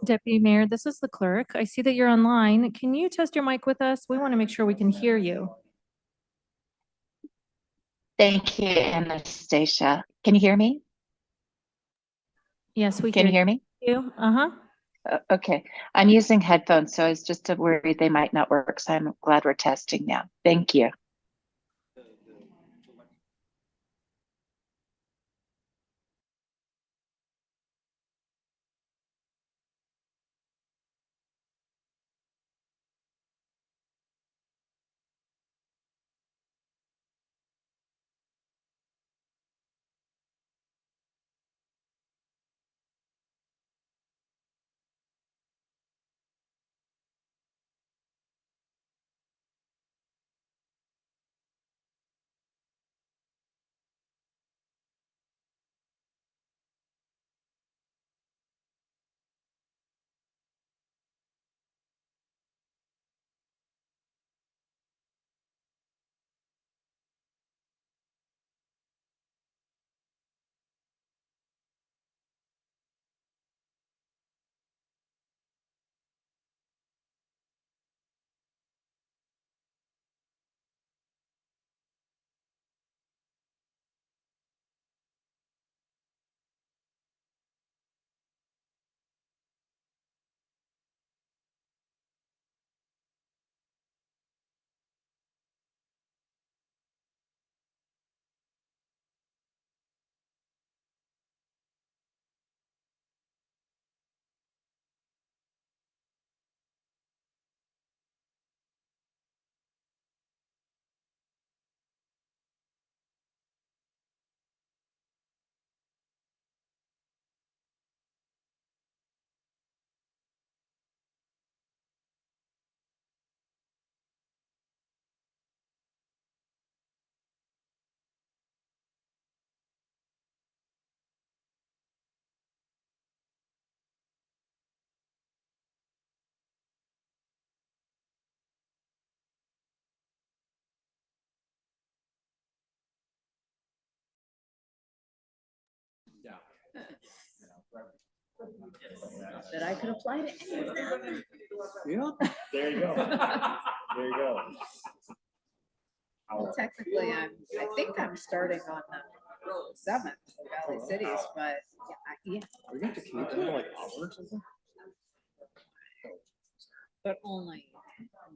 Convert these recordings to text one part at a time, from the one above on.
Deputy Mayor, this is the clerk. I see that you're online. Can you test your mic with us? We want to make sure we can hear you. Thank you, Anastasia. Can you hear me? Yes, we Can you hear me? you. Uh-huh. Okay. I'm using headphones, so I was just worried they might not work. So I'm glad we're testing now. Thank you. That I could apply to any of them. Yeah, there you go. There you go. Well, technically, I think I'm starting on the 7th of Valley Cities, but yeah, Are we going to keep it like hour or something? but only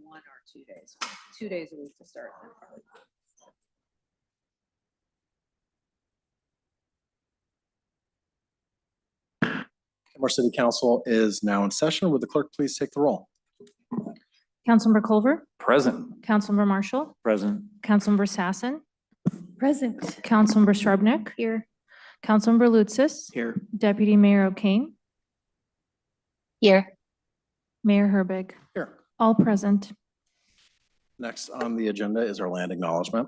1 or 2 days. 2 days a week to start. Kenmore City Council is now in session. Would the clerk please take the roll? Councilmember Culver, Present. Councilmember Marshall, Present. Councilmember Sassen, Present. Councilmember Shrubnik, Here. Councilmember Lutsis, Here. Deputy Mayor O'Kane, Here. Mayor Herbig, Here. all present. Next on the agenda is our land acknowledgement.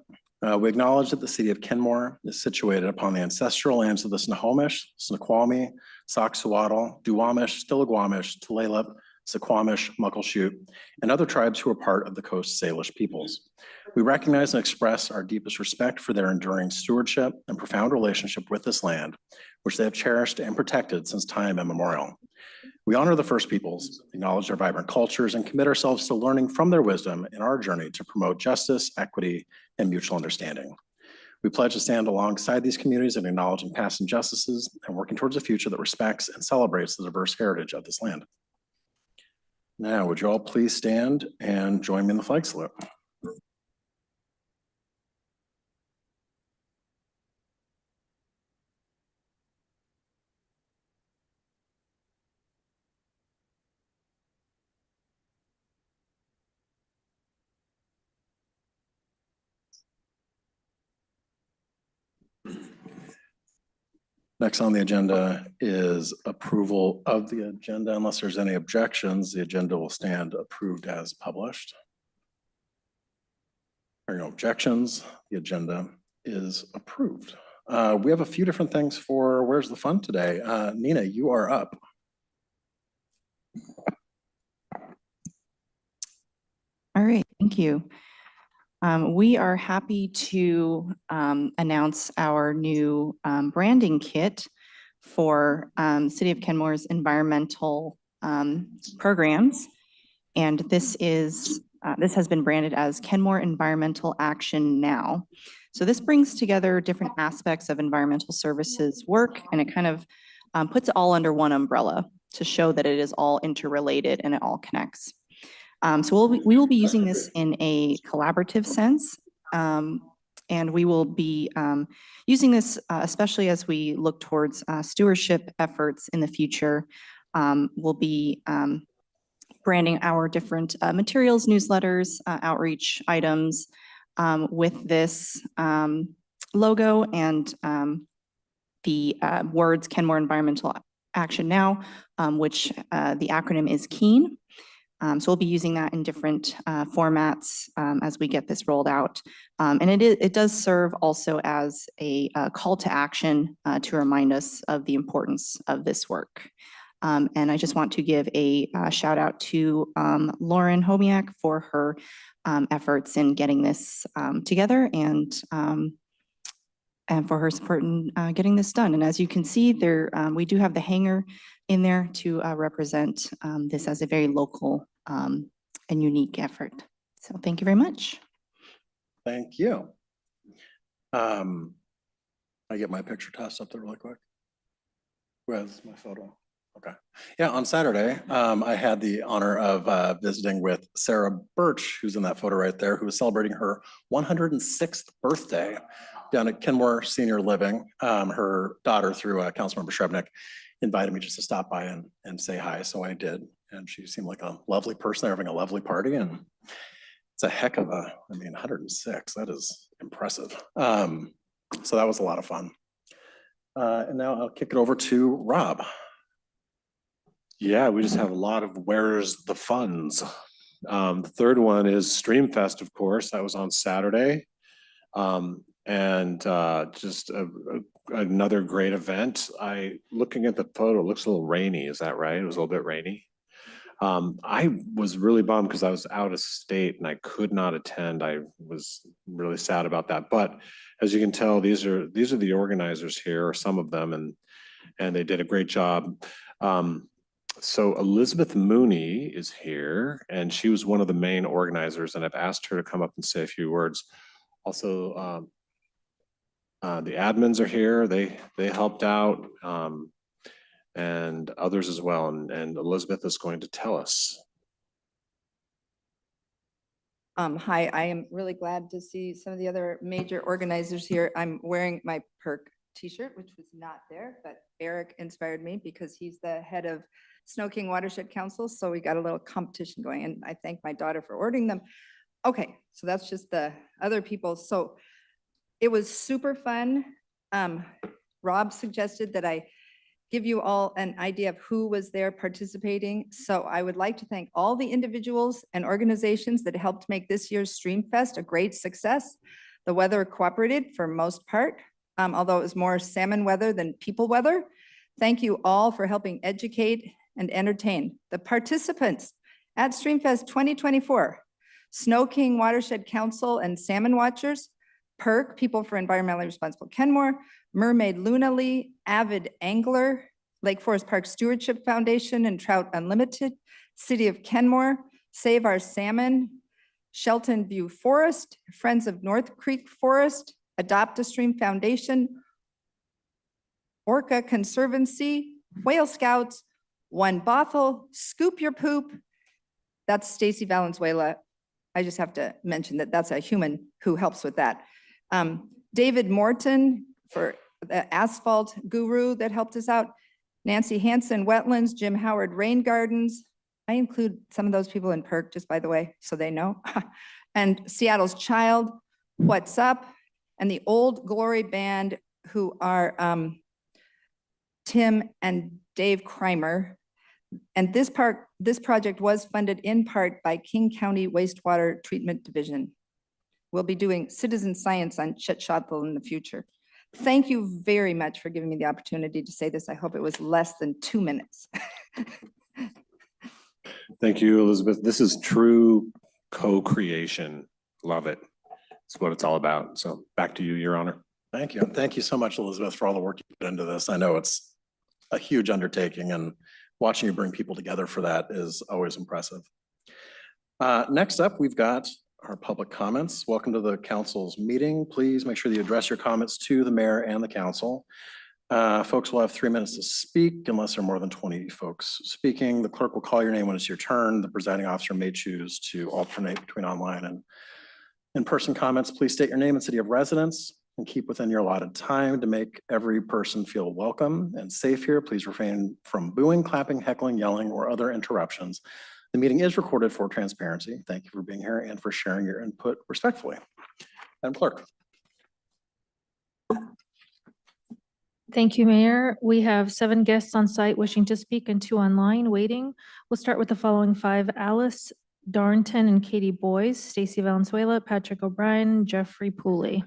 We acknowledge that the city of Kenmore is situated upon the ancestral lands of the Snohomish, Snoqualmie, Soxhawtl, Duwamish, Stillaguamish, Tulalip, Suquamish, Muckleshoot, and other tribes who are part of the Coast Salish peoples. We recognize and express our deepest respect for their enduring stewardship and profound relationship with this land, which they have cherished and protected since time immemorial. We honor the First Peoples, acknowledge their vibrant cultures, and commit ourselves to learning from their wisdom in our journey to promote justice, equity, and mutual understanding. We pledge to stand alongside these communities in acknowledging past injustices and working towards a future that respects and celebrates the diverse heritage of this land. Now, would you all please stand and join me in the flag salute? Next on the agenda is approval of the agenda. Unless there's any objections, the agenda will stand approved as published. There are no objections. The agenda is approved. We have a few different things for Where's the Fun today. Nina, you are up. All right, thank you. We are happy to announce our new branding kit for City of Kenmore's environmental programs. And this has been branded as Kenmore Environmental Action Now. So this brings together different aspects of environmental services work, and it kind of puts it all under one umbrella to show that it is all interrelated and it all connects. So we will be using this in a collaborative sense. And we will be using this especially as we look towards stewardship efforts in the future. We'll be branding our different materials, newsletters, outreach items with this logo and the words Kenmore Environmental Action Now, which the acronym is KEEN. So we'll be using that in different formats as we get this rolled out. And it does serve also as a call to action to remind us of the importance of this work. And I just want to give a shout out to Lauren Homiak for her efforts in getting this together and for her support in getting this done. And as you can see there, we do have the hanger in there to represent this as a very local and unique effort. So thank you very much. Thank you. I get my picture tossed up there really quick. Who has my photo? Okay. Yeah, on Saturday, I had the honor of visiting with Sarah Birch, who's in that photo right there, who was celebrating her 106th birthday down at Kenmore Senior Living. Her daughter, through Councilmember Shrevenick, invited me just to stop by and say hi, so I did. And she seemed like a lovely person. They're having a lovely party, and it's a heck of a, 106, that is impressive. So that was a lot of fun. And now I'll kick it over to Rob. Yeah, we just have a lot of where's the funds. The third one is Streamfest, of course. That was on Saturday. And just another great event. Looking at the photo, it looks a little rainy. Is that right? It was a little bit rainy. I was really bummed because I was out of state and I could not attend. I was really sad about that. But as you can tell, these are the organizers here, or some of them, and they did a great job. So Elizabeth Mooney is here, and she was one of the main organizers, and I've asked her to come up and say a few words. Also, the admins are here. They helped out, and others as well. And Elizabeth is going to tell us. Hi, I am really glad to see some of the other major organizers here. I'm wearing my PERC t-shirt, which was not there, but Eric inspired me because he's the head of Snow King Watershed Council. So we got a little competition going, and I thank my daughter for ordering them. Okay, so that's just the other people. So it was super fun. Rob suggested that I give you all an idea of who was there participating. So I would like to thank all the individuals and organizations that helped make this year's Streamfest a great success. The weather cooperated for most part, although it was more salmon weather than people weather. Thank you all for helping educate and entertain. The participants at Streamfest 2024, Snow King Watershed Council and Salmon Watchers, PERC, People for Environmentally Responsible Kenmore, Mermaid Luna Lee, Avid Angler, Lake Forest Park Stewardship Foundation and Trout Unlimited, City of Kenmore, Save Our Salmon, Shelton View Forest, Friends of North Creek Forest, Adopt a Stream Foundation, Orca Conservancy, Whale Scouts, One Bothell, Scoop Your Poop. That's Stacy Valenzuela. I just have to mention that that's a human who helps with that. David Morton for the asphalt guru that helped us out. Nancy Hansen, Wetlands, Jim Howard, Rain Gardens. I include some of those people in PERC, just by the way, so they know. And Seattle's Child, What's Up, and the Old Glory Band, who are Tim and Dave Kreimer. And this project was funded in part by King County Wastewater Treatment Division. We'll be doing citizen science on Chetshotl in the future. Thank you very much for giving me the opportunity to say this. I hope it was less than 2 minutes. Thank you, Elizabeth. This is true co-creation. Love it. It's what it's all about. So back to you, Your Honor. Thank you. Thank you so much, Elizabeth, for all the work you put into this. I know it's a huge undertaking and watching you bring people together for that is always impressive. Next up, we've got our public comments. Welcome to the council's meeting. Please make sure that you address your comments to the mayor and the council. Folks will have 3 minutes to speak unless there are more than 20 folks speaking. The clerk will call your name when it's your turn. The presiding officer may choose to alternate between online and in-person comments. Please state your name and city of residence and keep within your allotted time to make every person feel welcome and safe here. Please refrain from booing, clapping, heckling, yelling, or other interruptions. The meeting is recorded for transparency. Thank you for being here and for sharing your input respectfully. Madam Clerk. Thank you, Mayor. We have 7 guests on site wishing to speak and 2 online waiting. We'll start with the following 5: Alice Darnton and Katie Boyes, Stacy Valenzuela, Patrick O'Brien, Jeffrey Pooley.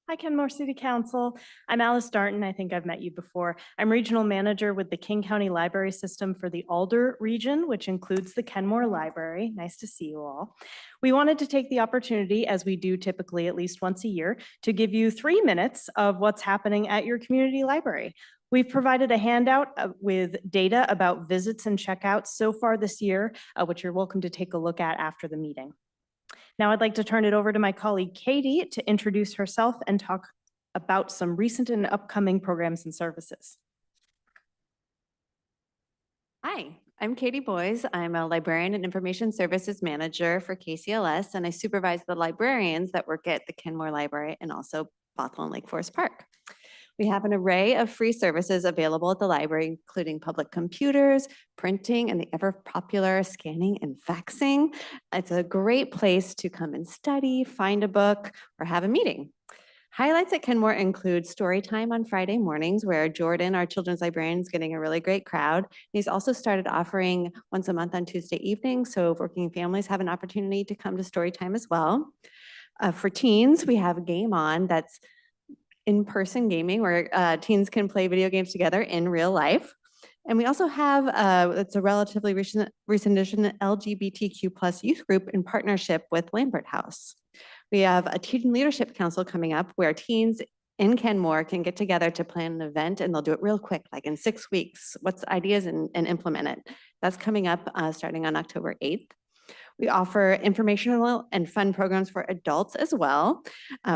Hi, Kenmore City Council. I'm Alice Darnton. I think I've met you before. I'm Regional Manager with the King County Library System for the Alder region, which includes the Kenmore Library. Nice to see you all. We wanted to take the opportunity, as we do typically at least once a year, to give you 3 minutes of what's happening at your community library. We've provided a handout with data about visits and checkouts so far this year, which you're welcome to take a look at after the meeting. Now I'd like to turn it over to my colleague Katie to introduce herself and talk about some recent and upcoming programs and services. Hi, I'm Katie Boyes. I'm a librarian and information services manager for KCLS, and I supervise the librarians that work at the Kenmore Library and also Bothell and Lake Forest Park. We have an array of free services available at the library, including public computers, printing, and the ever popular scanning and faxing. It's a great place to come and study, find a book, or have a meeting. Highlights at Kenmore include story time on Friday mornings, where Jordan, our children's librarian, is getting a really great crowd. He's also started offering once a month on Tuesday evenings, so working families have an opportunity to come to story time as well. For teens, we have Game On, that's in-person gaming where teens can play video games together in real life. And we also have, it's a relatively recent addition, LGBTQ+ youth group in partnership with Lambert House. We have a Teen Leadership Council coming up where teens in Kenmore can get together to plan an event, and they'll do it real quick, like in 6 weeks. What's the ideas and implement it. That's coming up starting on October 8th. We offer informational and fun programs for adults as well.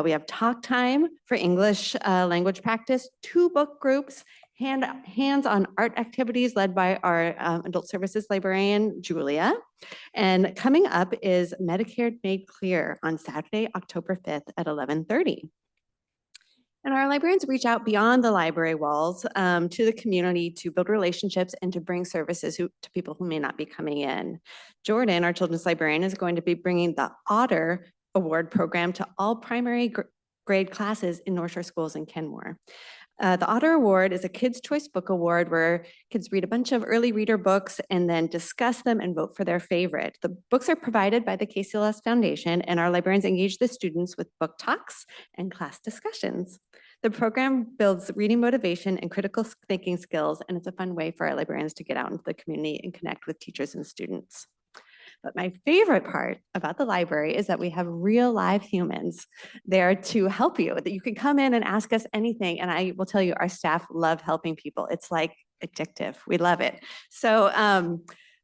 We have talk time for English language practice, 2 book groups, hands-on art activities led by our adult services librarian, Julia. And coming up is Medicare Made Clear on Saturday, October 5th at 11:30. And our librarians reach out beyond the library walls to the community to build relationships and to bring services to people who may not be coming in. Jordan, our children's librarian, is going to be bringing the Otter Award program to all primary grade classes in North Shore Schools in Kenmore. The Otter Award is a Kids' Choice Book Award where kids read a bunch of early reader books and then discuss them and vote for their favorite. The books are provided by the KCLS Foundation, and our librarians engage the students with book talks and class discussions. The program builds reading motivation and critical thinking skills, and it's a fun way for our librarians to get out into the community and connect with teachers and students. But my favorite part about the library is that we have real live humans there to help you, that you can come in and ask us anything. And I will tell you, our staff love helping people. It's like addictive. We love it. So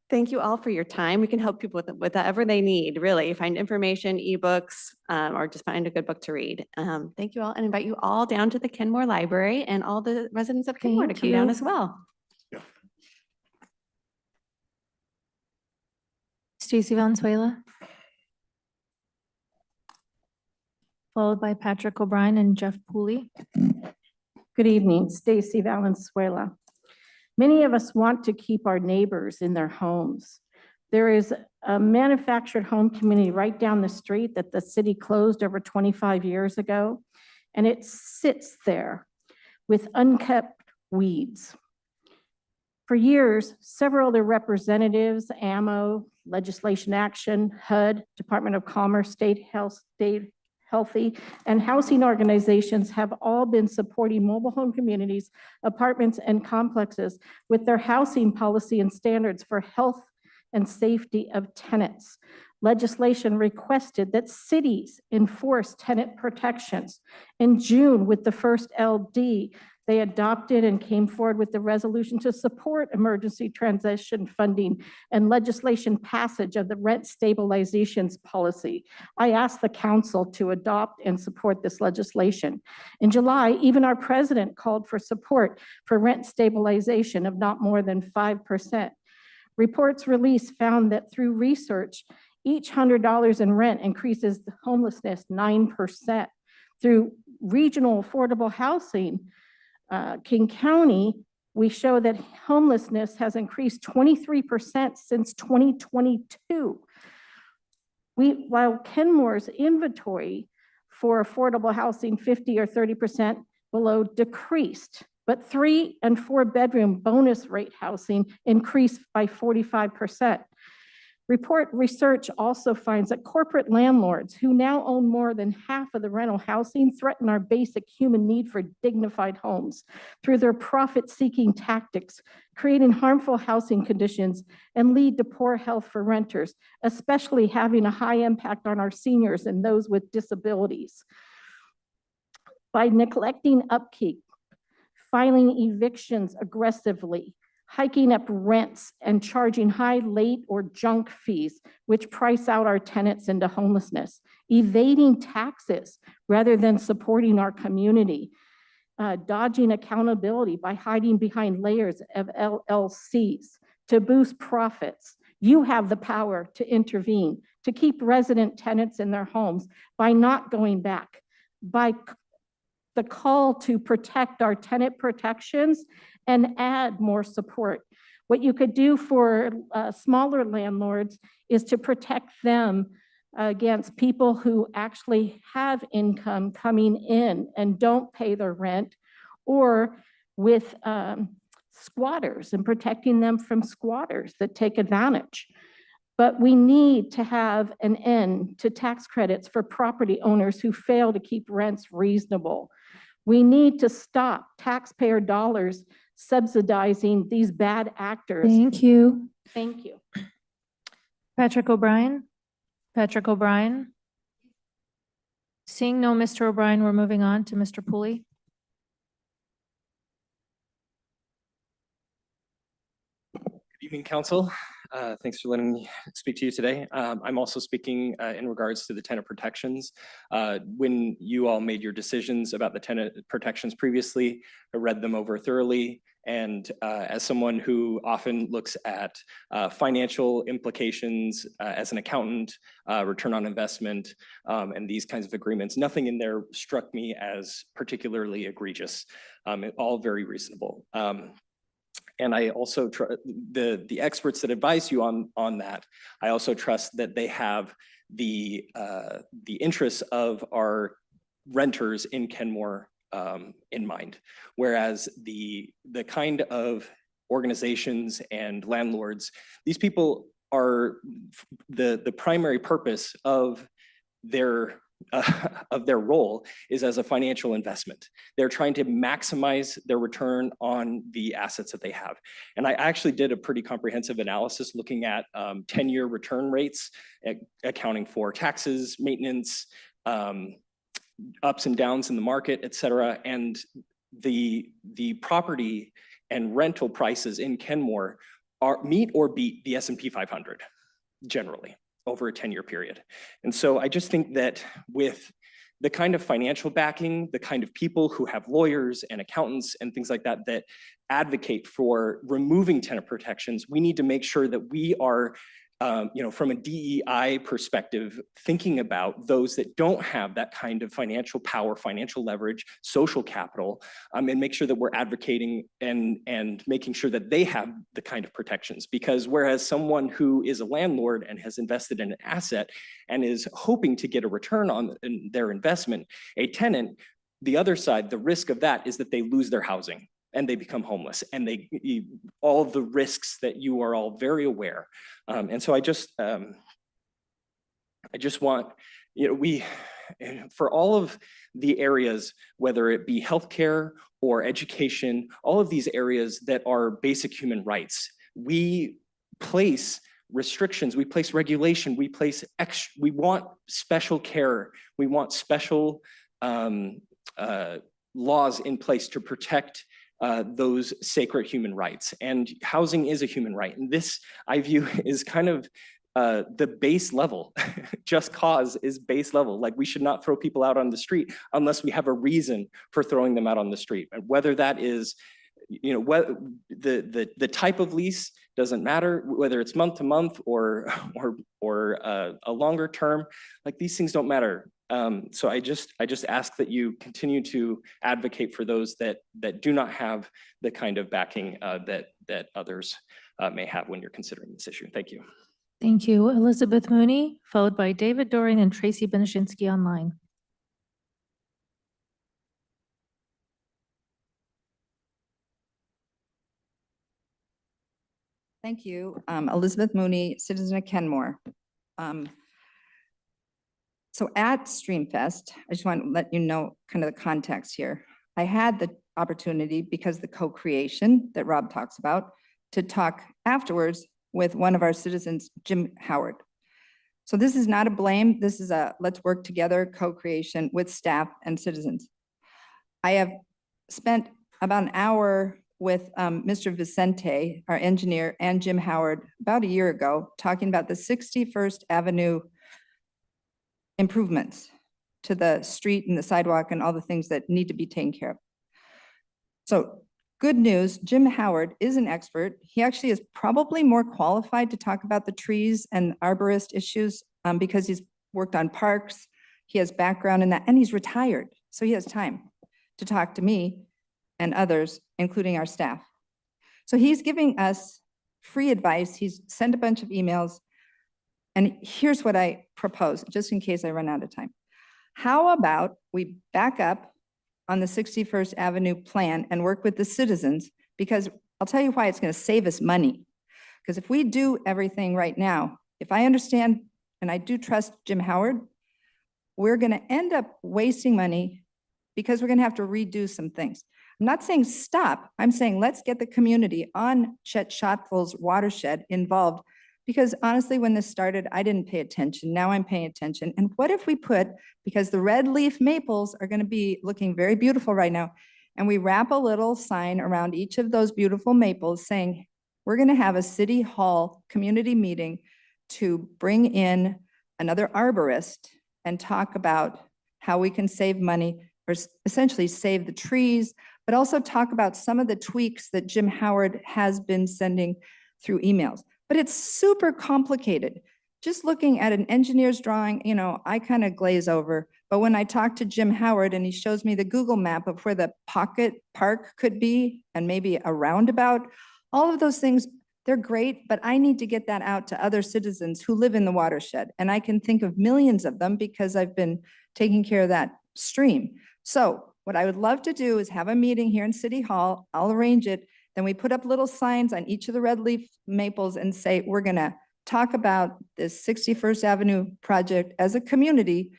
thank you all for your time. We can help people with whatever they need, really. Find information, ebooks, or just find a good book to read. Thank you all, and invite you all down to the Kenmore Library and all the residents of Kenmore to come down as well. Stacy Valenzuela. Followed by Patrick O'Brien and Jeff Pooley. Good evening, Stacy Valenzuela. Many of us want to keep our neighbors in their homes. There is a manufactured home community right down the street that the city closed over 25 years ago, and it sits there with unkept weeds. For years, several of the representatives, AMO, Legislation Action, HUD, Department of Commerce, State Healthy, and housing organizations have all been supporting mobile home communities, apartments, and complexes with their housing policy and standards for health and safety of tenants. Legislation requested that cities enforce tenant protections. In June, with the first LD, they adopted and came forward with the resolution to support emergency transition funding and legislation passage of the rent stabilization policy. I asked the council to adopt and support this legislation. In July, even our president called for support for rent stabilization of not more than 5%. Reports released found that through research, each $100 in rent increases homelessness 9%. Through regional affordable housing, King County, we show that homelessness has increased 23% since 2022. While Kenmore's inventory for affordable housing 50 or 30% below decreased, but 3 and 4 bedroom bonus rate housing increased by 45%. Report research also finds that corporate landlords who now own more than half of the rental housing threaten our basic human need for dignified homes through their profit-seeking tactics, creating harmful housing conditions and lead to poor health for renters, especially having a high impact on our seniors and those with disabilities. By neglecting upkeep, filing evictions aggressively, hiking up rents and charging high late or junk fees, which price out our tenants into homelessness, evading taxes rather than supporting our community, dodging accountability by hiding behind layers of LLCs to boost profits. You have the power to intervene, to keep resident tenants in their homes by not going back, by the call to protect our tenant protections and add more support. What you could do for smaller landlords is to protect them against people who actually have income coming in and don't pay their rent, or with squatters and protecting them from squatters that take advantage. But we need to have an end to tax credits for property owners who fail to keep rents reasonable. We need to stop taxpayer dollars subsidizing these bad actors. Thank you. Thank you. Patrick O'Brien. Patrick O'Brien. Seeing no Mr. O'Brien, we're moving on to Mr. Pooley. Good evening, Council. Thanks for letting me speak to you today. I'm also speaking in regards to the tenant protections. When you all made your decisions about the tenant protections previously, I read them over thoroughly. And as someone who often looks at financial implications as an accountant, return on investment, and these kinds of agreements, nothing in there struck me as particularly egregious. All very reasonable. And I also the experts that advise you on that, I also trust that they have the interests of our renters in Kenmore in mind. Whereas the kind of organizations and landlords, these people are the primary purpose of their role is as a financial investment. They're trying to maximize their return on the assets that they have. And I actually did a pretty comprehensive analysis looking at 10-year return rates, accounting for taxes, maintenance, ups and downs in the market, et cetera. And the property and rental prices in Kenmore meet or beat the S&P 500 generally over a 10-year period. And so I just think that with the kind of financial backing, the kind of people who have lawyers and accountants and things like that that advocate for removing tenant protections, we need to make sure that we are from a DEI perspective, thinking about those that don't have that kind of financial power, financial leverage, social capital, and make sure that we're advocating and making sure that they have the kind of protections. Because whereas someone who is a landlord and has invested in an asset and is hoping to get a return on their investment, a tenant, the other side, the risk of that is that they lose their housing and they become homeless, and all of the risks that you are all very aware. And so I just want, for all of the areas, whether it be healthcare or education, all of these areas that are basic human rights, we place restrictions, we place regulation, we place we want special care, we want special laws in place to protect those sacred human rights. And housing is a human right. And this, I view, is kind of the base level. Just cause is base level. Like, we should not throw people out on the street unless we have a reason for throwing them out on the street. And whether that is, you know, what the type of lease doesn't matter, whether it's month to month or a longer term, like, these things don't matter. So I just ask that you continue to advocate for those that do not have the kind of backing that others may have when you're considering this issue. Thank you. Thank you. Elizabeth Mooney, followed by David Dorian and Tracy Benishinsky online. Thank you. Elizabeth Mooney, citizen of Kenmore. So at Streamfest, I just want to let you know kind of the context here. I had the opportunity, because the co-creation that Rob talks about, to talk afterwards with one of our citizens, Jim Howard. So this is not a blame. This is a let's work together co-creation with staff and citizens. I have spent about an hour with Mr. Vicente, our engineer, and Jim Howard about a year ago, talking about the 61st Avenue improvements to the street and the sidewalk and all the things that need to be taken care of. So good news, Jim Howard is an expert. He actually is probably more qualified to talk about the trees and arborist issues because he's worked on parks. He has background in that, and he's retired. So he has time to talk to me and others, including our staff. So he's giving us free advice. He's sent a bunch of emails. And here's what I propose, just in case I run out of time. How about we back up on the 61st Avenue plan and work with the citizens? Because I'll tell you why it's going to save us money. Because if we do everything right now, if I understand, and I do trust Jim Howard, we're going to end up wasting money because we're going to have to redo some things. I'm not saying stop. I'm saying let's get the community on Chet Schottfel's watershed involved. Because honestly, when this started, I didn't pay attention. Now I'm paying attention. And what if we put, because the red leaf maples are going to be looking very beautiful right now, and we wrap a little sign around each of those beautiful maples saying, we're going to have a city hall community meeting to bring in another arborist and talk about how we can save money, or essentially save the trees, but also talk about some of the tweaks that Jim Howard has been sending through emails. But it's super complicated. Just looking at an engineer's drawing, you know, I kind of glaze over. But when I talk to Jim Howard and he shows me the Google map of where the pocket park could be and maybe a roundabout, all of those things, they're great, but I need to get that out to other citizens who live in the watershed. And I can think of millions of them because I've been taking care of that stream. So what I would love to do is have a meeting here in City Hall. I'll arrange it. Then we put up little signs on each of the red leaf maples and say, we're going to talk about this 61st Avenue project as a community.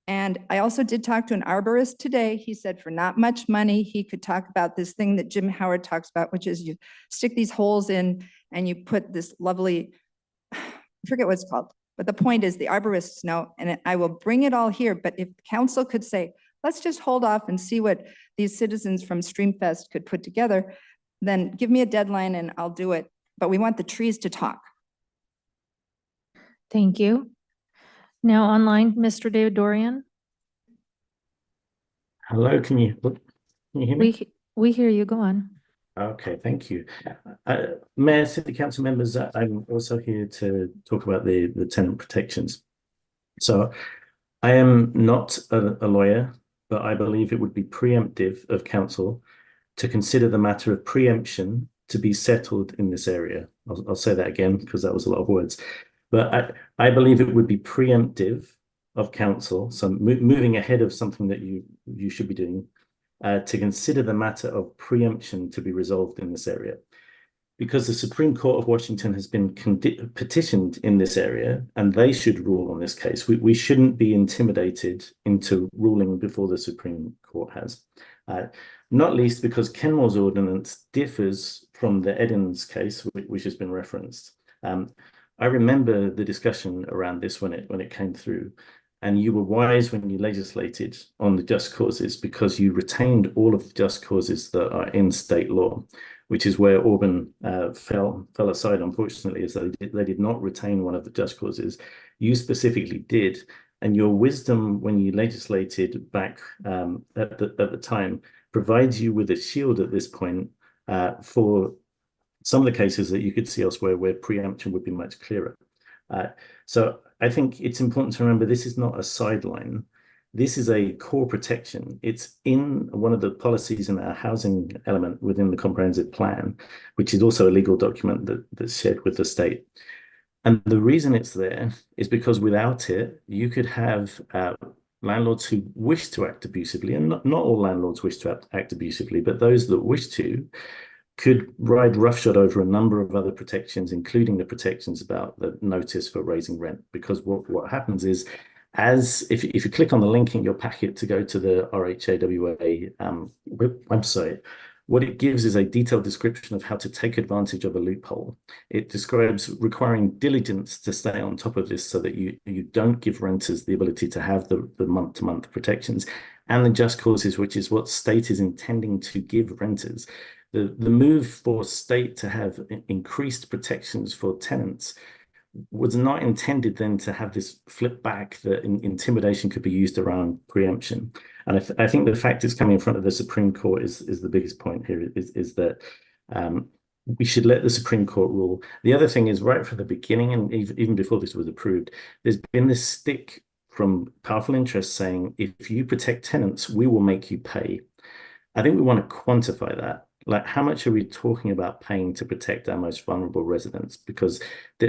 And I also did talk to an arborist today. He said for not much money, he could talk about this thing that Jim Howard talks about, which is you stick these holes in and you put this lovely, I forget what it's called, but the point is the arborists know, and I will bring it all here. But if council could say, let's just hold off and see what these citizens from Streamfest could put together, then give me a deadline and I'll do it. But we want the trees to talk. Thank you. Now online, Mr. David Dorian. Hello, can you hear me? We hear you. Go on. Okay, thank you. Mayor, City Council members, I'm also here to talk about the tenant protections. So I am not a lawyer, but I believe it would be preemptive of council to consider the matter of preemption to be settled in this area. I'll say that again because that was a lot of words. But I believe it would be preemptive of council, so moving ahead of something that you should be doing, to consider the matter of preemption to be resolved in this area. Because the Supreme Court of Washington has been petitioned in this area, and they should rule on this case. We shouldn't be intimidated into ruling before the Supreme Court has. Not least because Kenmore's ordinance differs from the Eddins case, which has been referenced. I remember the discussion around this when it came through, and you were wise when you legislated on the just causes because you retained all of the just causes that are in state law, which is where Auburn fell aside, unfortunately, as they did not retain one of the just causes. You specifically did, and your wisdom when you legislated back at the time provides you with a shield at this point for some of the cases that you could see elsewhere where preemption would be much clearer. So I think it's important to remember this is not a sideline. This is a core protection. It's in one of the policies in our housing element within the comprehensive plan, which is also a legal document that's shared with the state. And the reason it's there is because without it, you could have landlords who wish to act abusively, and not all landlords wish to act abusively, but those that wish to could ride roughshod over a number of other protections, including the protections about the notice for raising rent. Because what happens is, if you click on the link in your packet to go to the RHAWA website, what it gives is a detailed description of how to take advantage of a loophole. It describes requiring diligence to stay on top of this so that you don't give renters the ability to have the month-to-month protections, and the just causes, which is what state is intending to give renters. The move for state to have increased protections for tenants was not intended then to have this flip back that intimidation could be used around preemption. And I think the fact it's coming in front of the Supreme Court is the biggest point here, is that we should let the Supreme Court rule. The other thing is, right from the beginning, and even before this was approved, there's been this stick from powerful interests saying, if you protect tenants, we will make you pay. I think we want to quantify that. Like, how much are we talking about paying to protect our most vulnerable residents? Because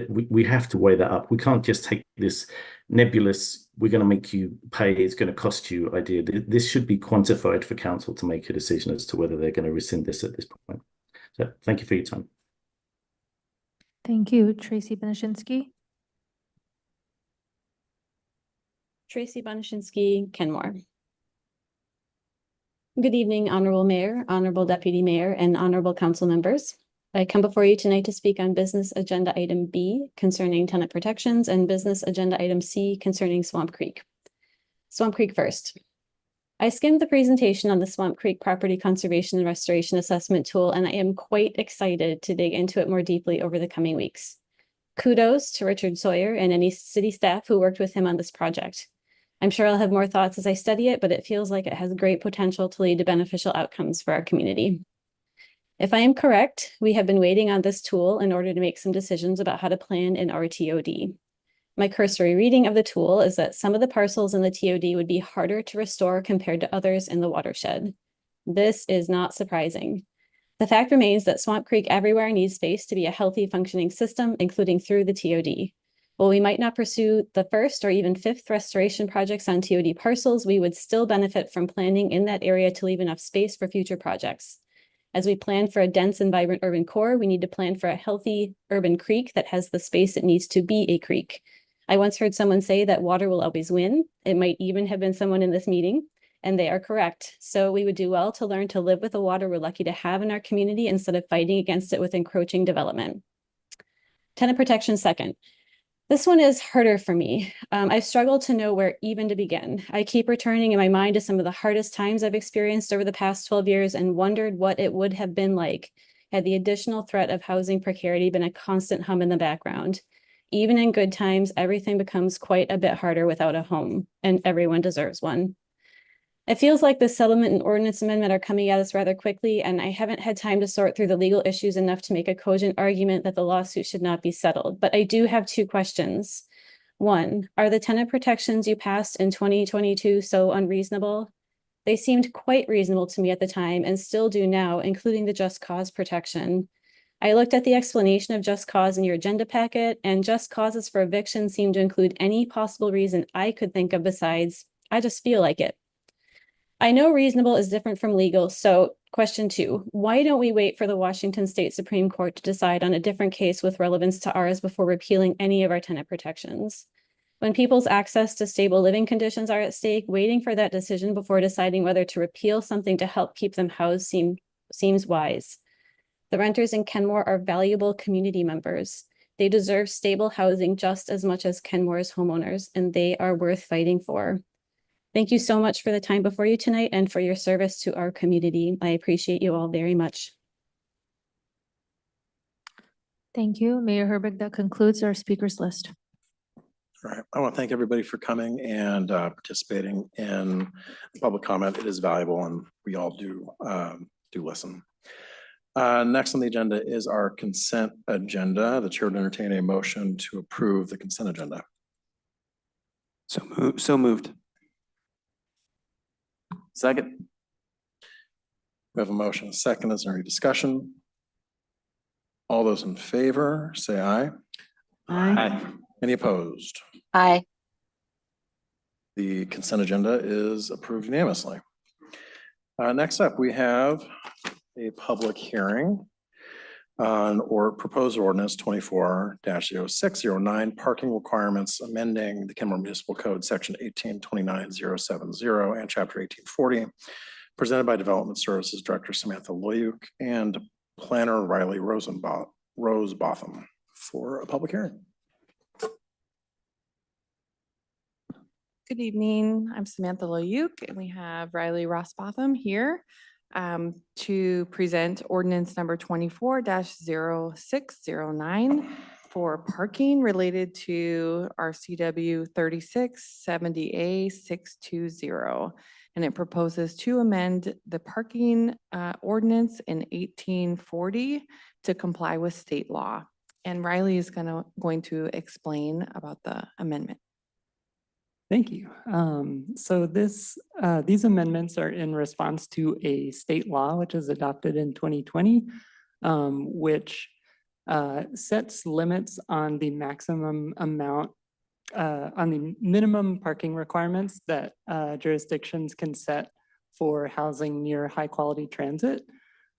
we have to weigh that up. We can't just take this nebulous, we're going to make you pay, it's going to cost you idea. This should be quantified for council to make a decision as to whether they're going to rescind this at this point. So thank you for your time. Thank you. Tracy Benishinsky. Tracy Benishinsky, Kenmore. Good evening, Honorable Mayor, Honorable Deputy Mayor, and Honorable Council members. I come before you tonight to speak on Business Agenda Item B concerning tenant protections and Business Agenda Item C concerning Swamp Creek. Swamp Creek first. I skimmed the presentation on the Swamp Creek Property Conservation and Restoration Assessment Tool, and I am quite excited to dig into it more deeply over the coming weeks. Kudos to Richard Sawyer and any city staff who worked with him on this project. I'm sure I'll have more thoughts as I study it, but it feels like it has great potential to lead to beneficial outcomes for our community. If I am correct, we have been waiting on this tool in order to make some decisions about how to plan an RTOD. My cursory reading of the tool is that some of the parcels in the TOD would be harder to restore compared to others in the watershed. This is not surprising. The fact remains that Swamp Creek everywhere needs space to be a healthy functioning system, including through the TOD. While we might not pursue the first or even fifth restoration projects on TOD parcels, we would still benefit from planning in that area to leave enough space for future projects. As we plan for a dense and vibrant urban core, we need to plan for a healthy urban creek that has the space it needs to be a creek. I once heard someone say that water will always win. It might even have been someone in this meeting, and they are correct. So we would do well to learn to live with the water we're lucky to have in our community instead of fighting against it with encroaching development. Tenant protection second. This one is harder for me. I've struggled to know where even to begin. I keep returning in my mind to some of the hardest times I've experienced over the past 12 years and wondered what it would have been like had the additional threat of housing precarity been a constant hum in the background. Even in good times, everything becomes quite a bit harder without a home, and everyone deserves one. It feels like the settlement and ordinance amendment are coming at us rather quickly, and I haven't had time to sort through the legal issues enough to make a cogent argument that the lawsuit should not be settled. But I do have two questions. One, are the tenant protections you passed in 2022 so unreasonable? They seemed quite reasonable to me at the time and still do now, including the just cause protection. I looked at the explanation of just cause in your agenda packet, and just causes for eviction seem to include any possible reason I could think of besides, I just feel like it. I know reasonable is different from legal, so question 2, why don't we wait for the Washington State Supreme Court to decide on a different case with relevance to ours before repealing any of our tenant protections? When people's access to stable living conditions are at stake, waiting for that decision before deciding whether to repeal something to help keep them housed seems wise. The renters in Kenmore are valuable community members. They deserve stable housing just as much as Kenmore's homeowners, and they are worth fighting for. Thank you so much for the time before you tonight and for your service to our community. I appreciate you all very much. Thank you, Mayor Herbig. That concludes our speakers list. All right, I want to thank everybody for coming and participating in public comment. It is valuable and we all do listen. Next on the agenda is our consent agenda. The chair would entertain a motion to approve the consent agenda. So moved. Second. We have a motion, a second. Is there any discussion? All those in favor, say aye. Aye. Any opposed? Aye. The consent agenda is approved unanimously. Next up, we have a public hearing on proposed ordinance 24-0609 parking requirements, amending the Kenmore Municipal Code, section 1829070 and chapter 1840, presented by Development Services Director Samantha Loyuk and Planner Riley Rosebotham for a public hearing. Good evening. I'm Samantha Loyuk, and we have Riley Rosbotham here to present ordinance number 24-0609 for parking related to our CW 3670A620. And it proposes to amend the parking ordinance in 1840 to comply with state law. And Riley is going to explain about the amendment. Thank you. So these amendments are in response to a state law which was adopted in 2020, which sets limits on the maximum amount, on the minimum parking requirements that jurisdictions can set for housing near high quality transit.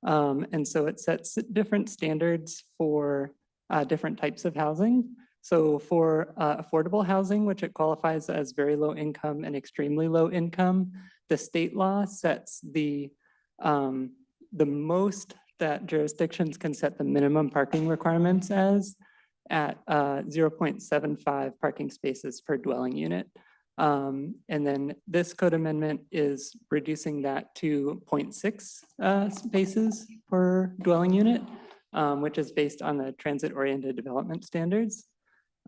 And so it sets different standards for different types of housing. So for affordable housing, which it qualifies as very low income and extremely low income, the state law sets the most that jurisdictions can set the minimum parking requirements as at 0.75 parking spaces per dwelling unit. And then this code amendment is reducing that to 0.6 spaces per dwelling unit, which is based on the transit-oriented development standards.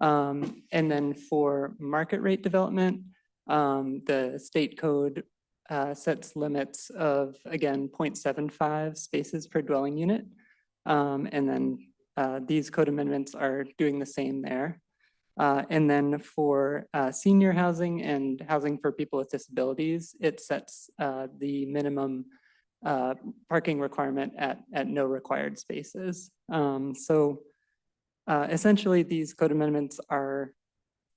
And then for market rate development, the state code sets limits of, again, 0.75 spaces per dwelling unit. And then these code amendments are doing the same there. And then for senior housing and housing for people with disabilities, it sets the minimum parking requirement at no required spaces. Essentially, these code amendments are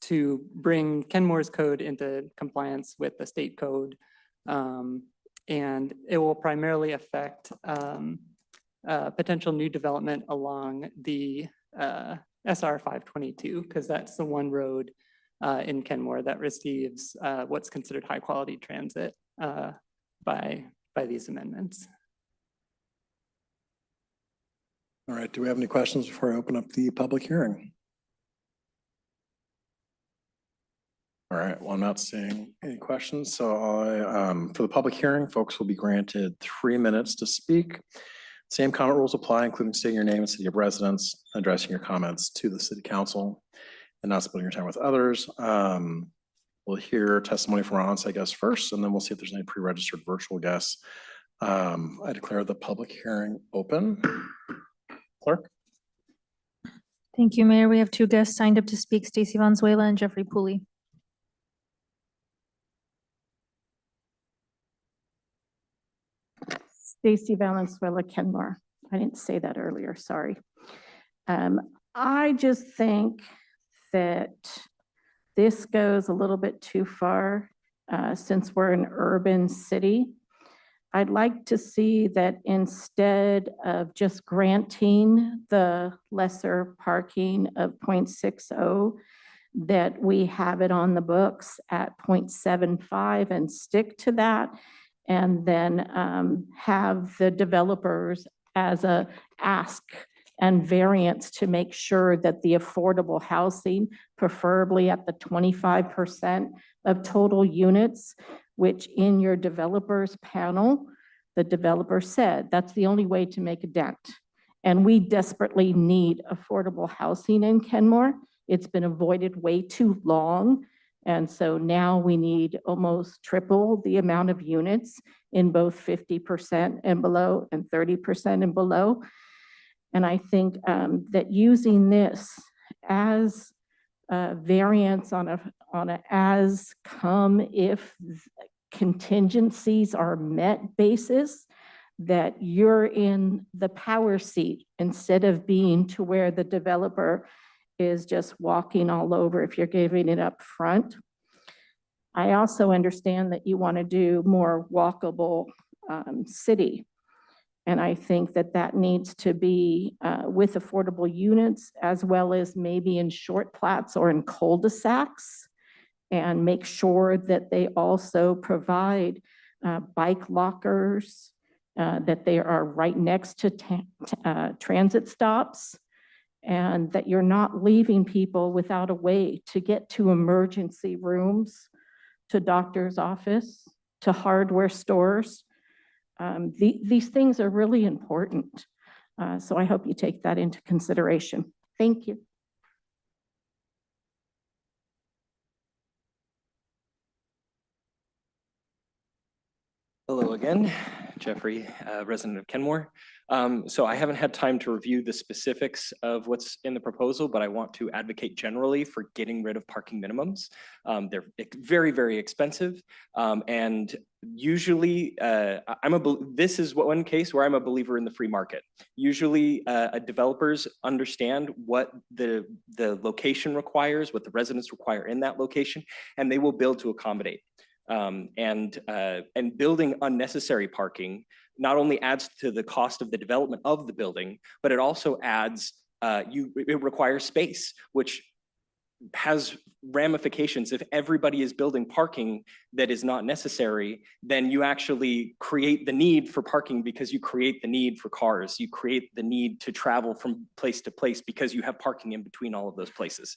to bring Kenmore's code into compliance with the state code. And it will primarily affect potential new development along the SR 522, because that's the one road in Kenmore that receives what's considered high quality transit by these amendments. All right, do we have any questions before I open up the public hearing? All right, well, I'm not seeing any questions. So for the public hearing, folks will be granted 3 minutes to speak. Same comment rules apply, including stating your name and city of residence, addressing your comments to the city council, and not splitting your time with others. We'll hear testimony from our on-site guests first, and then we'll see if there's any pre-registered virtual guests. I declare the public hearing open. Clerk. Thank you, Mayor. We have 2 guests signed up to speak, Stacy Valenzuela and Jeffrey Pooley. Stacy Valenzuela, Kenmore. I didn't say that earlier, sorry. I just think that this goes a little bit too far since we're an urban city. I'd like to see that instead of just granting the lesser parking of 0.60, that we have it on the books at 0.75 and stick to that, and then have the developers as a ask and variance to make sure that the affordable housing, preferably at the 25% of total units, which in your developers panel, the developer said that's the only way to make a dent. And we desperately need affordable housing in Kenmore. It's been avoided way too long. And so now we need almost triple the amount of units in both 50% and below and 30% and below. And I think that using this as a variance on a as come if contingencies are met basis, that you're in the power seat instead of being to where the developer is just walking all over if you're giving it up front. I also understand that you want to do more walkable city. And I think that that needs to be with affordable units as well as maybe in short plats or in cul-de-sacs, and make sure that they also provide bike lockers, that they are right next to transit stops, and that you're not leaving people without a way to get to emergency rooms, to doctor's office, to hardware stores. These things are really important. So I hope you take that into consideration. Thank you. Hello again, Jeffrey, resident of Kenmore. So I haven't had time to review the specifics of what's in the proposal, but I want to advocate generally for getting rid of parking minimums. They're very, very expensive. And usually, this is one case where I'm a believer in the free market. Usually, developers understand what the location requires, what the residents require in that location, and they will build to accommodate. And building unnecessary parking not only adds to the cost of the development of the building, but it also adds, it requires space, which has ramifications. If everybody is building parking that is not necessary, then you actually create the need for parking because you create the need for cars. You create the need to travel from place to place because you have parking in between all of those places.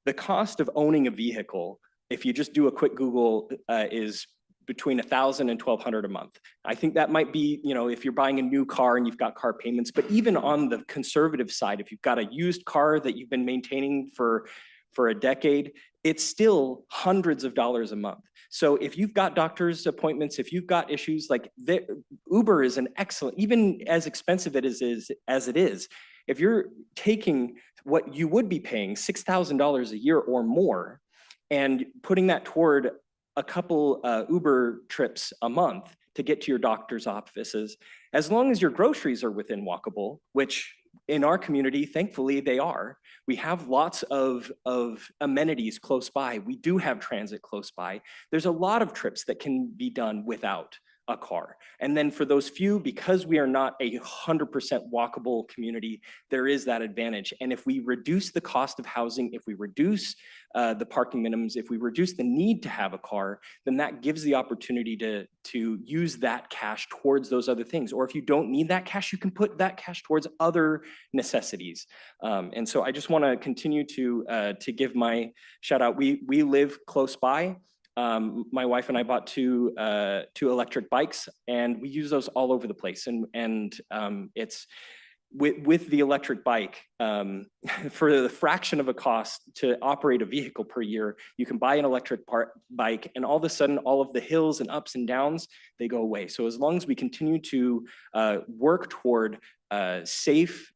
The cost of owning a vehicle, if you just do a quick Google, is between $1,000 and $1,200 a month. I think that might be, if you're buying a new car and you've got car payments, but even on the conservative side, if you've got a used car that you've been maintaining for a decade, it's still hundreds of dollars a month. So if you've got doctor's appointments, if you've got issues, like Uber is an excellent, even as expensive as it is, if you're taking what you would be paying, $6,000 a year or more, and putting that toward a couple Uber trips a month to get to your doctor's offices, as long as your groceries are within walkable, which in our community, thankfully they are. We have lots of amenities close by. We do have transit close by. There's a lot of trips that can be done without a car. And then for those few, because we are not 100% walkable community, there is that advantage. And if we reduce the cost of housing, if we reduce the parking minimums, if we reduce the need to have a car, then that gives the opportunity to use that cash towards those other things. Or if you don't need that cash, you can put that cash towards other necessities. And so I just want to continue to give my shout out. We live close by. My wife and I bought two electric bikes, and we use those all over the place. And it's with the electric bike, for the fraction of a cost to operate a vehicle per year, you can buy an electric bike, and all of a sudden, all of the hills and ups and downs, they go away. So as long as we continue to work toward safe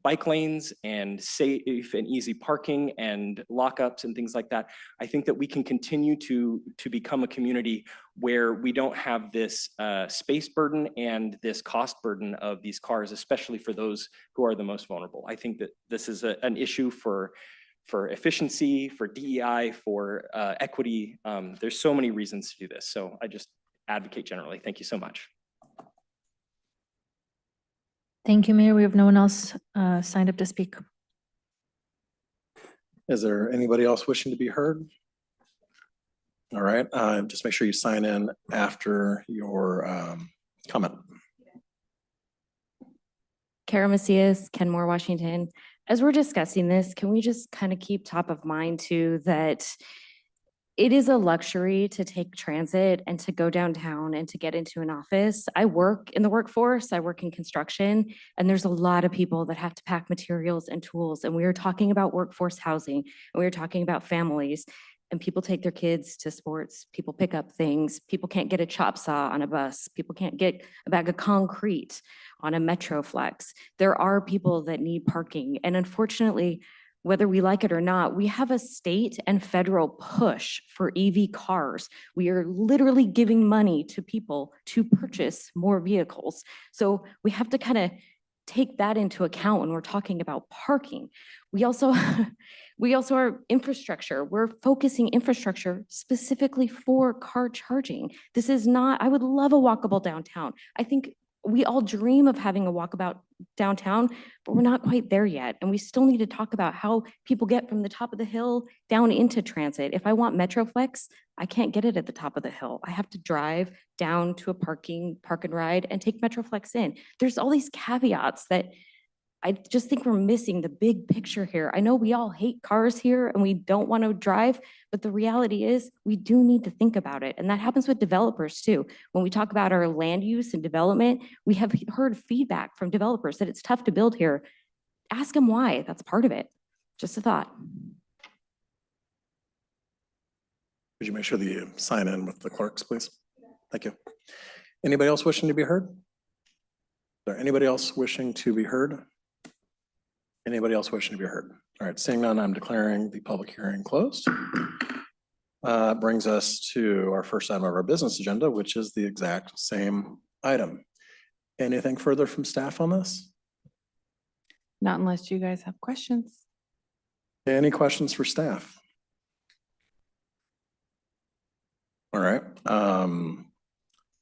bike lanes and safe and easy parking and lockups and things like that, I think that we can continue to become a community where we don't have this space burden and this cost burden of these cars, especially for those who are the most vulnerable. I think that this is an issue for efficiency, for DEI, for equity. There's so many reasons to do this. So I just advocate generally. Thank you so much. Thank you, Mayor. We have no one else signed up to speak. Is there anybody else wishing to be heard? All right, just make sure you sign in after your comment. Kara Macias, Kenmore, Washington. As we're discussing this, can we just kind of keep top of mind too that it is a luxury to take transit and to go downtown and to get into an office. I work in the workforce, I work in construction, and there's a lot of people that have to pack materials and tools. And we are talking about workforce housing, and we are talking about families. And people take their kids to sports, people pick up things, people can't get a chop saw on a bus, people can't get a bag of concrete on a Metroflex. There are people that need parking. And unfortunately, whether we like it or not, we have a state and federal push for EV cars. We are literally giving money to people to purchase more vehicles. So we have to kind of take that into account when we're talking about parking. We also are infrastructure. We're focusing infrastructure specifically for car charging. This is not, I would love a walkable downtown. I think we all dream of having a walkabout downtown, but we're not quite there yet. And we still need to talk about how people get from the top of the hill down into transit. If I want Metroflex, I can't get it at the top of the hill. I have to drive down to a park and ride and take Metroflex in. There's all these caveats that I just think we're missing the big picture here. I know we all hate cars here and we don't want to drive, but the reality is we do need to think about it. And that happens with developers too. When we talk about our land use and development, we have heard feedback from developers that it's tough to build here. Ask them why. That's part of it. Just a thought. Would you make sure that you sign in with the clerks, please? Thank you. Anybody else wishing to be heard? Is there anybody else wishing to be heard? Anybody else wishing to be heard? All right, seeing none, I'm declaring the public hearing closed. Brings us to our first item of our business agenda, which is the exact same item. Anything further from staff on this? Not unless you guys have questions. Any questions for staff? All right,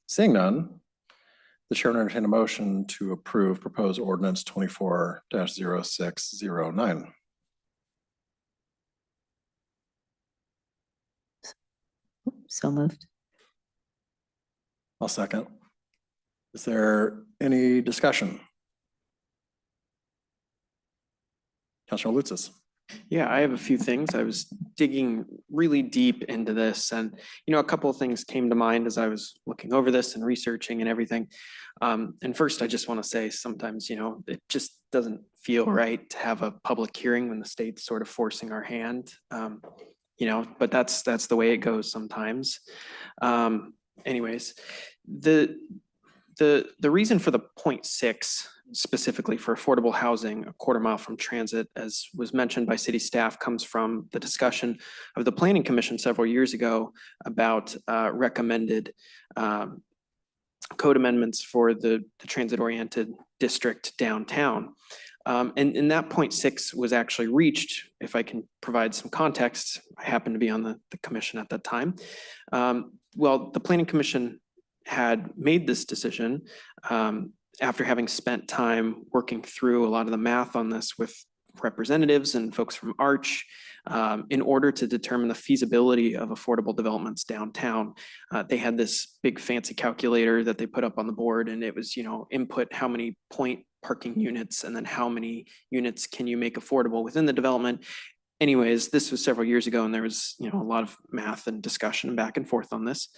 seeing none, the chair will entertain a motion to approve proposed ordinance 24-0609. So moved. I'll second. Is there any discussion? Councilor Lutzis. Yeah, I have a few things. I was digging really deep into this and, a couple of things came to mind as I was looking over this and researching and everything. And first, I just want to say sometimes, it just doesn't feel right to have a public hearing when the state's sort of forcing our hand. But that's the way it goes sometimes. Anyways, the reason for the 0.6 specifically for affordable housing a quarter mile from transit, as was mentioned by city staff, comes from the discussion of the Planning Commission several years ago about recommended code amendments for the transit-oriented district downtown. And that 0.6 was actually reached, if I can provide some context. I happened to be on the commission at that time. Well, the Planning Commission had made this decision after having spent time working through a lot of the math on this with representatives and folks from Arch in order to determine the feasibility of affordable developments downtown. They had this big fancy calculator that they put up on the board, and it was, input how many point parking units and then how many units can you make affordable within the development. Anyways, this was several years ago and there was, a lot of math and discussion back and forth on this.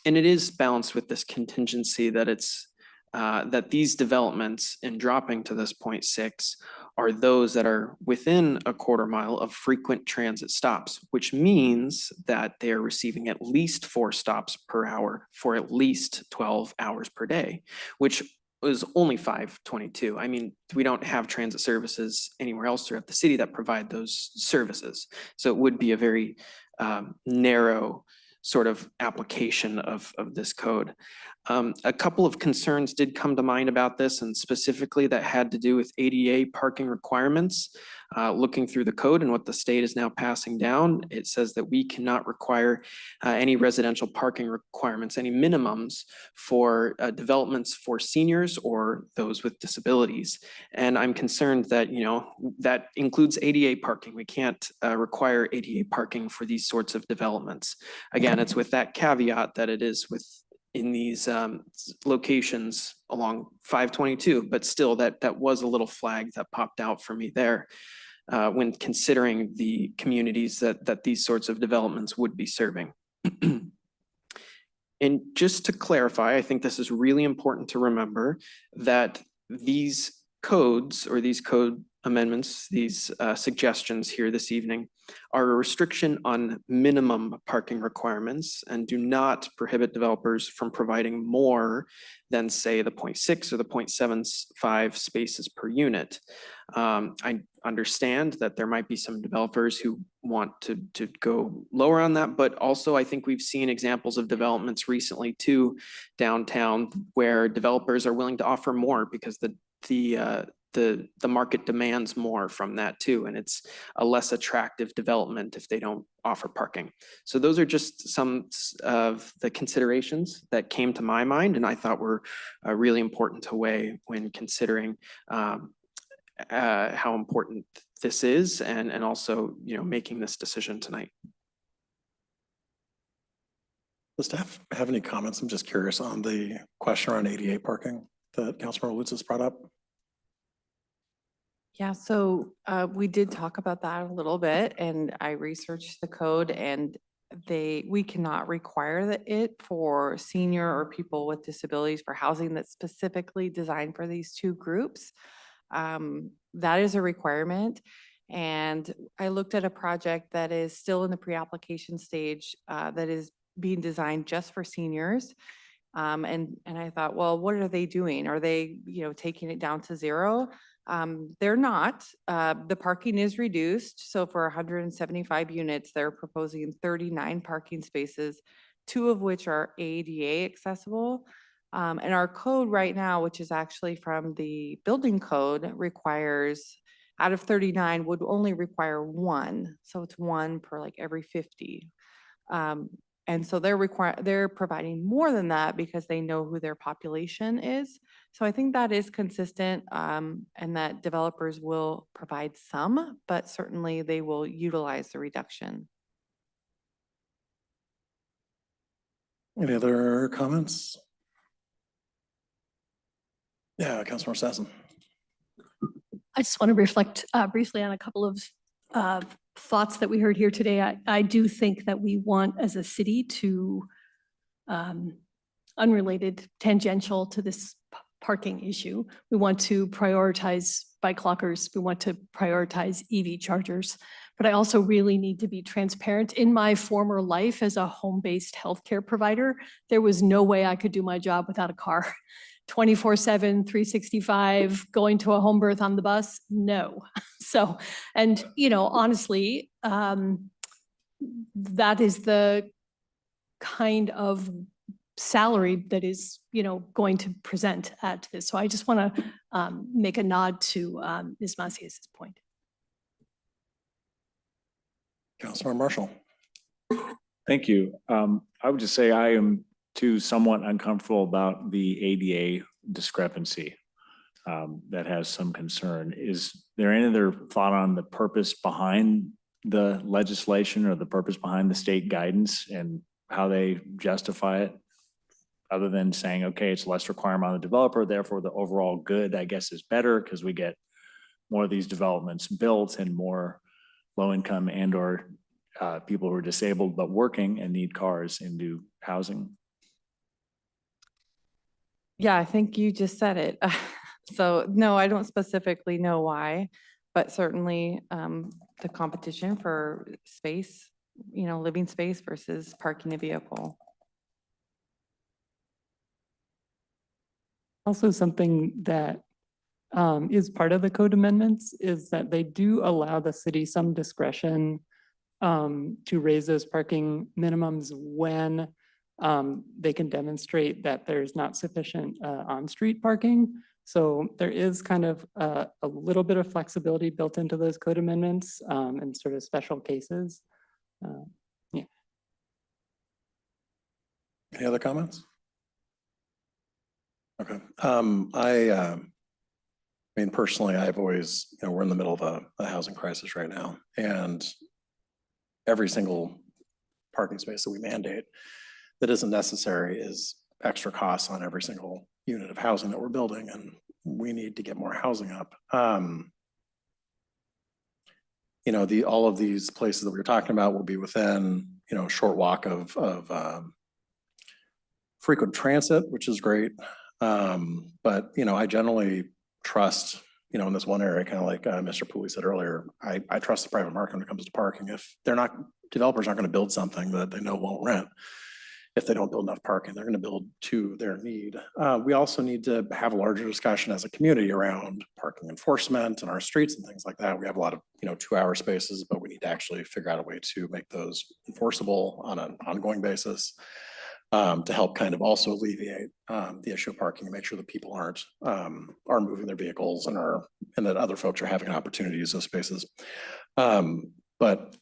And it is balanced with this contingency that it's that these developments in dropping to this 0.6 are those that are within a quarter mile of frequent transit stops, which means that they are receiving at least 4 stops per hour for at least 12 hours per day, which was only 522. I mean, we don't have transit services anywhere else throughout the city that provide those services. So it would be a very narrow sort of application of this code. A couple of concerns did come to mind about this, and specifically that had to do with ADA parking requirements. Looking through the code and what the state is now passing down, it says that we cannot require any residential parking requirements, any minimums for developments for seniors or those with disabilities. And I'm concerned that, that includes ADA parking. We can't require ADA parking for these sorts of developments. Again, it's with that caveat that it is with in these locations along 522, but still that was a little flag that popped out for me there when considering the communities that these sorts of developments would be serving. And just to clarify, I think this is really important to remember that these codes or these code amendments, these suggestions here this evening are a restriction on minimum parking requirements and do not prohibit developers from providing more than, say, the 0.6 or the 0.75 spaces per unit. I understand that there might be some developers who want to go lower on that, but also I think we've seen examples of developments recently too downtown where developers are willing to offer more because the market demands more from that too, and it's a less attractive development if they don't offer parking. So those are just some of the considerations that came to my mind and I thought were really important to weigh when considering how important this is and also, you know, making this decision tonight. Does staff have any comments? I'm just curious on the question around ADA parking that Councilmember Lutz has brought up. Yeah, so we did talk about that a little bit and I researched the code and we cannot require it for senior or people with disabilities for housing that's specifically designed for these two groups. That is a requirement. And I looked at a project that is still in the pre-application stage that is being designed just for seniors. And I thought, well, what are they doing? Are they, taking it down to zero? They're not. The parking is reduced. So for 175 units, they're proposing 39 parking spaces, 2 of which are ADA accessible. And our code right now, which is actually from the building code, requires out of 39 would only require 1. So it's 1 per like every 50. And so they're providing more than that because they know who their population is. So I think that is consistent and that developers will provide some, but certainly they will utilize the reduction. Any other comments? Yeah, Councilmember Sassen. I just want to reflect briefly on a couple of thoughts that we heard here today. I do think that we want as a city to, unrelated, tangential to this parking issue, we want to prioritize bike lockers. We want to prioritize EV chargers. But I also really need to be transparent. In my former life as a home-based healthcare provider, there was no way I could do my job without a car. 24/7, 365, going to a home birth on the bus? No. So, and, honestly, that is the kind of salary that is, going to present at this. So I just want to make a nod to Ms. Macias' point. Councilmember Marshall. Thank you. I would just say I am too somewhat uncomfortable about the ADA discrepancy that has some concern. Is there any other thought on the purpose behind the legislation or the purpose behind the state guidance and how they justify it? Other than saying, okay, it's less requirement on the developer, therefore the overall good, I guess, is better because we get more of these developments built and more low-income and or people who are disabled but working and need cars into housing. Yeah, I think you just said it. So no, I don't specifically know why, but certainly the competition for space, living space versus parking a vehicle. Also, something that is part of the code amendments is that they do allow the city some discretion to raise those parking minimums when they can demonstrate that there's not sufficient on-street parking. So there is kind of a little bit of flexibility built into those code amendments in sort of special cases. Yeah. Any other comments? Okay. I mean, personally, I've always, we're in the middle of a housing crisis right now, and every single parking space that we mandate that isn't necessary is extra costs on every single unit of housing that we're building, and we need to get more housing up. You know, all of these places that we were talking about will be within, you know, a short walk of frequent transit, which is great. But, you know, I generally trust, you know, in this one area, kind of like Mr. Pooley said earlier, I trust the private market when it comes to parking. If developers aren't going to build something that they know won't rent, if they don't build enough parking, they're going to build to their need. We also need to have a larger discussion as a community around parking enforcement in our streets and things like that. We have a lot of, you know, 2-hour spaces, but we need to actually figure out a way to make those enforceable on an ongoing basis, to help kind of also alleviate the issue of parking and make sure that people aren't moving their vehicles and that other folks are having an opportunity to use those spaces. But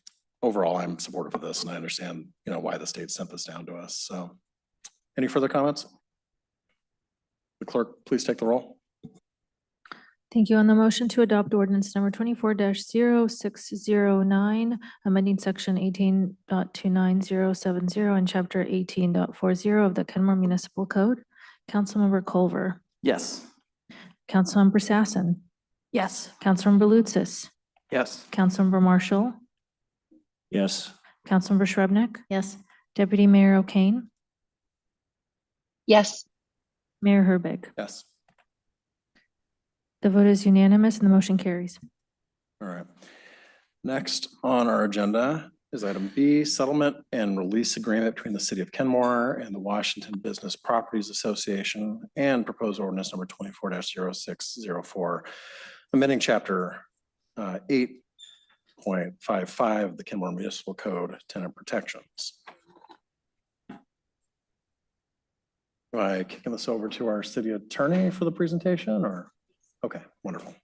overall, I'm supportive of this, and I understand, you know, why the state sent this down to us. So any further comments? The clerk, please take the roll. Thank you. On the motion to adopt ordinance number 24-0609, amending section 18.29070 and chapter 18.40 of the Kenmore Municipal Code, Councilmember Culver. Yes. Councilmember Sassen. Yes. Councilmember Lutsis. Yes. Councilmember Marshall. Yes. Councilmember Shrubnik. Yes. Deputy Mayor O'Kane. Yes. Mayor Herbig. Yes. The vote is unanimous and the motion carries. All right. Next on our agenda is item B, settlement and release agreement between the city of Kenmore and the Washington Business Properties Association, and proposed ordinance number 24-0604, amending chapter 8.55 of the Kenmore Municipal Code, tenant protections. Am I kicking this over to our city attorney for the presentation, or? Okay, wonderful.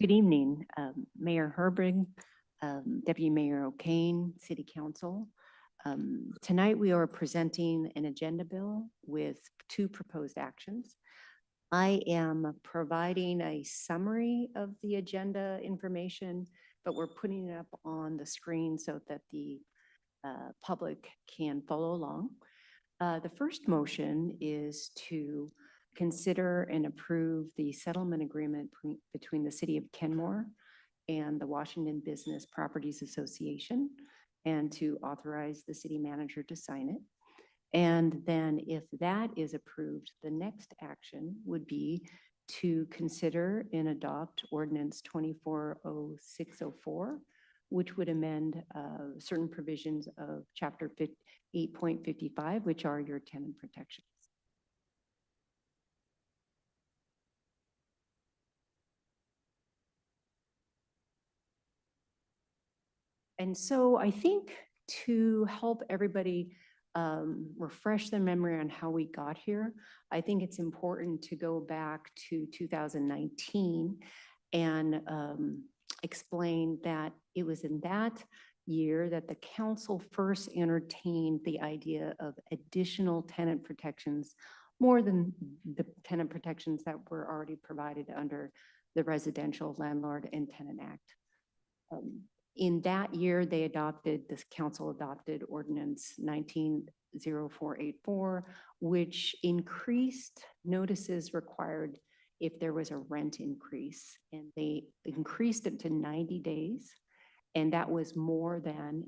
Good evening, Mayor Herbig, Deputy Mayor O'Kane, City Council. Tonight we are presenting an agenda bill with 2 proposed actions. I am providing a summary of the agenda information, but we're putting it up on the screen so that the public can follow along. The first motion is to consider and approve the settlement agreement between the city of Kenmore and the Washington Business Properties Association, and to authorize the city manager to sign it. And then if that is approved, the next action would be to consider and adopt ordinance 24-0604, which would amend certain provisions of chapter 8.55, which are your tenant protections. And so I think to help everybody refresh their memory on how we got here, I think it's important to go back to 2019 and explain that it was in that year that the council first entertained the idea of additional tenant protections, more than the tenant protections that were already provided under the Residential Landlord and Tenant Act. In that year, this council adopted ordinance 19-0484, which increased notices required if there was a rent increase, and they increased it to 90 days. And that was more than,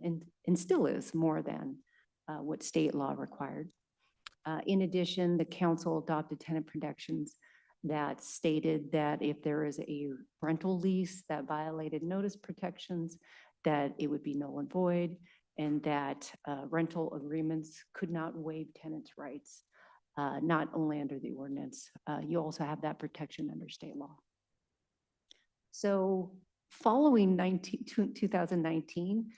and still is more than what state law required. In addition, the council adopted tenant protections that stated that if there is a rental lease that violated notice protections, that it would be null and void, and that rental agreements could not waive tenants' rights, not only under the ordinance. You also have that protection under state law. So following 2019,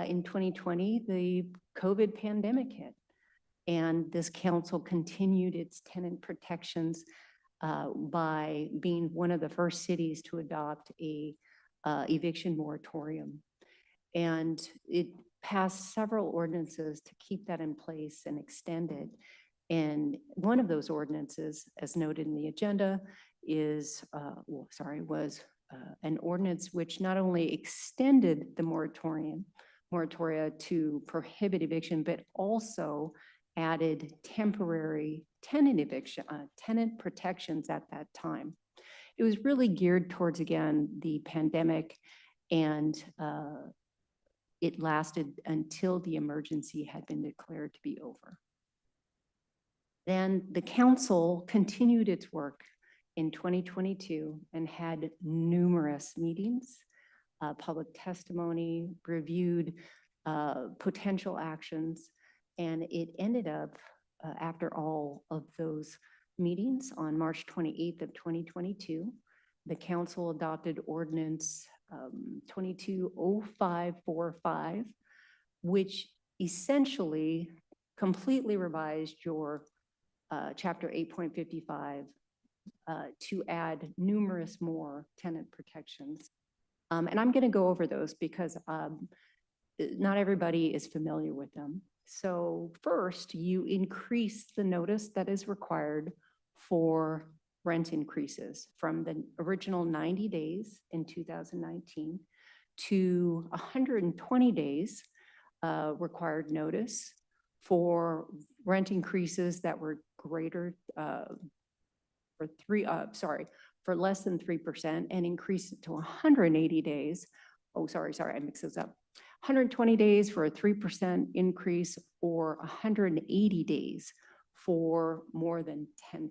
in 2020, the COVID pandemic hit, and this council continued its tenant protections by being one of the first cities to adopt a eviction moratorium. And it passed several ordinances to keep that in place and extend it. And one of those ordinances, as noted in the agenda, is, was an ordinance which not only extended the moratoria to prohibit eviction, but also added temporary tenant eviction, tenant protections at that time. It was really geared towards, again, the pandemic, and it lasted until the emergency had been declared to be over. Then the council continued its work in 2022 and had numerous meetings, public testimony, reviewed potential actions, and it ended up, after all of those meetings, on March 28th of 2022, the council adopted ordinance 220545, which essentially completely revised your chapter 8.55 to add numerous more tenant protections. And I'm going to go over those because not everybody is familiar with them. So first, you increase the notice that is required for rent increases from the original 90 days in 2019 to 120 days required notice for rent increases that were greater for less than 3%, and increase it to 180 days. Oh, sorry, I mixed those up. 120 days for a 3% increase, or 180 days for more than 10%.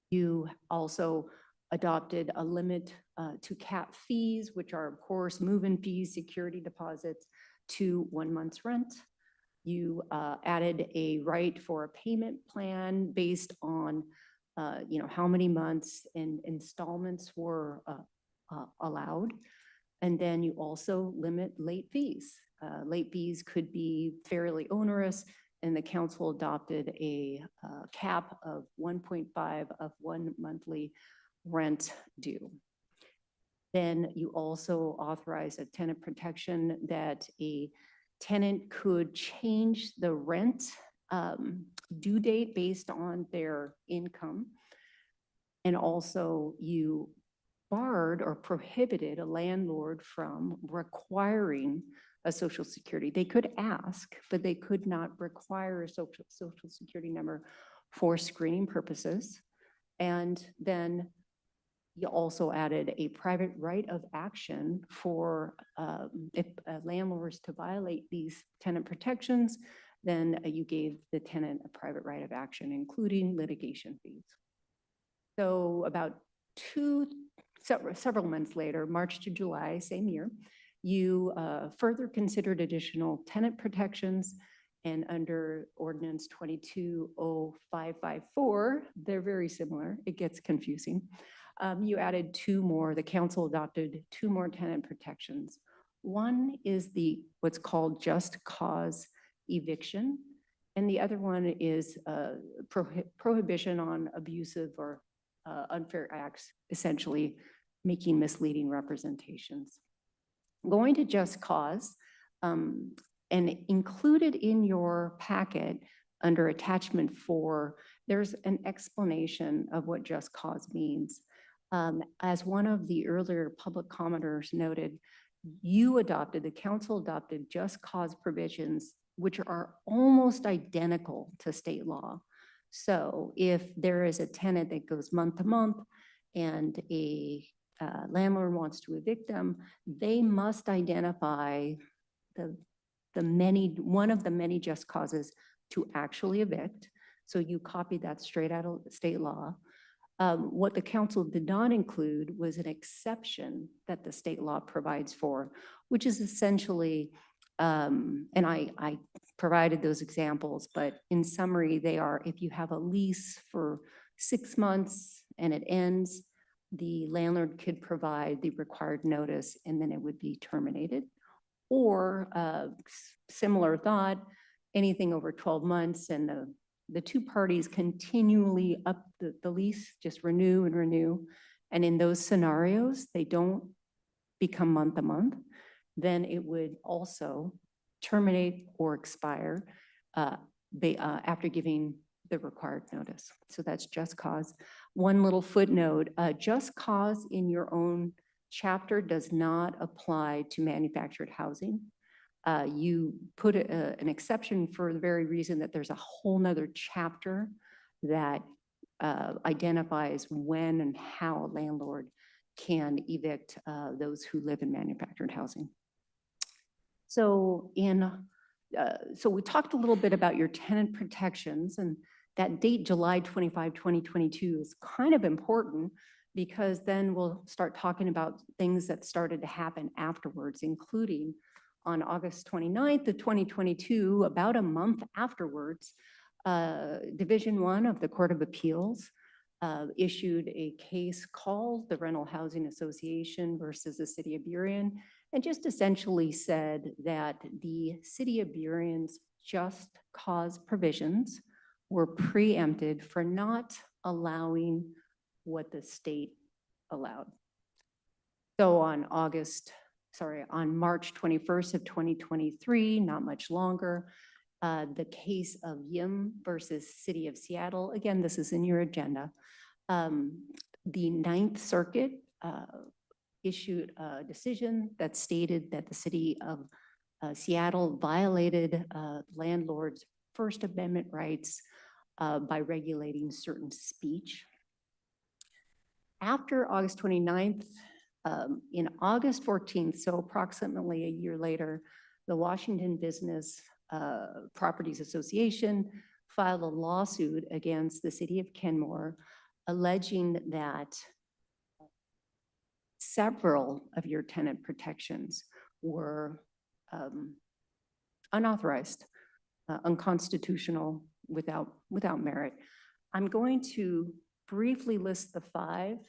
You also adopted a limit to cap fees, which are, of course, move-in fees, security deposits, to 1 month's rent. You added a right for a payment plan based on how many months in installments were allowed. And then you also limit late fees. Late fees could be fairly onerous, and the council adopted a cap of 1.5 of 1 monthly rent due. Then you also authorize a tenant protection that a tenant could change the rent due date based on their income. And also you barred or prohibited a landlord from requiring a social security. They could ask, but they could not require a social security number for screening purposes. And then you also added a private right of action for if landlords to violate these tenant protections, then you gave the tenant a private right of action, including litigation fees. So about several months later, March to July, same year, you further considered additional tenant protections, and under ordinance 220554, they're very similar. It gets confusing. You added 2 more. The council adopted 2 more tenant protections. One is what's called just cause eviction, and the other one is prohibition on abusive or unfair acts, essentially making misleading representations. Going to just cause, and included in your packet under attachment 4, there's an explanation of what just cause means. As one of the earlier public commenters noted, the council adopted just cause provisions, which are almost identical to state law. So if there is a tenant that goes month to month and a landlord wants to evict them, they must identify one of the many just causes to actually evict. So you copied that straight out of state law. What the council did not include was an exception that the state law provides for, which is essentially, and I provided those examples, but in summary, they are if you have a lease for 6 months and it ends, the landlord could provide the required notice and then it would be terminated. Or similar thought, anything over 12 months and the two parties continually up the lease, just renew and renew. And in those scenarios, they don't become month to month, then it would also terminate or expire after giving the required notice. So that's just cause. One little footnote, just cause in your own chapter does not apply to manufactured housing. You put an exception for the very reason that there's a whole nother chapter that identifies when and how a landlord can evict those who live in manufactured housing. So so we talked a little bit about your tenant protections, and that date, July 25, 2022 is kind of important because then we'll start talking about things that started to happen afterwards, including on August 29th of 2022, about a month afterwards, Division I of the Court of Appeals issued a case called the Rental Housing Association versus the City of Burien, and just essentially said that the City of Burien's just cause provisions were preempted for not allowing what the state allowed. So on March 21st of 2023, not much longer, the case of Yim versus City of Seattle, again, this is in your agenda. The Ninth Circuit issued a decision that stated that the City of Seattle violated landlords' First Amendment rights by regulating certain speech. After August 29th, in August 14th, so approximately a year later, the Washington Business Properties Association filed a lawsuit against the City of Kenmore, alleging that several of your tenant protections were unauthorized, unconstitutional, without merit. I'm going to briefly list the 5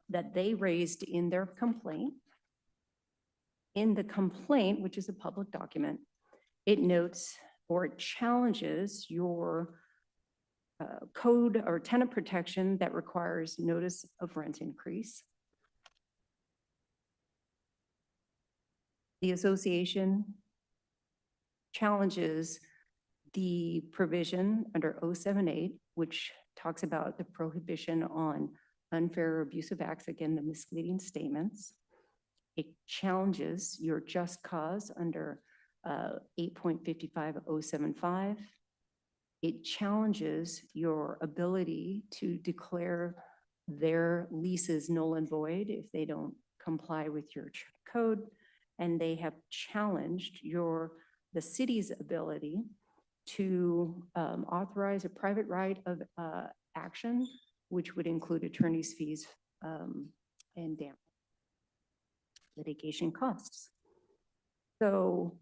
that they raised in their complaint. In the complaint, which is a public document, it notes or it challenges your code or tenant protection that requires notice of rent increase. The association challenges the provision under 078, which talks about the prohibition on unfair or abusive acts, again, the misleading statements. It challenges your just cause under 8.55075. It challenges your ability to declare their leases null and void if they don't comply with your code. And they have challenged the city's ability to authorize a private right of action, which would include attorney's fees and damage litigation costs. So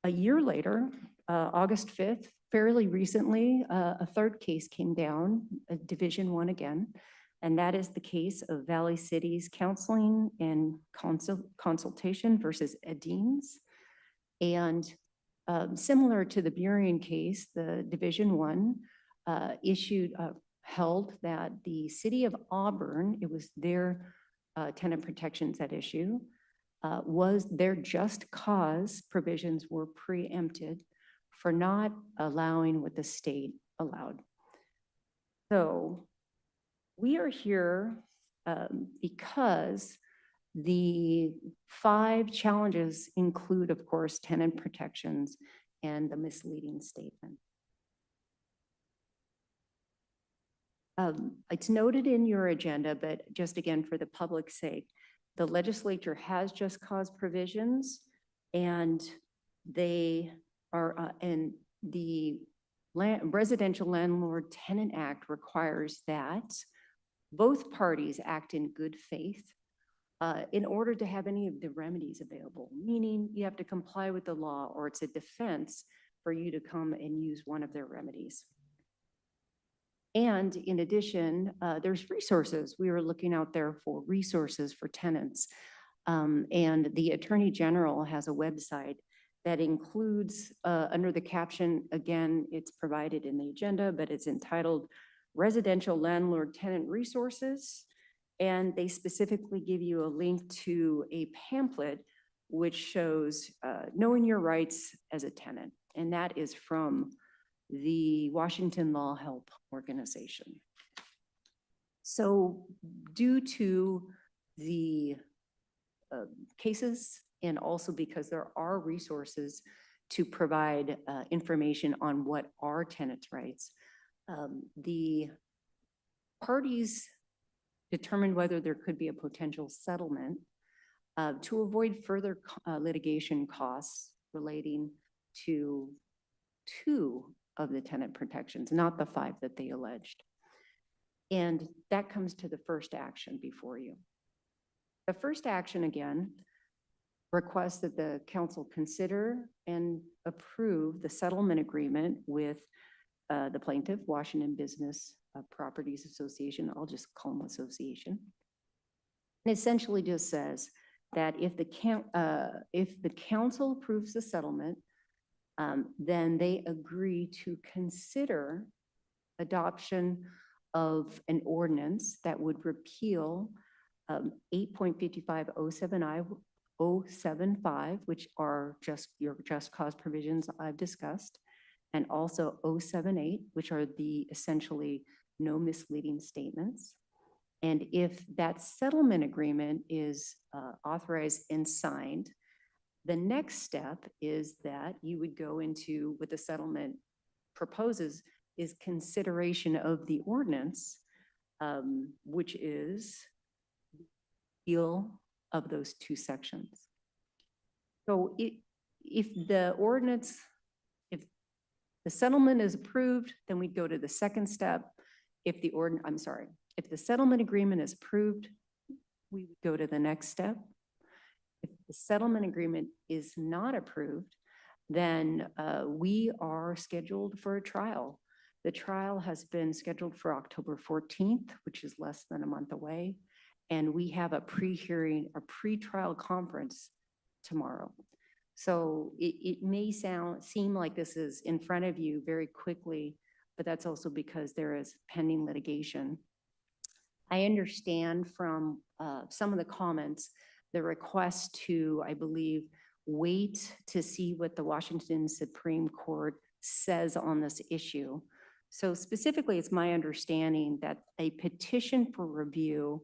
a year later, August 5th, fairly recently, a third case came down, Division I again, and that is the case of Valley City's Counseling and Consultation versus Edines. And similar to the Burien case, the Division I held that the City of Auburn, it was their tenant protections at issue, was their just cause provisions were preempted for not allowing what the state allowed. So we are here because the 5 challenges include, of course, tenant protections and the misleading statement. It's noted in your agenda, but just again, for the public's sake, the legislature has just cause provisions, and they are, and the Residential Landlord Tenant Act requires that both parties act in good faith in order to have any of the remedies available, meaning you have to comply with the law or it's a defense for you to come and use one of their remedies. And in addition, there's resources. We were looking out there for resources for tenants. And the Attorney General has a website that includes, under the caption, again, it's provided in the agenda, but it's entitled Residential Landlord Tenant Resources. And they specifically give you a link to a pamphlet which shows knowing your rights as a tenant. And that is from the Washington Law Help Organization. So due to the cases and also because there are resources to provide information on what are tenants' rights, the parties determined whether there could be a potential settlement to avoid further litigation costs relating to 2 of the tenant protections, not the 5 that they alleged. And that comes to the first action before you. The first action, again, requests that the council consider and approve the settlement agreement with the plaintiff, Washington Business Properties Association. I'll just call them association. It essentially just says that if the council approves the settlement, then they agree to consider adoption of an ordinance that would repeal 8.55 which are your just cause provisions I've discussed, and also 078, which are the essentially no misleading statements. And if that settlement agreement is authorized and signed, the next step is that you would go into what the settlement proposes is consideration of the ordinance, which is repeal of those 2 sections. So if the ordinance, if the settlement is approved, then we go to the second step. If the if the settlement agreement is approved, we would go to the next step. If the settlement agreement is not approved, then we are scheduled for a trial. The trial has been scheduled for October 14th, which is less than a month away. And we have a pre-hearing, a pre-trial conference tomorrow. So it may seem like this is in front of you very quickly, but that's also because there is pending litigation. I understand from some of the comments, the request to, I believe, wait to see what the Washington Supreme Court says on this issue. So specifically, it's my understanding that a petition for review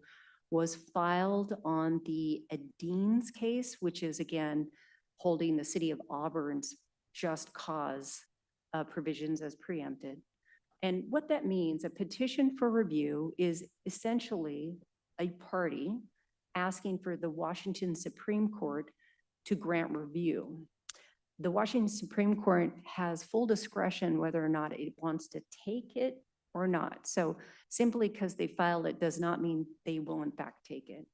was filed on the Adines case, which is again, holding the city of Auburn's just cause provisions as preempted. And what that means, a petition for review is essentially a party asking for the Washington Supreme Court to grant review. The Washington Supreme Court has full discretion whether or not it wants to take it or not. So simply because they filed it does not mean they will in fact take it.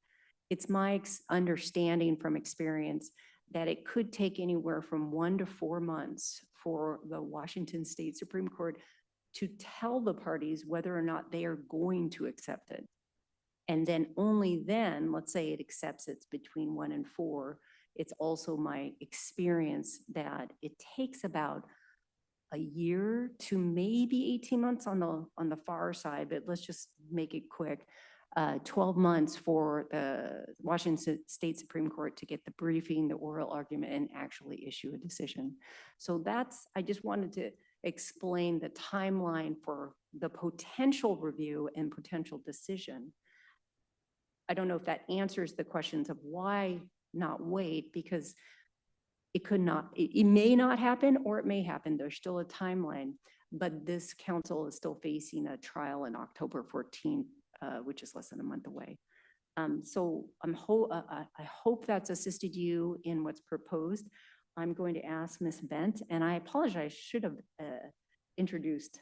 It's my understanding from experience that it could take anywhere from 1 to 4 months for the Washington State Supreme Court to tell the parties whether or not they are going to accept it. And then only then, let's say it accepts it's between 1 and 4, it's also my experience that it takes about a year to maybe 18 months on the far side, but let's just make it quick. 12 months for the Washington State Supreme Court to get the briefing, the oral argument, and actually issue a decision. So I just wanted to explain the timeline for the potential review and potential decision. I don't know if that answers the questions of why not wait, because it may not happen or it may happen. There's still a timeline, but this council is still facing a trial in October 14th, which is less than a month away. So I hope that's assisted you in what's proposed. I'm going to ask Ms. Bent, and I apologize, should have introduced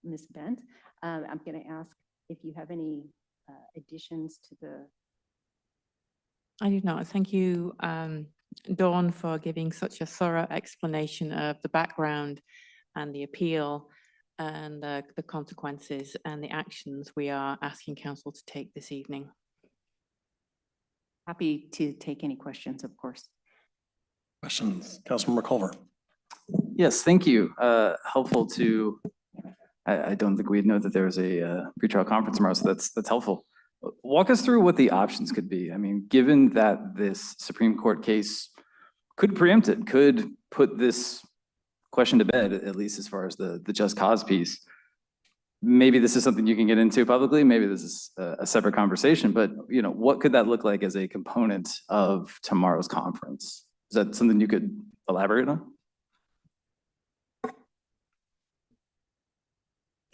Ms. Bent. I'm going to ask if you have any additions to the. I do not. Thank you, Dawn, for giving such a thorough explanation of the background and the appeal and the consequences and the actions we are asking council to take this evening. Happy to take any questions, of course. Questions, Councilmember Culver. Yes, thank you. Helpful to, I don't think we'd know that there was a pretrial conference tomorrow, so that's helpful. Walk us through what the options could be. I mean, given that this Supreme Court case could preempt it, could put this question to bed, at least as far as the just cause piece. Maybe this is something you can get into publicly. Maybe this is a separate conversation, but what could that look like as a component of tomorrow's conference? Is that something you could elaborate on?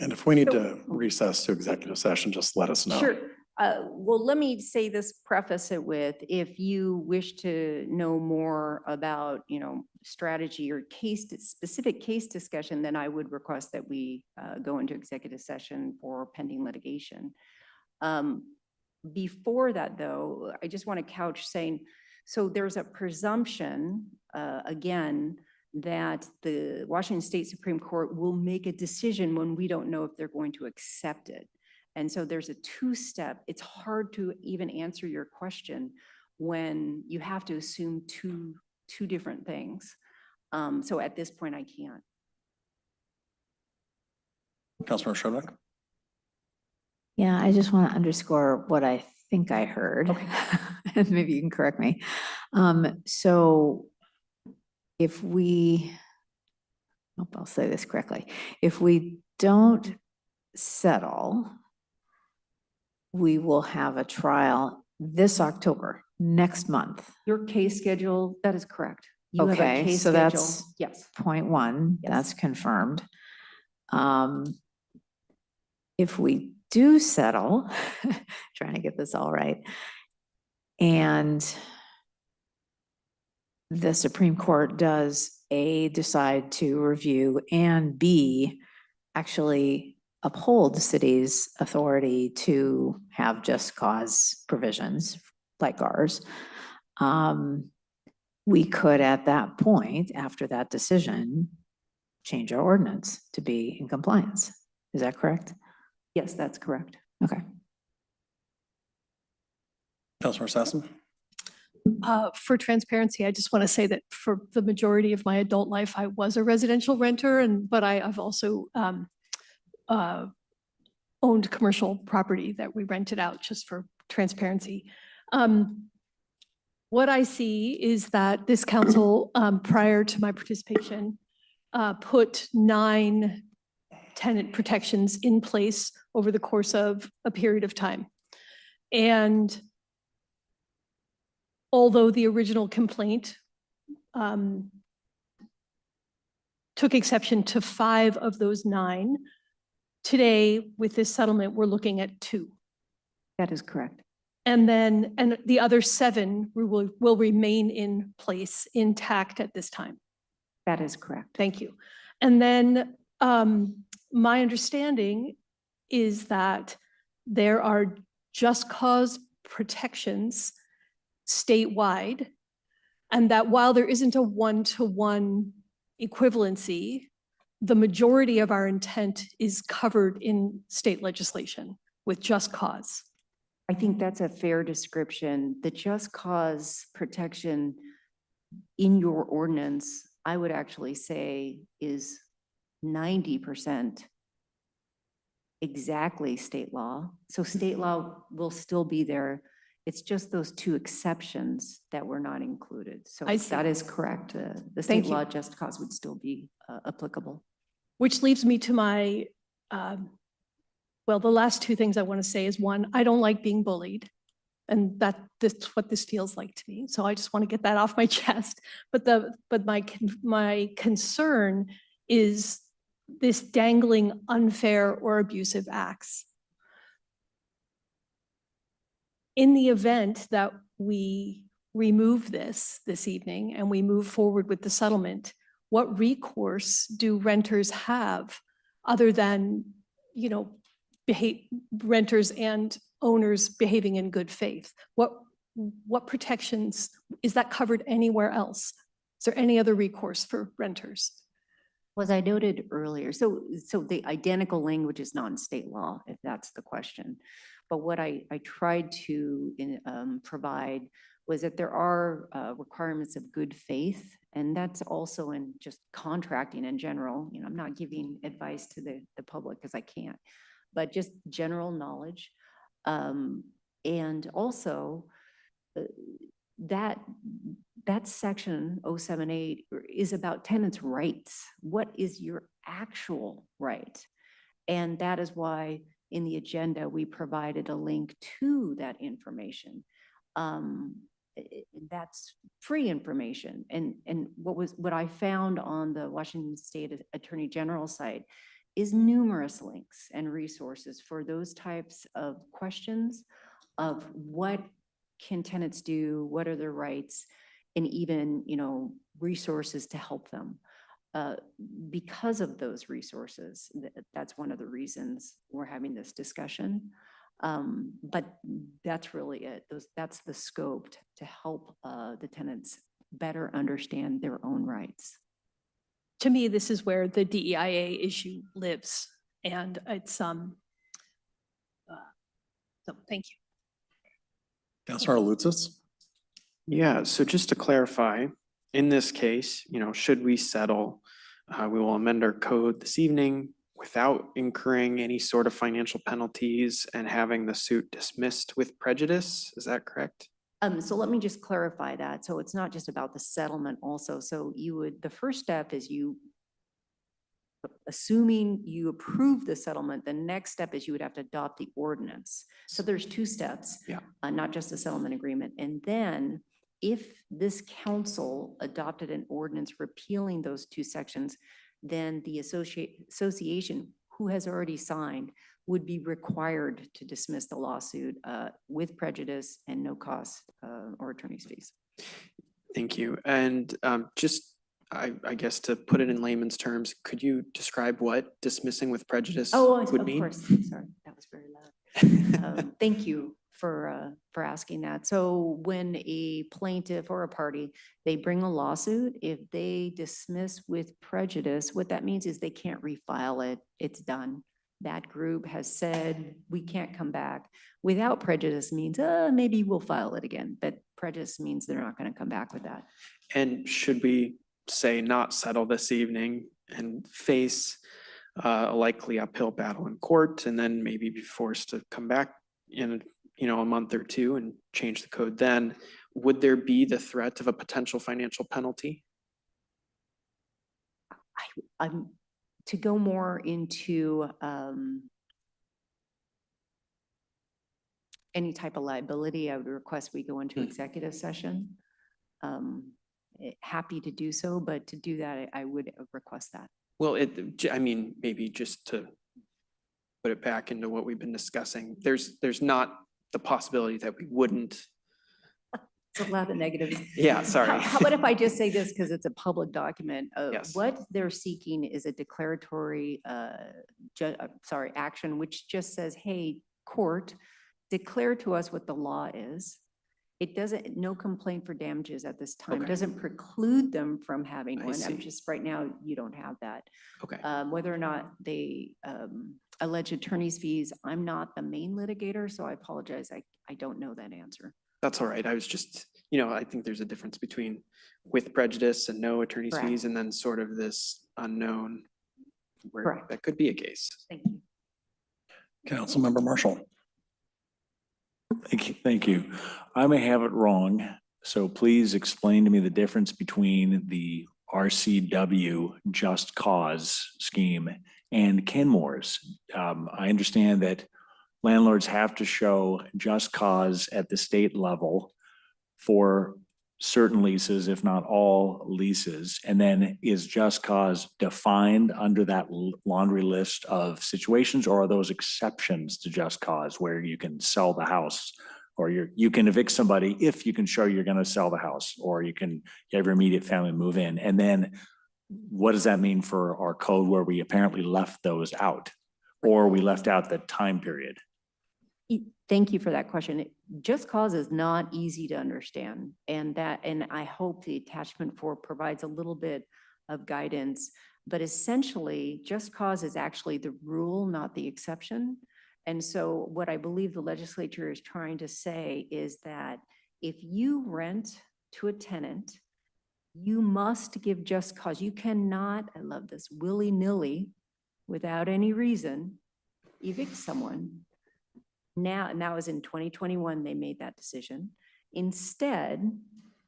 And if we need to recess to executive session, just let us know. Sure. Well, let me say this, preface it with, if you wish to know more about, strategy or specific case discussion, then I would request that we go into executive session for pending litigation. Before that, though, I just want to couch saying, so there's a presumption, again, that the Washington State Supreme Court will make a decision when we don't know if they're going to accept it. And so there's a two-step. It's hard to even answer your question when you have to assume two different things. So at this point, I can't. Councilmember Shrobak. Yeah, I just want to underscore what I think I heard. And maybe you can correct me. So if we, hope I'll say this correctly, if we don't settle, we will have a trial this October, next month. Your case schedule, that is correct. You have a Okay, case so schedule. that's Yes. point one, Yes. that's confirmed. If we do settle, trying to get this all right, and the Supreme Court does A, decide to review, and B, actually uphold the city's authority to have just cause provisions like ours, we could at that point, after that decision, change our ordinance to be in compliance. Is that correct? Yes, that's correct. Okay. Councilmember Sassen. For transparency, I just want to say that for the majority of my adult life, I was a residential renter, but I've also owned commercial property that we rented out, just for transparency. What I see is that this council, prior to my participation, put 9 tenant protections in place over the course of a period of time. And although the original complaint took exception to 5 of those 9, today with this settlement, we're looking at 2. That is correct. And the other 7 will remain in place, intact at this time. That is correct. Thank you. And then my understanding is that there are just cause protections statewide, and that while there isn't a one-to-one equivalency, the majority of our intent is covered in state legislation with just cause. I think that's a fair description. The just cause protection in your ordinance, I would actually say, is 90% exactly state law. So state law will still be there. It's just those 2 exceptions that were not included. So that is correct. The state law just cause would still be applicable. Which leads me to my, well, the last 2 things I want to say is, 1, I don't like being bullied. And that's what this feels like to me. So I just want to get that off my chest. But my concern is this dangling unfair or abusive acts. In the event that we remove this evening and we move forward with the settlement, what recourse do renters have other than, you know, renters and owners behaving in good faith? What protections, is that covered anywhere else? Is there any other recourse for renters? Was I noted earlier, so the identical language is not in state law, if that's the question. But what I tried to provide was that there are requirements of good faith, and that's also in just contracting in general. You know, I'm not giving advice to the public because I can't, but just general knowledge. And also that section 078 is about tenants' rights. What is your actual right? And that is why in the agenda, we provided a link to that information. That's free information. And what I found on the Washington State Attorney General site is numerous links and resources for those types of questions of what can tenants do, what are their rights, and even, you know, resources to help them. Because of those resources, that's one of the reasons we're having this discussion. But that's really it. That's the scope to help the tenants better understand their own rights. To me, this is where the DEIA issue lives, and it's so thank you. Councilor Lutzis? Yeah, so just to clarify, in this case, you know, should we settle, we will amend our code this evening without incurring any sort of financial penalties and having the suit dismissed with prejudice. Is that correct? So let me just clarify that. So it's not just about the settlement also. So the first step is assuming you approve the settlement, the next step is you would have to adopt the ordinance. So there's two steps, not just the settlement agreement. And then if this council adopted an ordinance repealing those two sections, then the association who has already signed would be required to dismiss the lawsuit with prejudice and no cost or attorney's fees. Thank you. And just, I guess to put it in layman's terms, could you describe what dismissing with prejudice would mean? Of course, sorry, that was very loud. Thank you for asking that. So when a plaintiff or a party, they bring a lawsuit, if they dismiss with prejudice, what that means is they can't refile it. It's done. That group has said, we can't come back. Without prejudice means, maybe we'll file it again, but prejudice means they're not going to come back with that. And should we say not settle this evening and face a likely uphill battle in court and then maybe be forced to come back in a month or two and change the code, then would there be the threat of a potential financial penalty? I'm to go more into any type of liability, I would request we go into executive session. Happy to do so, but to do that, I would request that. Well, I mean, maybe just to put it back into what we've been discussing, there's not the possibility that we wouldn't. It's a lot of negatives. Yeah, sorry. How about if I just say this because it's a public document? Yes. What they're seeking is a declaratory action, which just says, hey, court, declare to us what the law is. It doesn't, no complaint for damages at this time, doesn't preclude them from having one. I'm just, right now, you don't have that. Okay. Whether or not they allege attorney's fees, I'm not the main litigator, so I apologize. I don't know that answer. That's all right. I was just, I think there's a difference between with prejudice and no attorney's Correct. fees and then sort of this unknown where Correct. that could be a case. Thank you. Councilmember Marshall. Thank you. I may have it wrong, so please explain to me the difference between the RCW Just Cause scheme and Kenmore's. I understand that landlords have to show just cause at the state level for certain leases, if not all leases. And then is just cause defined under that laundry list of situations, or are those exceptions to just cause where you can sell the house or you can evict somebody if you can show you're gonna sell the house, or you can have your immediate family move in. And then what does that mean for our code where we apparently left those out? Or we left out the time period? Thank you for that question. Just cause is not easy to understand, and I hope the attachment 4 provides a little bit of guidance. But essentially, just cause is actually the rule, not the exception. And so what I believe the legislature is trying to say is that if you rent to a tenant, you must give just cause. You cannot, I love this, willy-nilly, without any reason, evict someone. Now, and that was in 2021, they made that decision. Instead,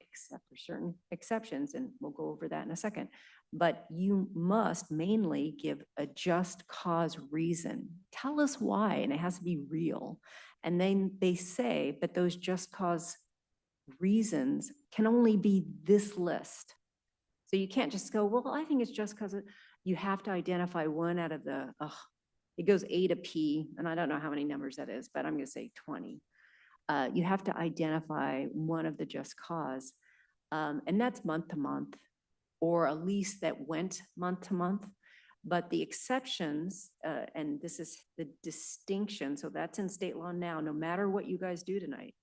except for certain exceptions, and we'll go over that in a second, but you must mainly give a just cause reason. Tell us why, and it has to be real. And then they say, but those just cause reasons can only be this list. So you can't just go, well, I think it's just because you have to identify one out of the, it goes A to P, and I don't know how many numbers that is, but I'm going to say 20. You have to identify one of the just cause, and that's month to month, or a lease that went month to month. But the exceptions, and this is the distinction, so that's in state law now, no matter what you guys do tonight.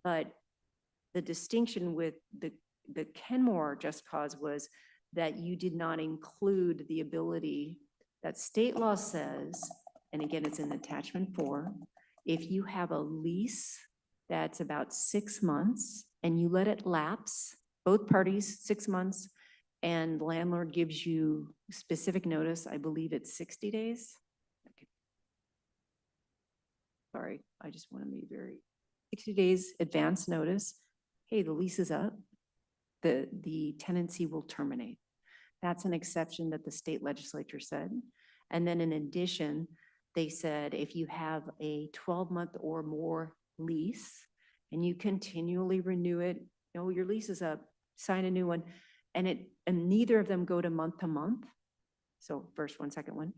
But the distinction with the Kenmore just cause was that you did not include the ability that state law says, and again, it's in attachment 4, if you have a lease that's about 6 months and you let it lapse, both parties, 6 months, and landlord gives you specific notice, I believe it's 60 days. Okay. Sorry, I just want to be 60 days advance notice. Hey, the lease is up. The tenancy will terminate. That's an exception that the state legislature said. And then in addition, they said if you have a 12-month or more lease and you continually renew it, your lease is up, sign a new one, and neither of them go to month, so first one, second one,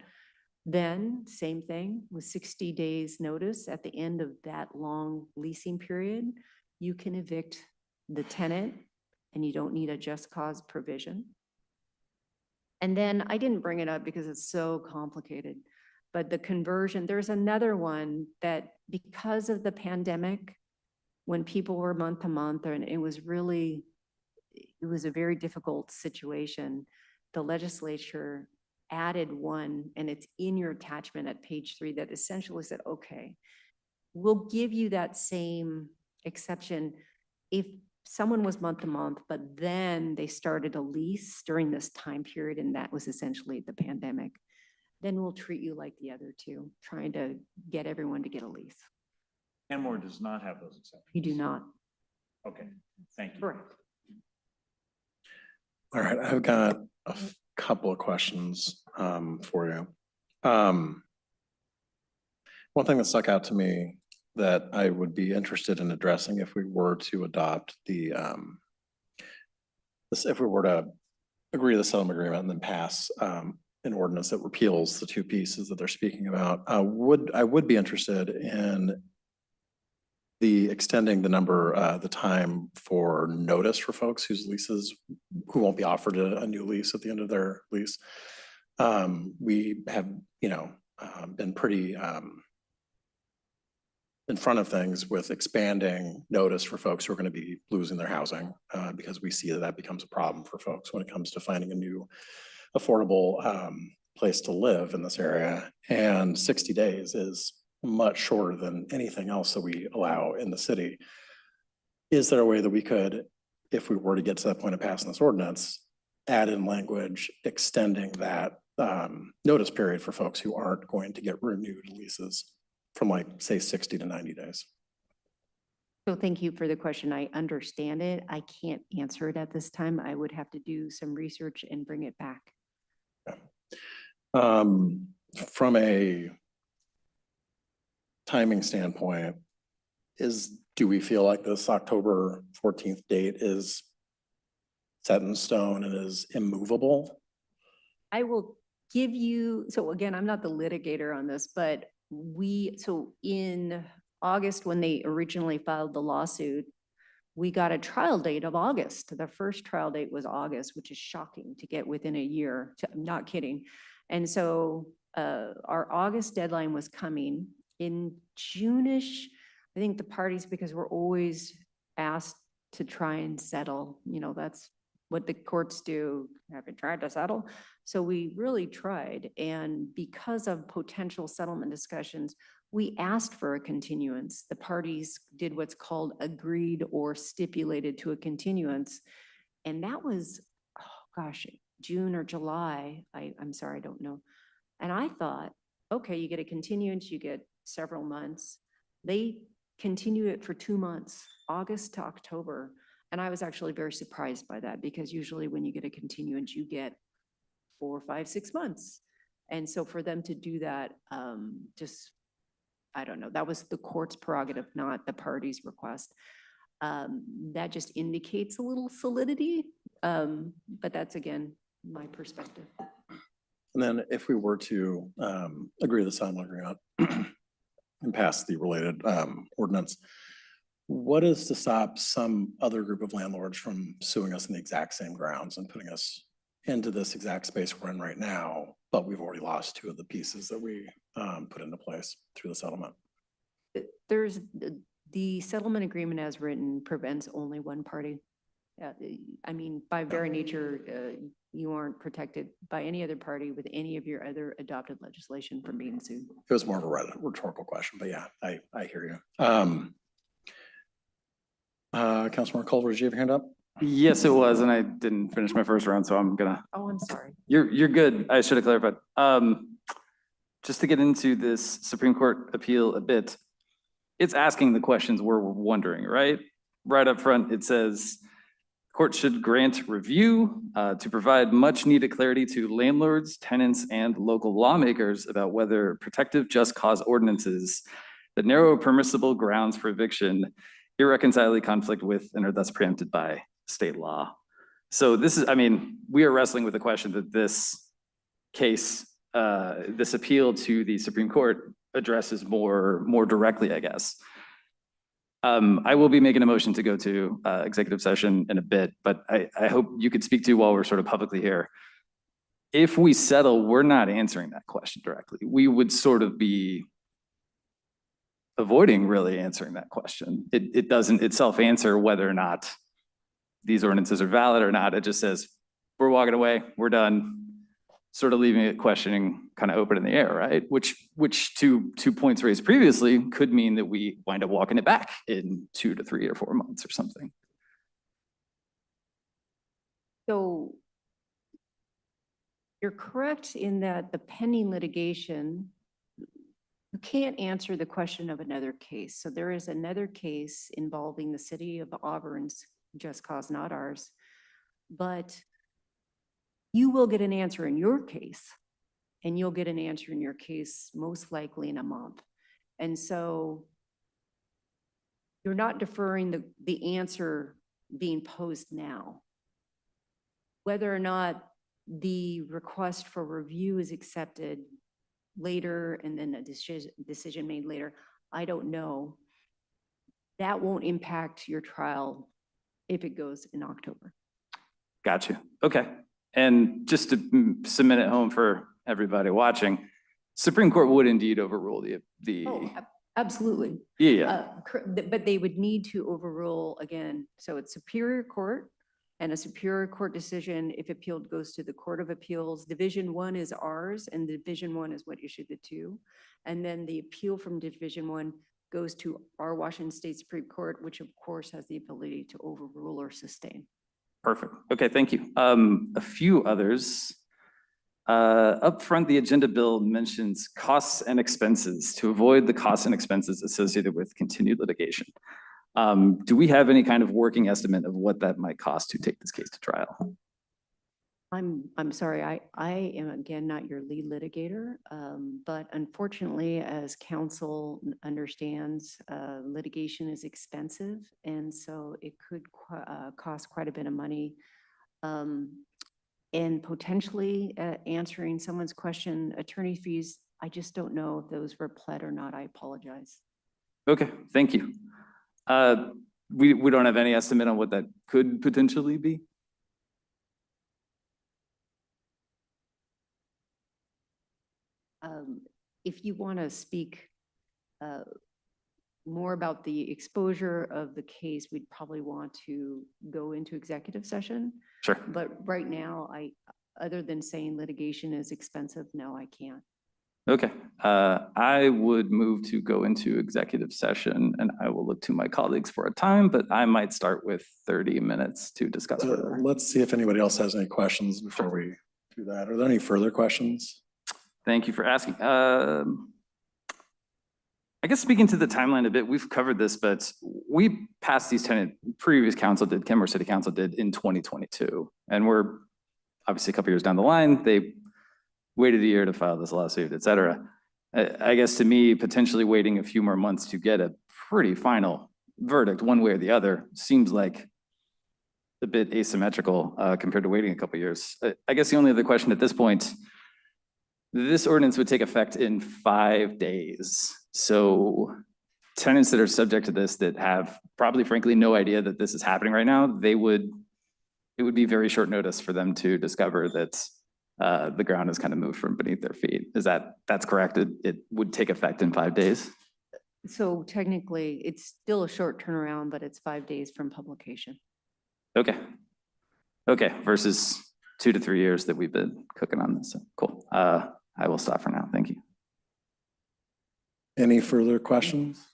then same thing with 60 days notice at the end of that long leasing period, you can evict the tenant and you don't need a just cause provision. And then I didn't bring it up because it's so complicated, but the conversion, there's another one that because of the pandemic, when people were month to month, and it was a very difficult situation, the legislature added one, and it's in your attachment at page 3, that essentially said, okay, we'll give you that same exception if someone was month to month, but then they started a lease during this time period, and that was essentially the pandemic. Then we'll treat you like the other two, trying to get everyone to get a lease. Kenmore does not have those exceptions. You do not. Okay, thank you. Correct. All right, I've got a couple of questions for you. One thing that stuck out to me that I would be interested in addressing if we were to adopt the, if we were to agree to the settlement agreement and then pass an ordinance that repeals the two pieces that they're speaking about, I would be interested in the extending the time for notice for folks whose leases, who won't be offered a new lease at the end of their lease. We have, been pretty in front of things with expanding notice for folks who are going to be losing their housing because we see that becomes a problem for folks when it comes to finding a new affordable place to live in this area. And 60 days is much shorter than anything else that we allow in the city. Is there a way that we could, if we were to get to that point of passing this ordinance, add in language extending that notice period for folks who aren't going to get renewed leases from say 60 to 90 days? So thank you for the question. I understand it. I can't answer it at this time. I would have to do some research and bring it back. From a timing standpoint, do we feel like this October 14th date is set in stone and is immovable? I will give you, so again, I'm not the litigator on this, but so in August, when they originally filed the lawsuit, we got a trial date of August. The first trial date was August, which is shocking to get within a year. I'm not kidding. And so our August deadline was coming. In June-ish, I think the parties, because we're always asked to try and settle, that's what the courts do. Have you tried to settle? So we really tried. And because of potential settlement discussions, we asked for a continuance. The parties did what's called agreed or stipulated to a continuance. And that was, June or July. I'm sorry, I don't know. And I thought, okay, you get a continuance, you get several months. They continue it for 2 months, August to October. And I was actually very surprised by that because usually when you get a continuance, you get 4, 5, 6 months. And so for them to do that, I don't know, that was the court's prerogative, not the party's request. That just indicates a little solidity, but that's again, my perspective. And then if we were to agree to the settlement agreement and pass the related ordinance, what is to stop some other group of landlords from suing us in the exact same grounds and putting us into this exact space we're in right now, but we've already lost 2 of the pieces that we put into place through the settlement? There's the settlement agreement as written prevents only one party. I mean, by very nature, you aren't protected by any other party with any of your other adopted legislation from being sued. It was more of a rhetorical question, but yeah, I hear you. Councilmember Culver, did you have your hand up? Yes, it was, and I didn't finish my first round, so I'm gonna. Oh, I'm sorry. You're good. I should have clarified. Just to get into this Supreme Court appeal a bit, it's asking the questions we're wondering, right? Right up front, it says, court should grant review to provide much needed clarity to landlords, tenants, and local lawmakers about whether protective just cause ordinances that narrow permissible grounds for eviction irreconcilably conflict with and are thus preempted by state law. So this is, I mean, we are wrestling with the question that this case, this appeal to the Supreme Court addresses more directly, I guess. I will be making a motion to go to executive session in a bit, but I hope you could speak to while we're sort of publicly here. If we settle, we're not answering that question directly. We would sort of be avoiding really answering that question. It doesn't itself answer whether or not these ordinances are valid or not. It just says, we're walking away, we're done, sort of leaving it questioning kind of open in the air, right? Which to points raised previously could mean that we wind up walking it back in 2 to 3 or 4 months or something. So you're correct in that the pending litigation, you can't answer the question of another case. So there is another case involving the city of Auburn's just cause, not ours. But you will get an answer in your case, and you'll get an answer in your case most likely in a month. And so you're not deferring the answer being posed now. Whether or not the request for review is accepted later and then a decision made later, I don't know. That won't impact your trial if it goes in October. Gotcha. Okay. And just to cement it home for everybody watching, Supreme Court would indeed overrule the. Oh, absolutely. Yeah. But they would need to overrule again. So it's Superior Court, and a Superior Court decision, if appealed, goes to the Court of Appeals. Division 1 is ours, and Division 1 is what issued the 2. And then the appeal from Division 1 goes to our Washington State Supreme Court, which of course has the ability to overrule or sustain. Perfect. Okay, thank you. A few others. Up front, the agenda bill mentions costs and expenses to avoid the costs and expenses associated with continued litigation. Do we have any kind of working estimate of what that might cost to take this case to trial? I'm sorry, I am again not your lead litigator, but unfortunately, as counsel understands, litigation is expensive, and so it could cost quite a bit of money. And potentially answering someone's question, attorney fees, I just don't know if those were pled or not. I apologize. Okay, thank you. We don't have any estimate on what that could potentially be? If you want to speak more about the exposure of the case, we'd probably want to go into executive session. Sure. But right now, other than saying litigation is expensive, no, I can't. Okay, I would move to go into executive session and I will look to my colleagues for a time, but I might start with 30 minutes to discuss further. Let's see if anybody else has any questions before we do that. Are there any further questions? Thank you for asking. I guess speaking to the timeline a bit, we've covered this, but we passed these previous council did, Kenmore City Council did in 2022. And we're obviously a couple years down the line. They waited a year to file this lawsuit, et cetera. I guess to me, potentially waiting a few more months to get a pretty final verdict, one way or the other, seems like a bit asymmetrical compared to waiting a couple years. I guess the only other question at this point, this ordinance would take effect in 5 days. So tenants that are subject to this that have probably frankly no idea that this is happening right now, it would be very short notice for them to discover that the ground has kind of moved from beneath their feet. That's correct? It would take effect in 5 days? So technically, it's still a short turnaround, but it's 5 days from publication. Okay. Okay, versus 2 to 3 years that we've been cooking on this. Cool. I will stop for now. Thank you. Any further questions?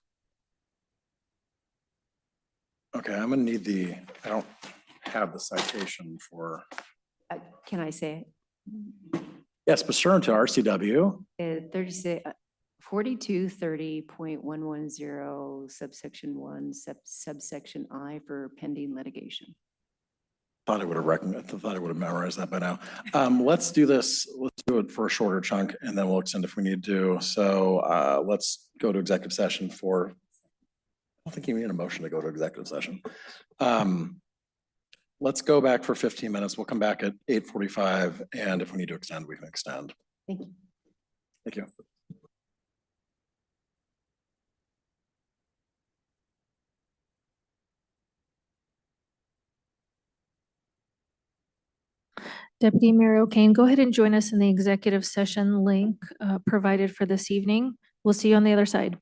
Okay, I'm gonna need I don't have the citation for. Can I say Yes, but sure, to RCW. it? 4230.110 subsection 1 subsection I for pending litigation. Thought I would have recognized, thought I would have memorized that by now. Let's do this. Let's do it for a shorter chunk and then we'll extend if we need to. So let's go to executive session for, I don't think you need a motion to go to executive session. Let's go back for 15 minutes. We'll come back at 8:45 and if we need to extend, we can extend. Thank you. Thank you. Deputy Mayor O'Kane, go ahead and join us in the executive session link provided for this evening. We'll see you on the other side.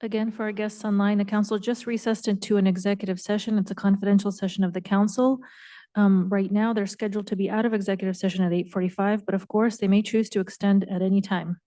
Again, for our guests online, the council just recessed into an executive session. It's a confidential session of the council. Right now, they're scheduled to be out of executive session at 8:45, but of course, they may choose to extend at any time.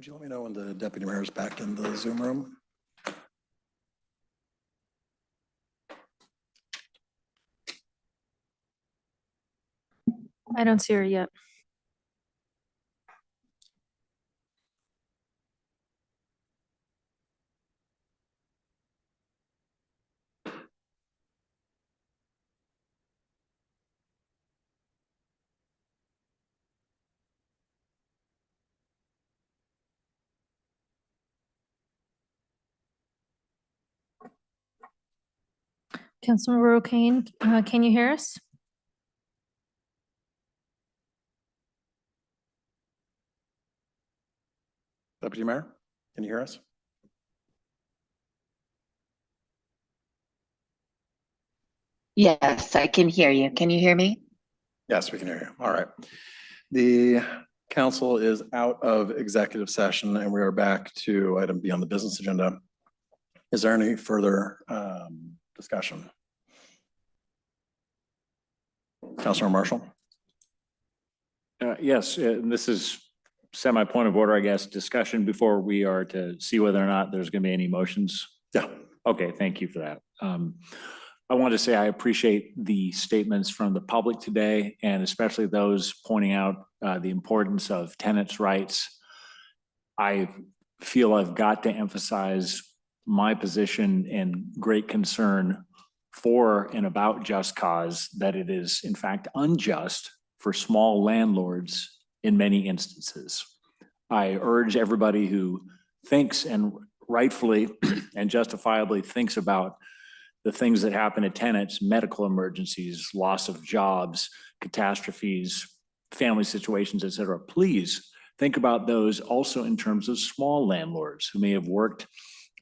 Could you let me know when the deputy mayor is back in the Zoom room? I don't see her yet. Councilmember O'Kane, can you hear us? Deputy Mayor, can you hear us? Yes, I can hear you. Can you hear me? Yes, we can hear you. All right. The council is out of executive session and we are back to item B on the business agenda. Is there any further discussion? Councilor Marshall? Yes, this is semi-point of order, I guess, discussion before we are to see whether or not there's going to be any motions. Yeah. Okay, thank you for that. I want to say I appreciate the statements from the public today, and especially those pointing out the importance of tenants' rights. I feel I've got to emphasize my position and great concern for and about just cause, that it is in fact unjust for small landlords in many instances. I urge everybody who thinks and rightfully and justifiably thinks about the things that happen to tenants, medical emergencies, loss of jobs, catastrophes, family situations, et cetera, please think about those also in terms of small landlords who may have worked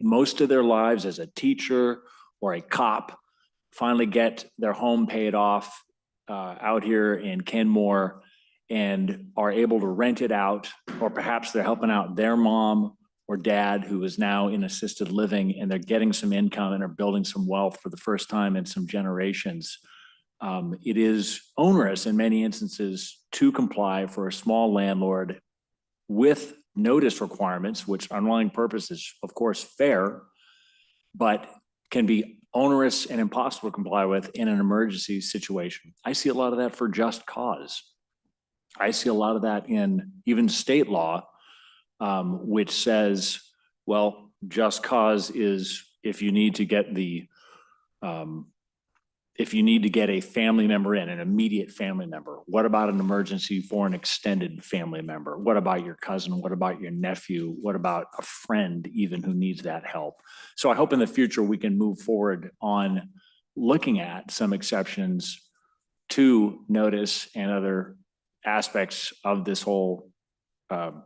most of their lives as a teacher or a cop, finally get their home paid off out here in Kenmore and are able to rent it out, or perhaps they're helping out their mom or dad who is now in assisted living and they're getting some income and are building some wealth for the first time in some generations. It is onerous in many instances to comply for a small landlord with notice requirements, which underlying purpose is of course fair, but can be onerous and impossible to comply with in an emergency situation. I see a lot of that for just cause. I see a lot of that in even state law, which says, well, just cause is if you need to get the, if you need to get a family member in, an immediate family member. What about an emergency for an extended family member? What about your cousin? What about your nephew? What about a friend even who needs that help? So I hope in the future we can move forward on looking at some exceptions to notice and other aspects of this whole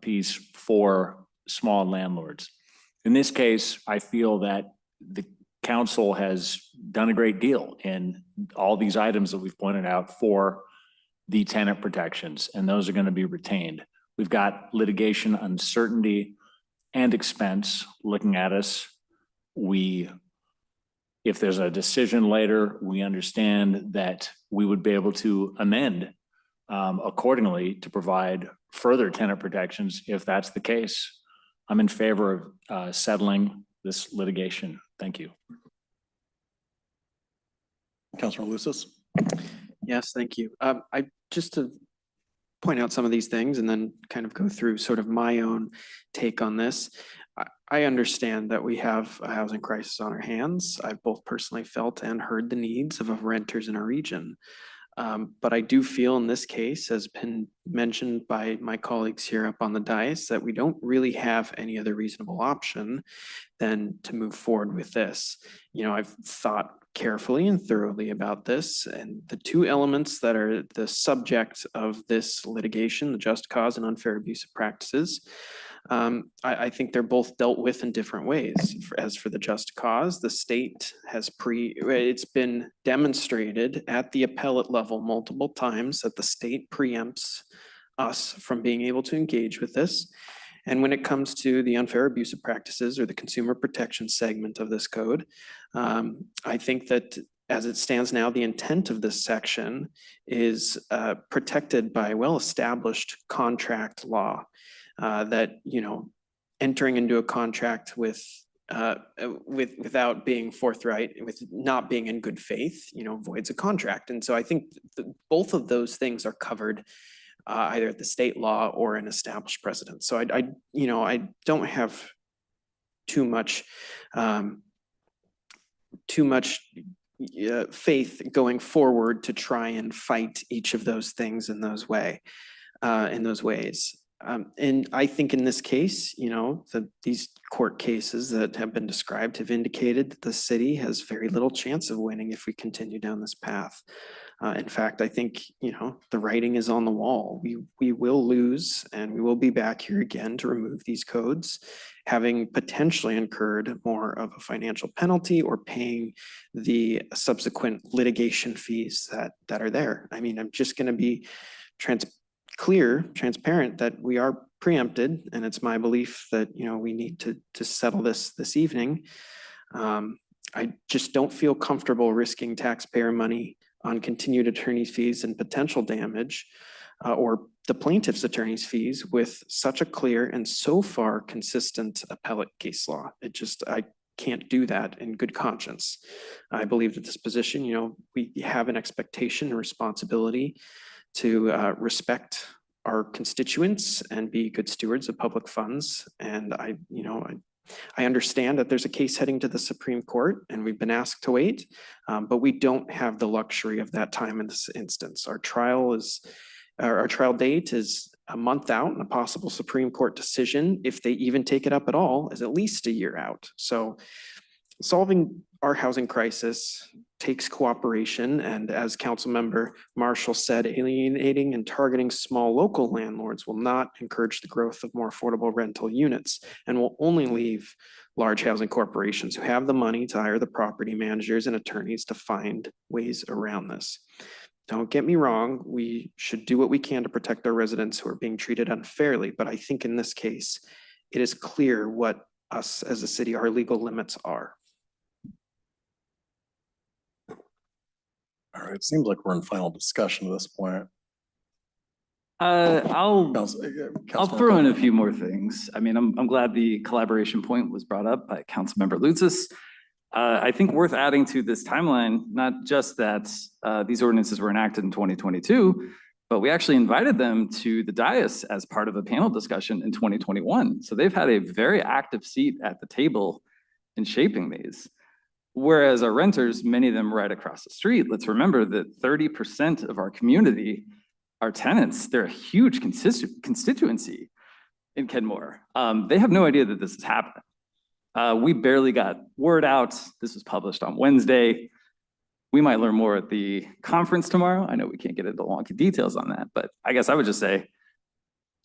piece for small landlords. In this case, I feel that the council has done a great deal in all these items that we've pointed out for the tenant protections, and those are going to be retained. We've got litigation uncertainty and expense looking at us. If there's a decision later, we understand that we would be able to amend accordingly to provide further tenant protections if that's the case. I'm in favor of settling this litigation. Thank you. Councilor Lucis? Yes, thank you. Just to point out some of these things and then kind of go through sort of my own take on this. I understand that we have a housing crisis on our hands. I've both personally felt and heard the needs of renters in our region. But I do feel in this case, as been mentioned by my colleagues here up on the dais, that we don't really have any other reasonable option than to move forward with this. You know, I've thought carefully and thoroughly about this, and the two elements that are the subject of this litigation, the just cause and unfair abusive practices, I think they're both dealt with in different ways. As for the just cause, the state has it's been demonstrated at the appellate level multiple times that the state preempts us from being able to engage with this. And when it comes to the unfair abusive practices or the consumer protection segment of this code, I think that as it stands now, the intent of this section is protected by well-established contract law. That, you know, entering into a contract without being forthright, with not being in good faith, voids a contract. And so I think both of those things are covered either at the state law or an established precedent. So I don't have too much faith going forward to try and fight each of those things in those ways. And I think in this case, these court cases that have been described have indicated that the city has very little chance of winning if we continue down this path. In fact, I think, the writing is on the wall. We will lose, and we will be back here again to remove these codes, having potentially incurred more of a financial penalty or paying the subsequent litigation fees that are there. I mean, I'm just going to be transparent that we are preempted, and it's my belief that we need to settle this evening. I just don't feel comfortable risking taxpayer money on continued attorney's fees and potential damage, or the plaintiff's attorney's fees with such a clear and so far consistent appellate case law. I can't do that in good conscience. I believe that this position, we have an expectation and responsibility to respect our constituents and be good stewards of public funds. And I understand that there's a case heading to the Supreme Court, and we've been asked to wait, but we don't have the luxury of that time in this instance. Our trial date is a month out, and a possible Supreme Court decision, if they even take it up at all, is at least a year out. So solving our housing crisis takes cooperation, and as Councilmember Marshall said, alienating and targeting small local landlords will not encourage the growth of more affordable rental units, and will only leave large housing corporations who have the money to hire the property managers and attorneys to find ways around this. Don't get me wrong, we should do what we can to protect our residents who are being treated unfairly, but I think in this case, it is clear what us as a city, our legal limits are. All right, it seems like we're in final discussion at this point. I'll Councilmember throw in a Culver. few more things. I mean, I'm glad the collaboration point was brought up by Councilmember Lutzis. I think worth adding to this timeline, not just that these ordinances were enacted in 2022, but we actually invited them to the dais as part of a panel discussion in 2021. So they've had a very active seat at the table in shaping these. Whereas our renters, many of them right across the street, let's remember that 30% of our community are tenants. They're a huge constituency in Kenmore. They have no idea that this is happening. We barely got word out. This was published on Wednesday. We might learn more at the conference tomorrow. I know we can't get into wonky details on that, but I guess I would just say,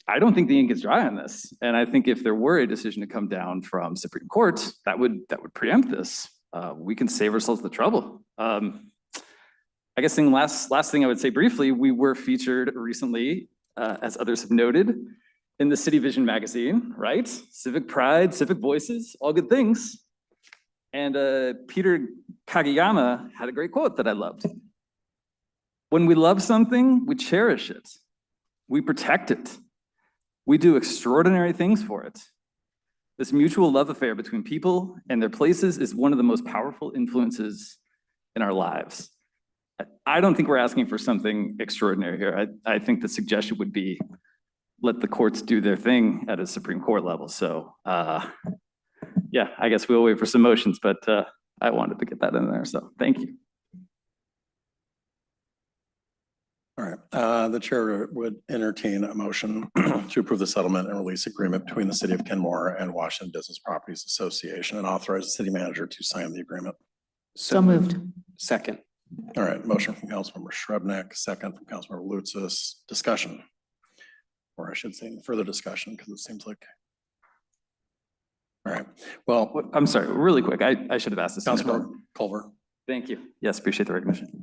I don't think the ink is dry on this. And I think if there were a decision to come down from Supreme Court, that would preempt this. We can save ourselves the trouble. I guess last thing I would say briefly, we were featured recently, as others have noted, in the City Vision magazine, right? Civic pride, civic voices, all good things. And Peter Kageyama had a great quote that I loved. When we love something, we cherish it. We protect it. We do extraordinary things for it. This mutual love affair between people and their places is one of the most powerful influences in our lives. I don't think we're asking for something extraordinary here. I think the suggestion would be let the courts do their thing at a Supreme Court level. So yeah, I guess we'll wait for some motions, but I wanted to get that in there. So thank you. All right, the chair would entertain a motion to approve the settlement and release agreement between the City of Kenmore and Washington Business Properties Association and authorize the city manager to sign the agreement. So moved. Second. All right, motion from Councilmember Shrubnik, second from Councilmember Lutzis. Discussion, or I should say further discussion, because it seems like. All right, well. I'm sorry, really quick. I should have asked this. Councilmember Culver. Thank you. Yes, appreciate the recognition.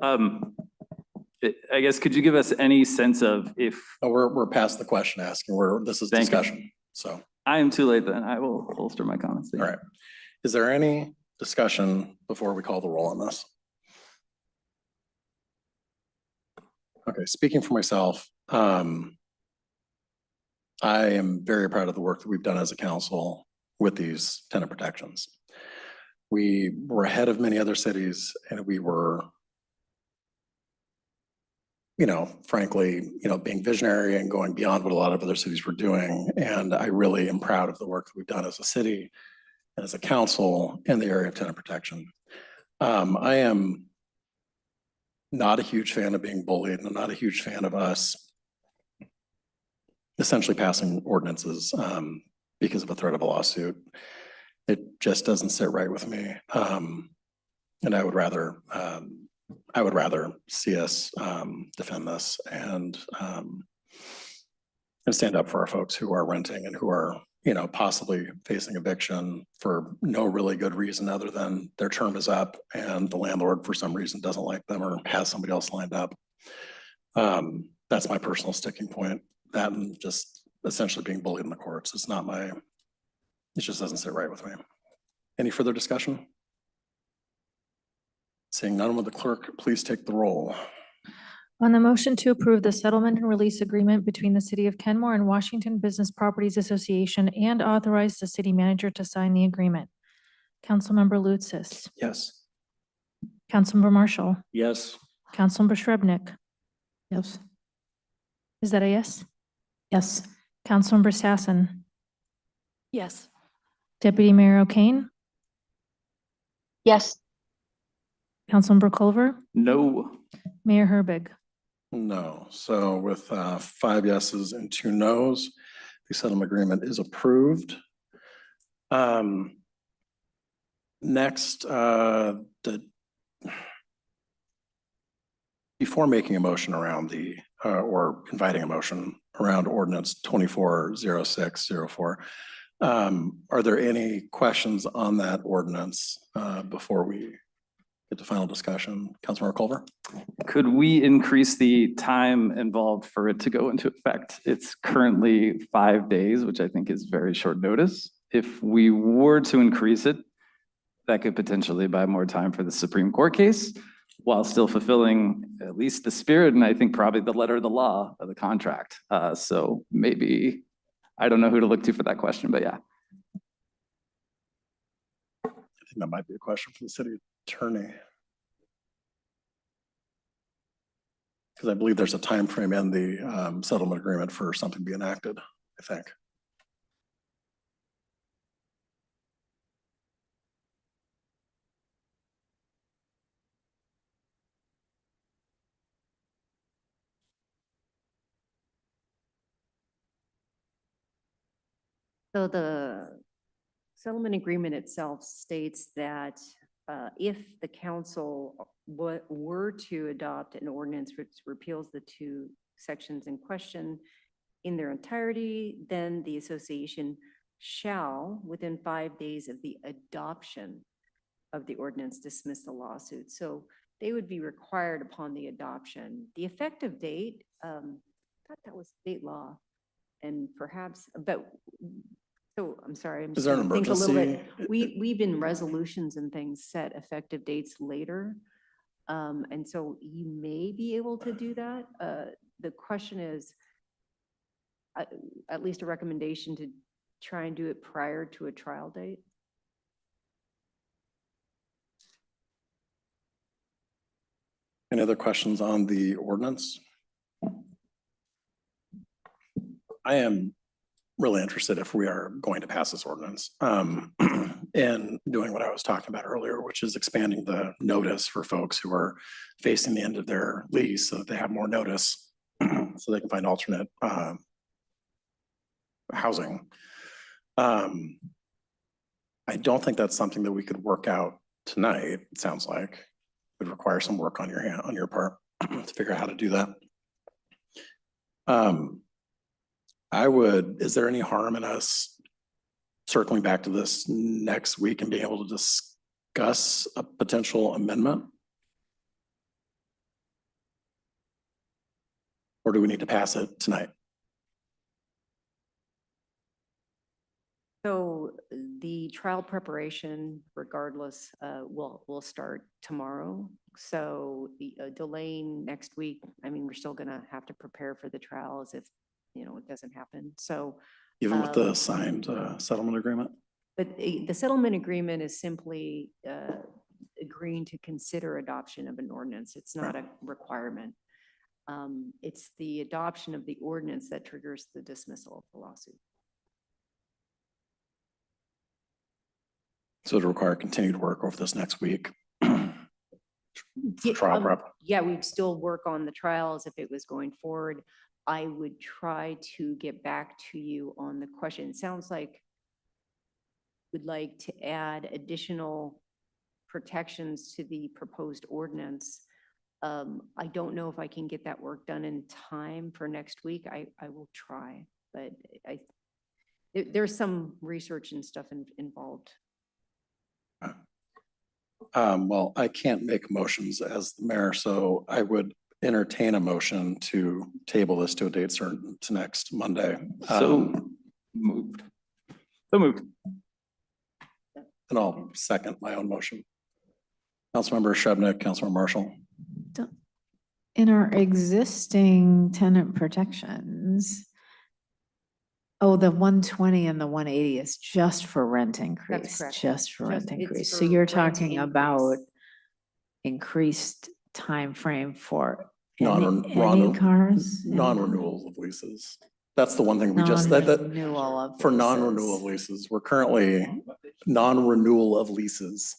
I guess, could you give us any sense of if? Oh, we're past the question asking. This is discussion. So. I am too late then. I will holster my comments. All right. Is there any discussion before we call the roll on this? Okay, speaking for myself, I am very proud of the work that we've done as a council with these tenant protections. We were ahead of many other cities, and we were, frankly, being visionary and going beyond what a lot of other cities were doing. And I really am proud of the work that we've done as a city and as a council in the area of tenant protection. I am not a huge fan of being bullied, and I'm not a huge fan of us essentially passing ordinances because of a threat of a lawsuit. It just doesn't sit right with me. And I would rather see us defend this and stand up for our folks who are renting and who are, possibly facing eviction for no really good reason other than their term is up and the landlord for some reason doesn't like them or has somebody else lined up. That's my personal sticking point. That and just essentially being bullied in the courts. It just doesn't sit right with me. Any further discussion? Seeing none, would the clerk please take the roll? On the motion to approve the settlement and release agreement between the City of Kenmore and Washington Business Properties Association and authorize the city manager to sign the agreement. Councilmember Lutsis. Yes. Councilmember Marshall. Yes. Councilmember Shrubnik. Yes. Is that a yes? Yes. Councilmember Sassen. Yes. Deputy Mayor O'Kane. Yes. Councilmember Culver. No. Mayor Herbig. No. So with 5 yeses and 2 nos, the settlement agreement is approved. Next, before making a motion around or inviting a motion around ordinance 240604, are there any questions on that ordinance before we get to final discussion? Councilmember Culver? Could we increase the time involved for it to go into effect? It's currently 5 days, which I think is very short notice. If we were to increase it, that could potentially buy more time for the Supreme Court case while still fulfilling at least the spirit and I think probably the letter of the law of the contract. So maybe, I don't know who to look to for that question, but yeah. I think that might be a question for the city attorney. Because I believe there's a time frame in the settlement agreement for something to be enacted, I think. So the settlement agreement itself states that if the council were to adopt an ordinance which repeals the 2 sections in question in their entirety, then the association shall, within 5 days of the adoption of the ordinance, dismiss the lawsuit. So they would be required upon the adoption. The effective date, I thought that was state law and perhaps, but so I'm sorry. I'm Is just there an trying to think a little emergency? bit. We've in resolutions and things set effective dates later. And so you may be able to do that. The question is, at least a recommendation to try and do it prior to a trial date. Any other questions on the ordinance? I am really interested if we are going to pass this ordinance and doing what I was talking about earlier, which is expanding the notice for folks who are facing the end of their lease so that they have more notice so they can find alternate housing. I don't think that's something that we could work out tonight. It sounds like it would require some work on your part to figure out how to do that. Is there any harm in us circling back to this next week and being able to discuss a potential amendment? Or do we need to pass it tonight? So the trial preparation, regardless, will start tomorrow. So delaying next week, I mean, we're still gonna have to prepare for the trial as if it doesn't happen. So, Even with the signed settlement agreement? but the settlement agreement is simply agreeing to consider adoption of an ordinance. It's not a requirement. It's the adoption of the ordinance that triggers the dismissal of the lawsuit. So to require continued work over this next week. Yeah, Trial prep. Yeah, we'd still work on the trials if it was going forward. I would try to get back to you on the question. It sounds like would like to add additional protections to the proposed ordinance. I don't know if I can get that work done in time for next week. I will try, but there's some research and stuff involved. Well, I can't make motions as the mayor, so I would entertain a motion to table this to a date certain to next Monday. So moved. So moved. And I'll second my own motion. Councilmember Shebnick, Councilmember Marshall. In our existing tenant protections, oh, the 120 and the 180 is just for rent increase, correct. just for rent It's increase. So for you're rent talking increase. about increased time frame for Non-ren- any cars? Non-renewal of leases. That's the one thing we just, that, Non-renewal of for non-renewal leases. of leases, we're currently non-renewal of leases.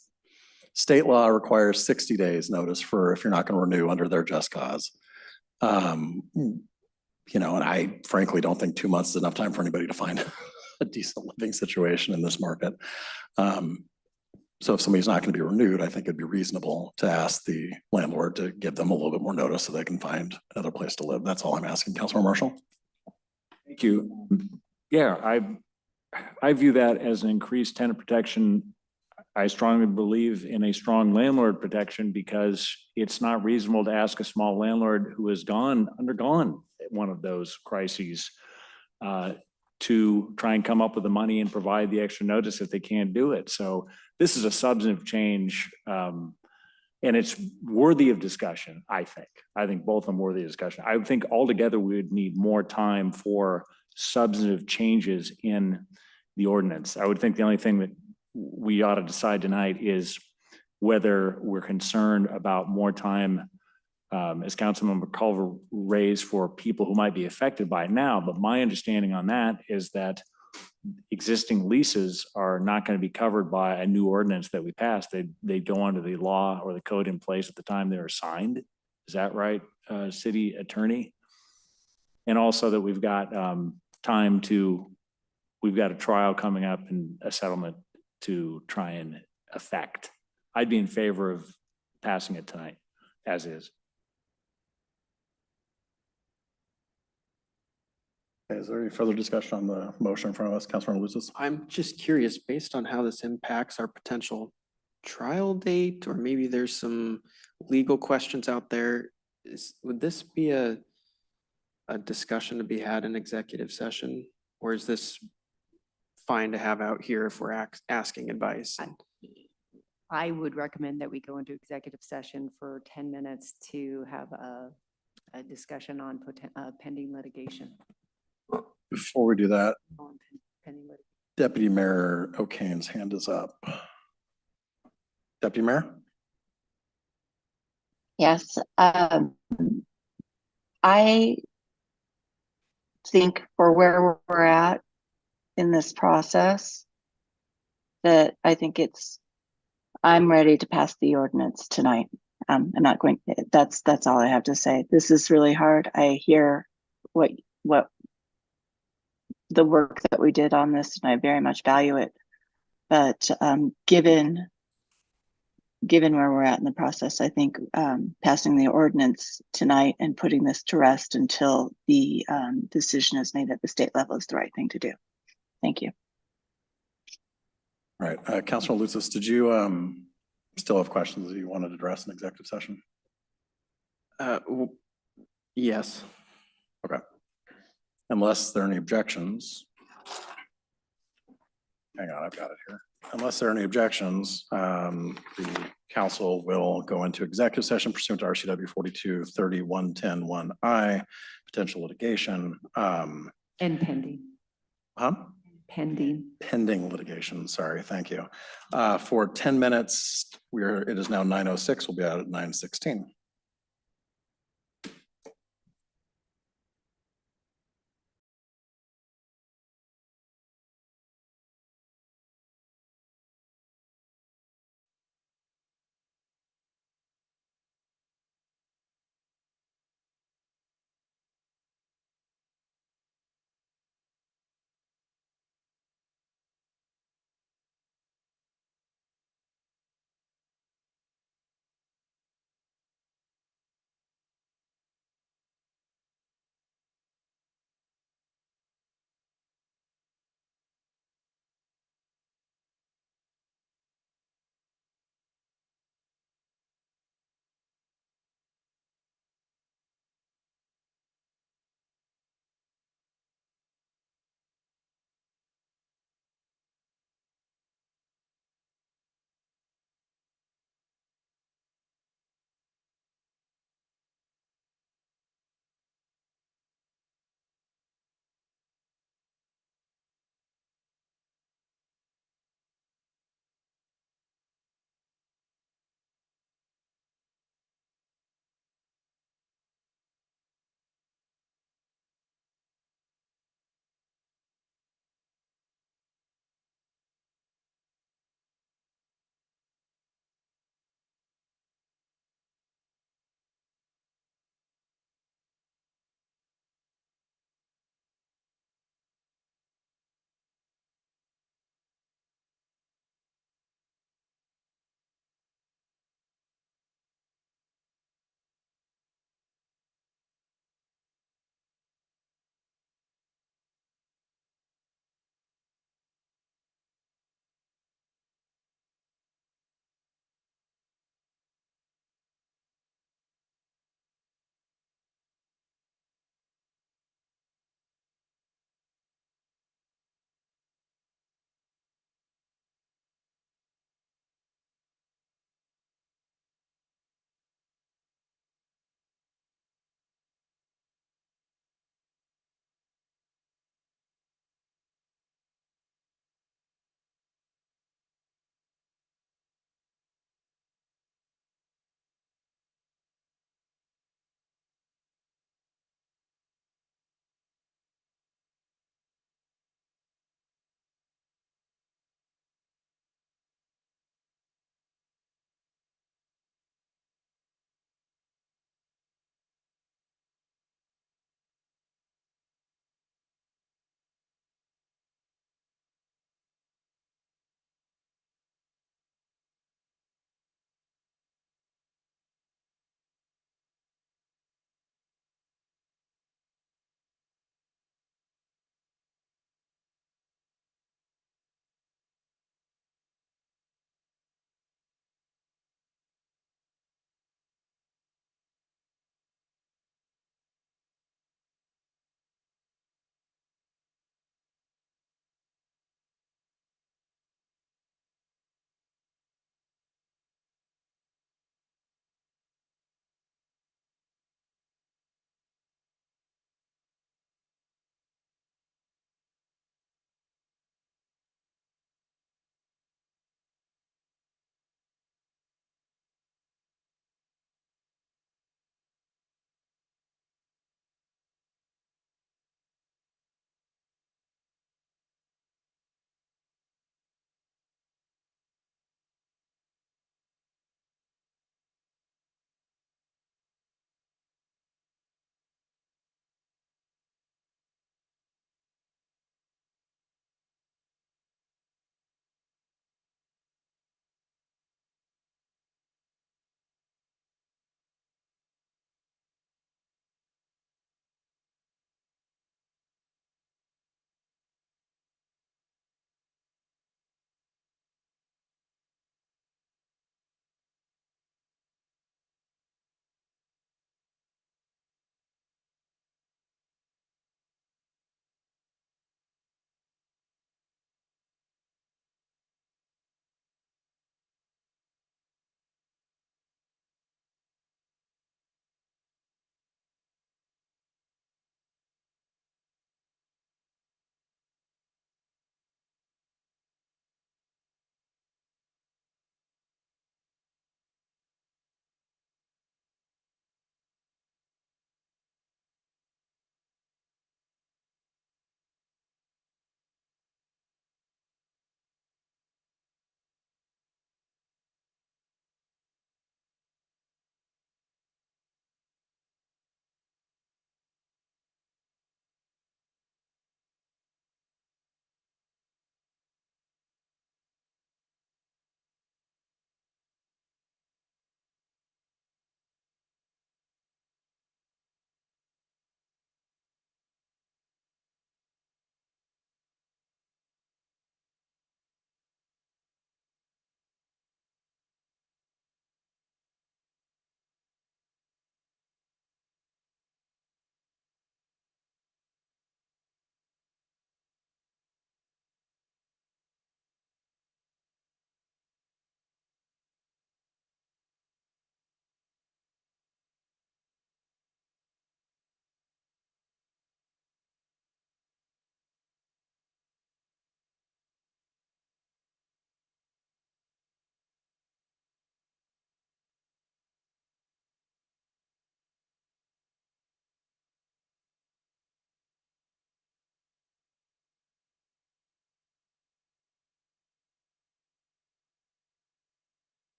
State law requires 60 days notice for if you're not going to renew under their just cause. And I frankly don't think 2 months is enough time for anybody to find a decent living situation in this market. So if somebody's not going to be renewed, I think it'd be reasonable to ask the landlord to give them a little bit more notice so they can find another place to live. That's all I'm asking. Councilor Marshall? Thank you. Yeah, I view that as an increased tenant protection. I strongly believe in a strong landlord protection because it's not reasonable to ask a small landlord who has undergone one of those crises to try and come up with the money and provide the extra notice if they can't do it. So this is a substantive change, and it's worthy of discussion, I think. I think both of them worthy of discussion. I think altogether we would need more time for substantive changes in the ordinance. I would think the only thing that we ought to decide tonight is whether we're concerned about more time, as Councilmember Culver raised, for people who might be affected by it now. But my understanding on that is that existing leases are not going to be covered by a new ordinance that we passed. They go under the law or the code in place at the time they were signed. Is that right, City Attorney? And also that we've got we've got a trial coming up and a settlement to try and affect. I'd be in favor of passing it tonight, as is. Is there any further discussion on the motion in front of us, Councilmember Lucis? I'm just curious, based on how this impacts our potential trial date, or maybe there's some legal questions out there, would this be a discussion to be had in executive session? Or is this fine to have out here if we're asking advice? I would recommend that we go into executive session for 10 minutes to have a discussion on pending litigation. Before we do that, Pending litigation. Deputy Mayor O'Kane's hand is up. Deputy Mayor? Yes, I think for where we're at in this process, that I think I'm ready to pass the ordinance tonight. I'm not going, that's all I have to say. This is really hard. I hear what the work that we did on this, and I very much value it. But given where we're at in the process, I think passing the ordinance tonight and putting this to rest until the decision is made at the state level is the right thing to do. Thank you. All right, Councilor Lucis, did you still have questions that you wanted to address in executive session? Yes. Okay. Unless there are any objections. Hang on, I've got it here. Unless there are any objections, the Council will go into executive session pursuant to RCW 42-30-110-1I, potential litigation, And pending. Pending. pending litigation, sorry, thank you. For 10 minutes, it is now 9:06, we'll be out at 9:16.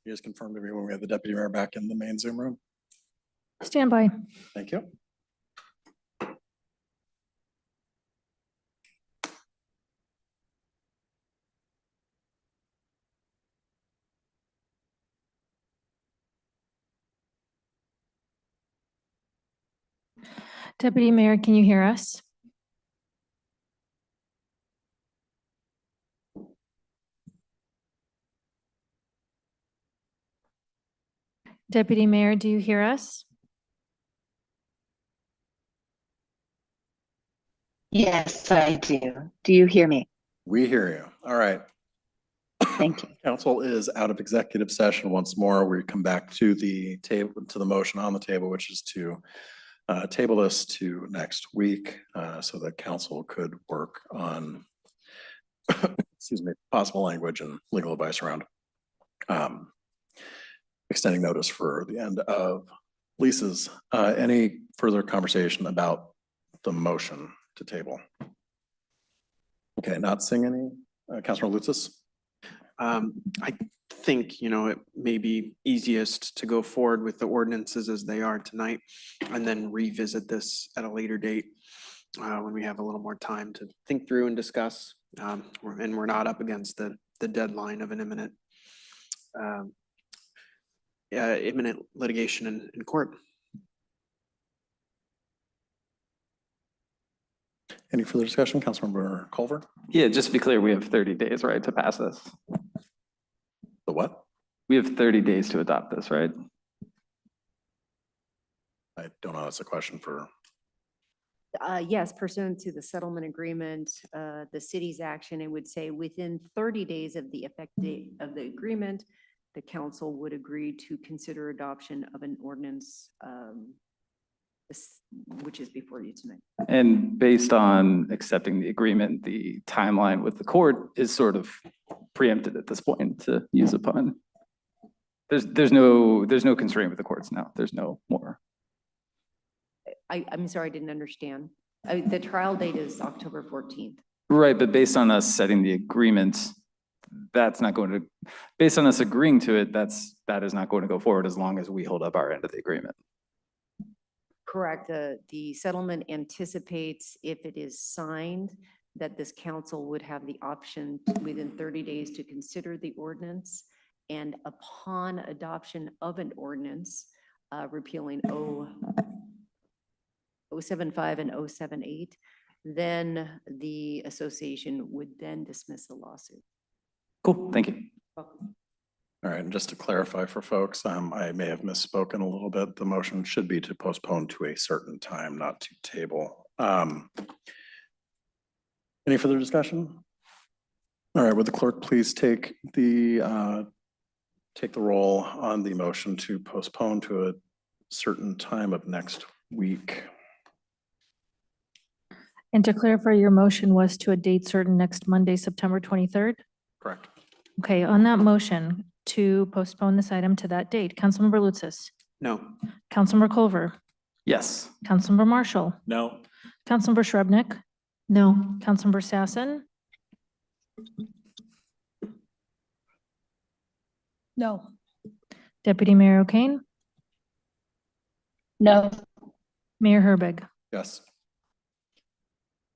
You guys confirm to me when we have the deputy mayor back in the main Zoom room. Stand by. Thank you. Deputy Mayor, can you hear us? Deputy Mayor, do you hear us? Yes, I do. Do you hear me? We hear you. All right. Thank you. Council is out of executive session once more. We come back to the table, to the motion on the table, which is to table this to next week so that council could work on, excuse me, possible language and legal advice around extending notice for the end of leases. Any further conversation about the motion to table? Okay, not seeing any. Councilor Lutzis? I think, it may be easiest to go forward with the ordinances as they are tonight and then revisit this at a later date when we have a little more time to think through and discuss. And we're not up against the deadline of an imminent litigation in court. Any further discussion? Councilmember Culver? Yeah, just to be clear, we have 30 days, right, to pass this? The what? We have 30 days to adopt this, right? I don't know. That's a question for. Yes, pursuant to the settlement agreement, the city's action, it would say within 30 days of the effect date of the agreement, the council would agree to consider adoption of an ordinance, which is before you tonight. And based on accepting the agreement, the timeline with the court is sort of preempted at this point, to use a pun. There's no constraint with the courts now. There's no more. I'm sorry, I didn't understand. The trial date is October 14th. Right, but based on us setting the agreement, that's not going to, based on us agreeing to it, that is not going to go forward as long as we hold up our end of the agreement. Correct. The settlement anticipates, if it is signed, that this council would have the option within 30 days to consider the ordinance. And upon adoption of an ordinance, repealing 075 and 078, then the association would then dismiss the lawsuit. Cool, thank you. Welcome. All right, and just to clarify for folks, I may have misspoken a little bit. The motion should be to postpone to a certain time, not to table. Any further discussion? All right, would the clerk please take the roll on the motion to postpone to a certain time of next week? And to clarify, your motion was to a date certain next Monday, September 23rd? Correct. Okay, on that motion to postpone this item to that date, Councilmember Lutzis, No. Councilmember Culver, Yes. Councilmember Marshall, No. Councilmember Shrubnik, No. Councilmember Sassen, No. Deputy Mayor O'Kane, No. Mayor Herbig. Yes.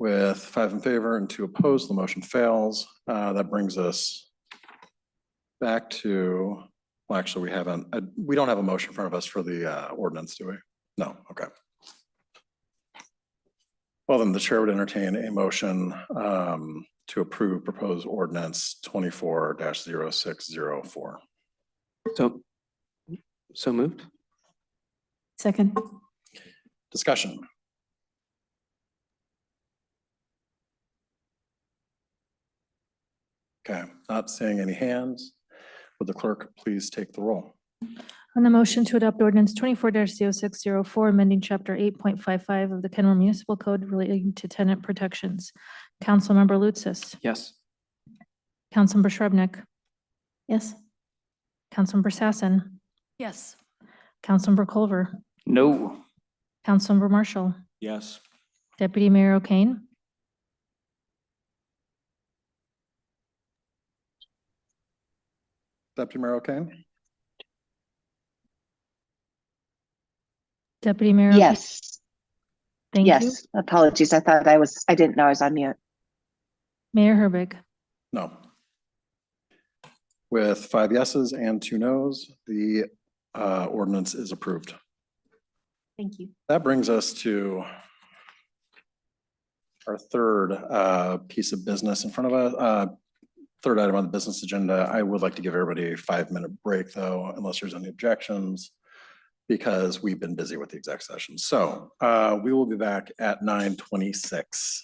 With 5 in favor and 2 opposed, the motion fails. That brings us back to, well, actually, we don't have a motion in front of us for the ordinance, do we? No, okay. Well, then the chair would entertain a motion to approve proposed ordinance 24-0604. So moved. Second. Discussion. Okay, not seeing any hands. Would the clerk please take the roll? On the motion to adopt ordinance 24-0604, amending chapter 8.55 of the Kenmore Municipal Code relating to tenant protections. Councilmember Lutzis, Yes. Councilmember Shrubnik, Yes. Councilmember Sassen, Yes. Councilmember Culver, No. Councilmember Marshall, Yes. Deputy Mayor O'Kane, Deputy Mayor O'Kane? Deputy Mayor? O'Kane? Yes, Thank you. yes, apologies. I didn't know I was on mute. Mayor Herbig? No. With 5 yeses and 2 nos, the ordinance is approved. Thank you. That brings us to our third piece of business in front of us. Third item on the business agenda. I would like to give everybody a 5-minute break though, unless there's any objections, because we've been busy with the exec session. So we will be back at 9:26.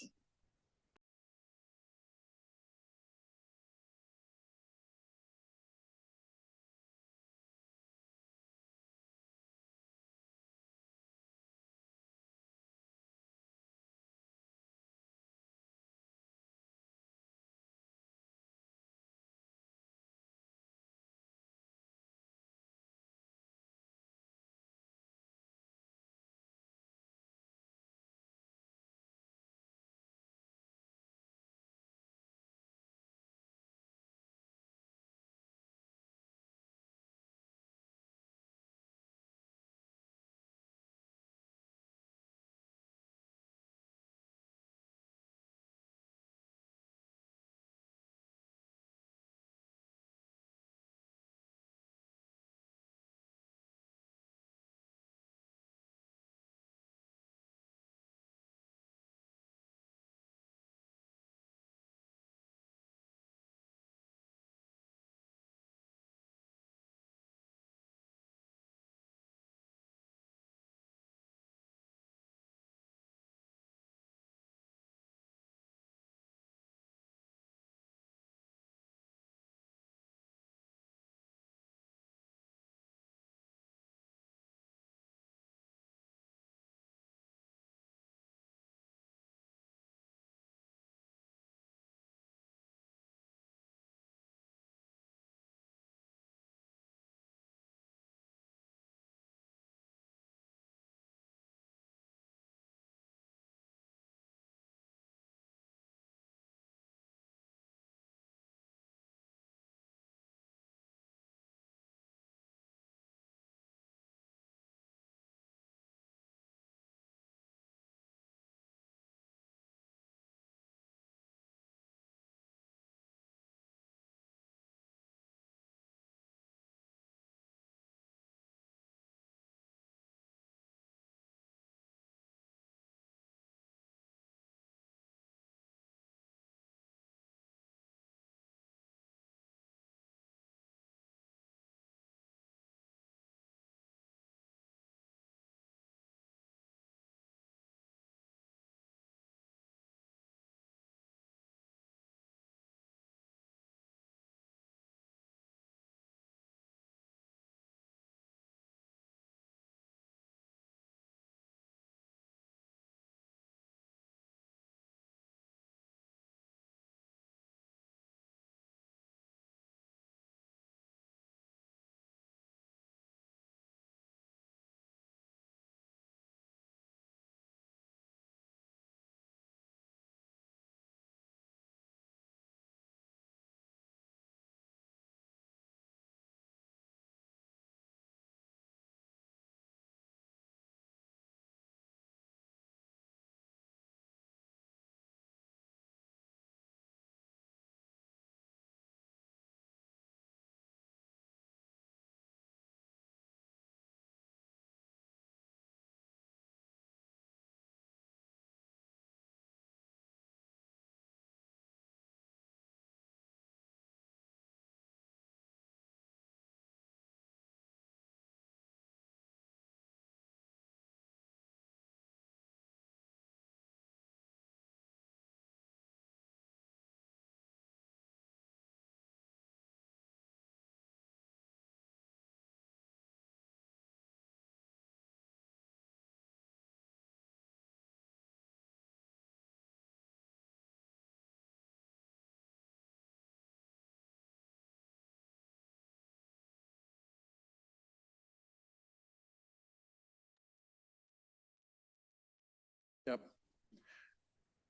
Yep.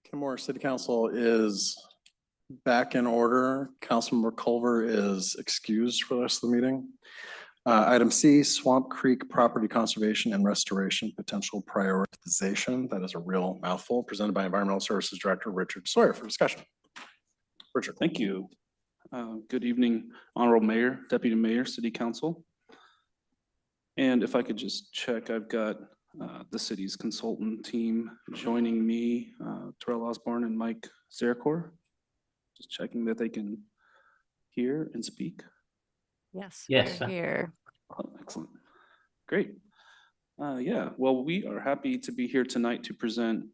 Kenmore City Council is back in order. Councilmember Culver is excused for the rest of the meeting. Item C, Swamp Creek Property Conservation and Restoration Potential Prioritization. That is a real mouthful, presented by Environmental Services Director Richard Sawyer for discussion. Richard. Thank you. Good evening, Honorable Mayor, Deputy Mayor, City Council. And if I could just check, I've got the city's consultant team joining me, Terrell Osborne and Mike Zarecor. Just checking that they can hear and speak. Yes. Yes, we're sir. here. Oh, excellent. Great. Yeah, well, we are happy to be here tonight to present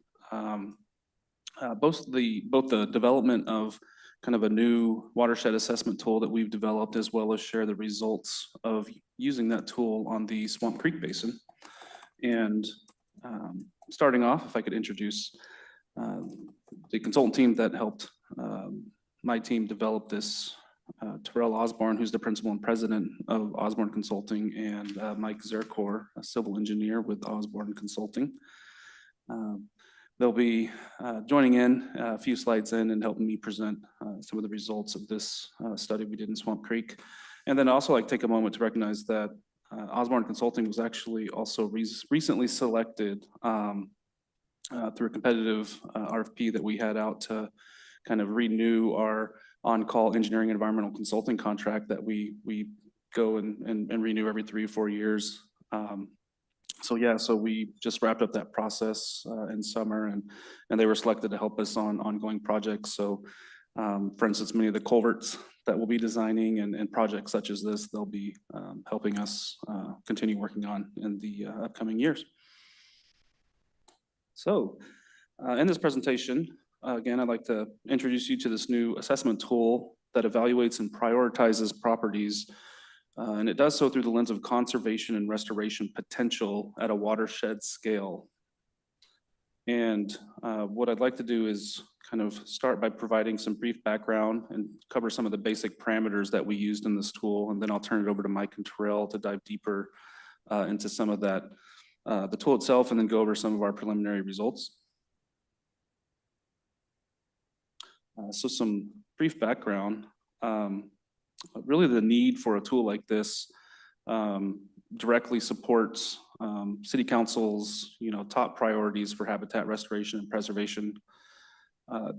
both the development of kind of a new watershed assessment tool that we've developed, as well as share the results of using that tool on the Swamp Creek Basin. And starting off, if I could introduce the consultant team that helped my team develop this. Terrell Osborne, who's the principal and president of Osborne Consulting, and Mike Zarecor, a civil engineer with Osborne Consulting. They'll be joining in a few slides in and helping me present some of the results of this study we did in Swamp Creek. And then also like take a moment to recognize that Osborne Consulting was actually also recently selected through a competitive RFP that we had out to kind of renew our on-call engineering environmental consulting contract that we go and renew every 3 or 4 years. So yeah, so we just wrapped up that process in summer, and they were selected to help us on ongoing projects. So for instance, many of the culverts that we'll be designing and projects such as this, they'll be helping us continue working on in the upcoming years. So in this presentation, again, I'd like to introduce you to this new assessment tool that evaluates and prioritizes properties. And it does so through the lens of conservation and restoration potential at a watershed scale. And what I'd like to do is kind of start by providing some brief background and cover some of the basic parameters that we used in this tool. And then I'll turn it over to Mike and Terrell to dive deeper into some of that, the tool itself, and then go over some of our preliminary results. So some brief background. Really the need for a tool like this directly supports City Council's top priorities for habitat restoration and preservation.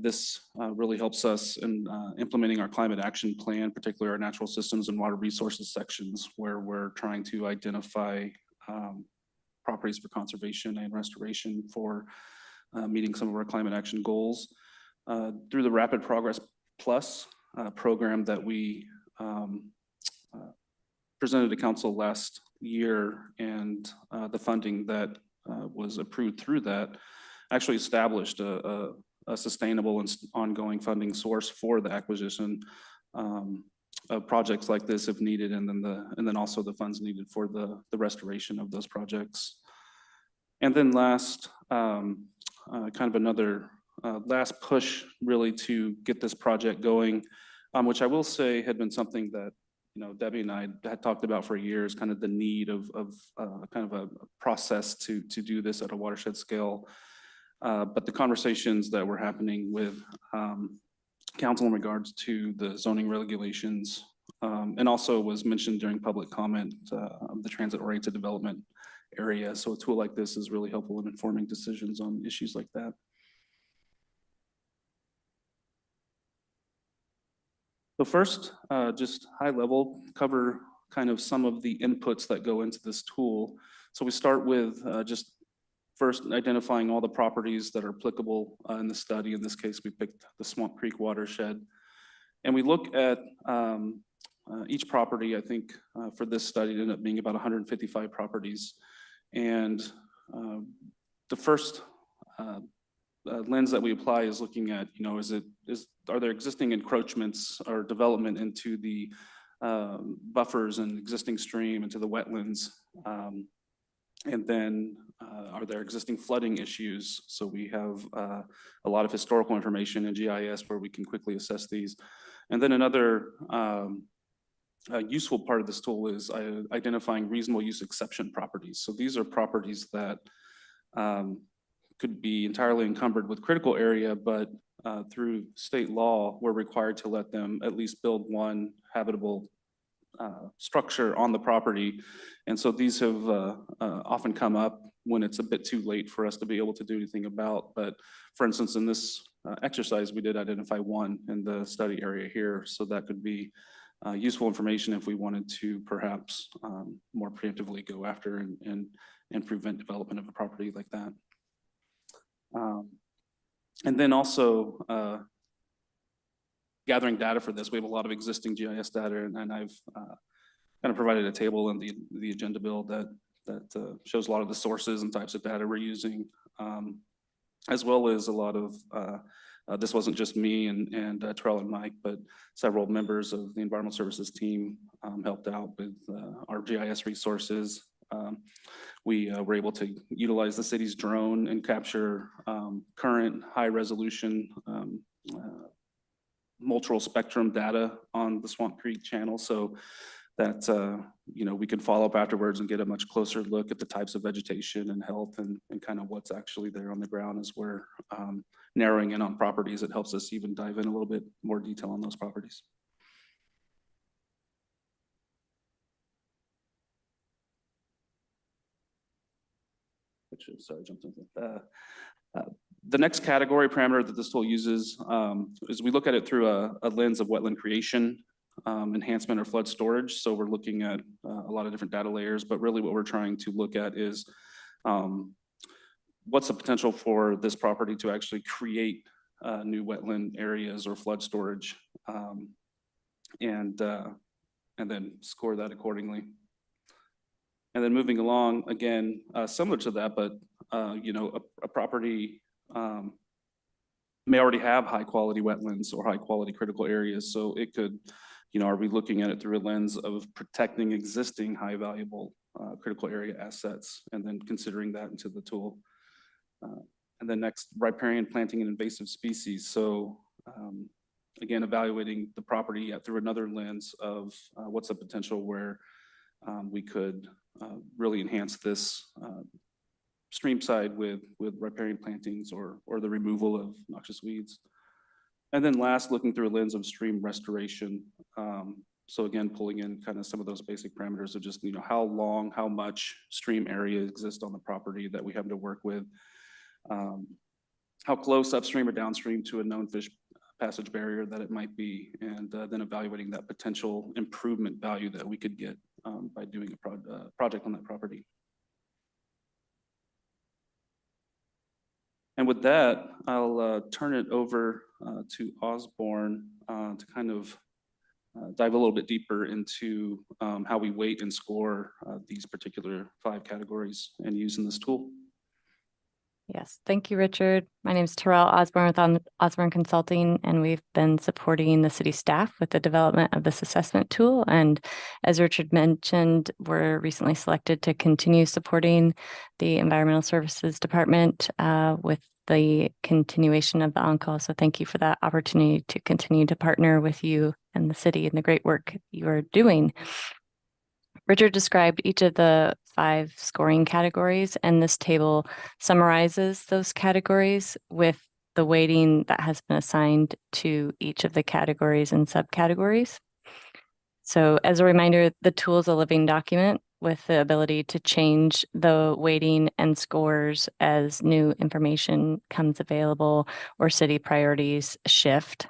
This really helps us in implementing our climate action plan, particularly our natural systems and water resources sections, where we're trying to identify properties for conservation and restoration for meeting some of our climate action goals. Through the Rapid Progress Plus program that we presented to council last year, and the funding that was approved through that actually established a sustainable and ongoing funding source for the acquisition of projects like this if needed, and then also the funds needed for the restoration of those projects. And then last, kind of another last push really to get this project going, which I will say had been something that Debbie and I had talked about for years, kind of the need of kind of a process to do this at a watershed scale. But the conversations that were happening with council in regards to the zoning regulations, and also was mentioned during public comment of the transit-oriented development area. So a tool like this is really helpful in informing decisions on issues like that. So first, just high level, cover kind of some of the inputs that go into this tool. So we start with just first identifying all the properties that are applicable in the study. In this case, we picked the Swamp Creek watershed. And we look at each property. I think for this study, it ended up being about 155 properties. And the first lens that we apply is looking at, are there existing encroachments or development into the buffers and existing stream, into the wetlands? And then are there existing flooding issues? So we have a lot of historical information in GIS where we can quickly assess these. And then another useful part of this tool is identifying reasonable use exception properties. So these are properties that could be entirely encumbered with critical area, but through state law, we're required to let them at least build one habitable structure on the property. And so these have often come up when it's a bit too late for us to be able to do anything about. But for instance, in this exercise, we did identify one in the study area here. So that could be useful information if we wanted to perhaps more preemptively go after and prevent development of a property like that. And then also gathering data for this. We have a lot of existing GIS data, and I've kind of provided a table in the agenda bill that shows a lot of the sources and types of data we're using, as well as a lot of, this wasn't just me and Terrell and Mike, but several members of the environmental services team helped out with our GIS resources. We were able to utilize the city's drone and capture current high resolution multiple spectrum data on the Swamp Creek channel, so that you know, we could follow up afterwards and get a much closer look at the types of vegetation and health and kind of what's actually there on the ground as we're narrowing in on properties. It helps us even dive in a little bit more detail on those properties. Sorry, I jumped into the next category parameter that this tool uses is we look at it through a lens of wetland creation, enhancement, or flood storage. So we're looking at a lot of different data layers, but really what we're trying to look at is what's the potential for this property to actually create new wetland areas or flood storage, and then score that accordingly. And then moving along, again, similar to that, but you know, a property may already have high quality wetlands or high quality critical areas. So it could, you know, are we looking at it through a lens of protecting existing high valuable critical area assets and then considering that into the tool? And then next, riparian planting and invasive species. So again, evaluating the property through another lens of what's the potential where we could really enhance this stream side with riparian plantings or the removal of noxious weeds. And then last, looking through a lens of stream restoration. So again, pulling in kind of some of those basic parameters of just, you know, how long, how much stream area exists on the property that we have to work with. How close upstream or downstream to a known fish passage barrier that it might be, and then evaluating that potential improvement value that we could get by doing a project on that property. And with that, I'll turn it over to Osborne to kind of dive a little bit deeper into how we weight and score these particular 5 categories and using this tool. Yes, thank you, Richard. My name is Terrell Osborne with Osborne Consulting, and we've been supporting the city staff with the development of this assessment tool. And as Richard mentioned, we're recently selected to continue supporting the Environmental Services Department with the continuation of the on-call. So thank you for that opportunity to continue to partner with you and the city and the great work you are doing. Richard described each of the 5 scoring categories, and this table summarizes those categories with the weighting that has been assigned to each of the categories and subcategories. So as a reminder, the tool is a living document with the ability to change the weighting and scores as new information comes available or city priorities shift.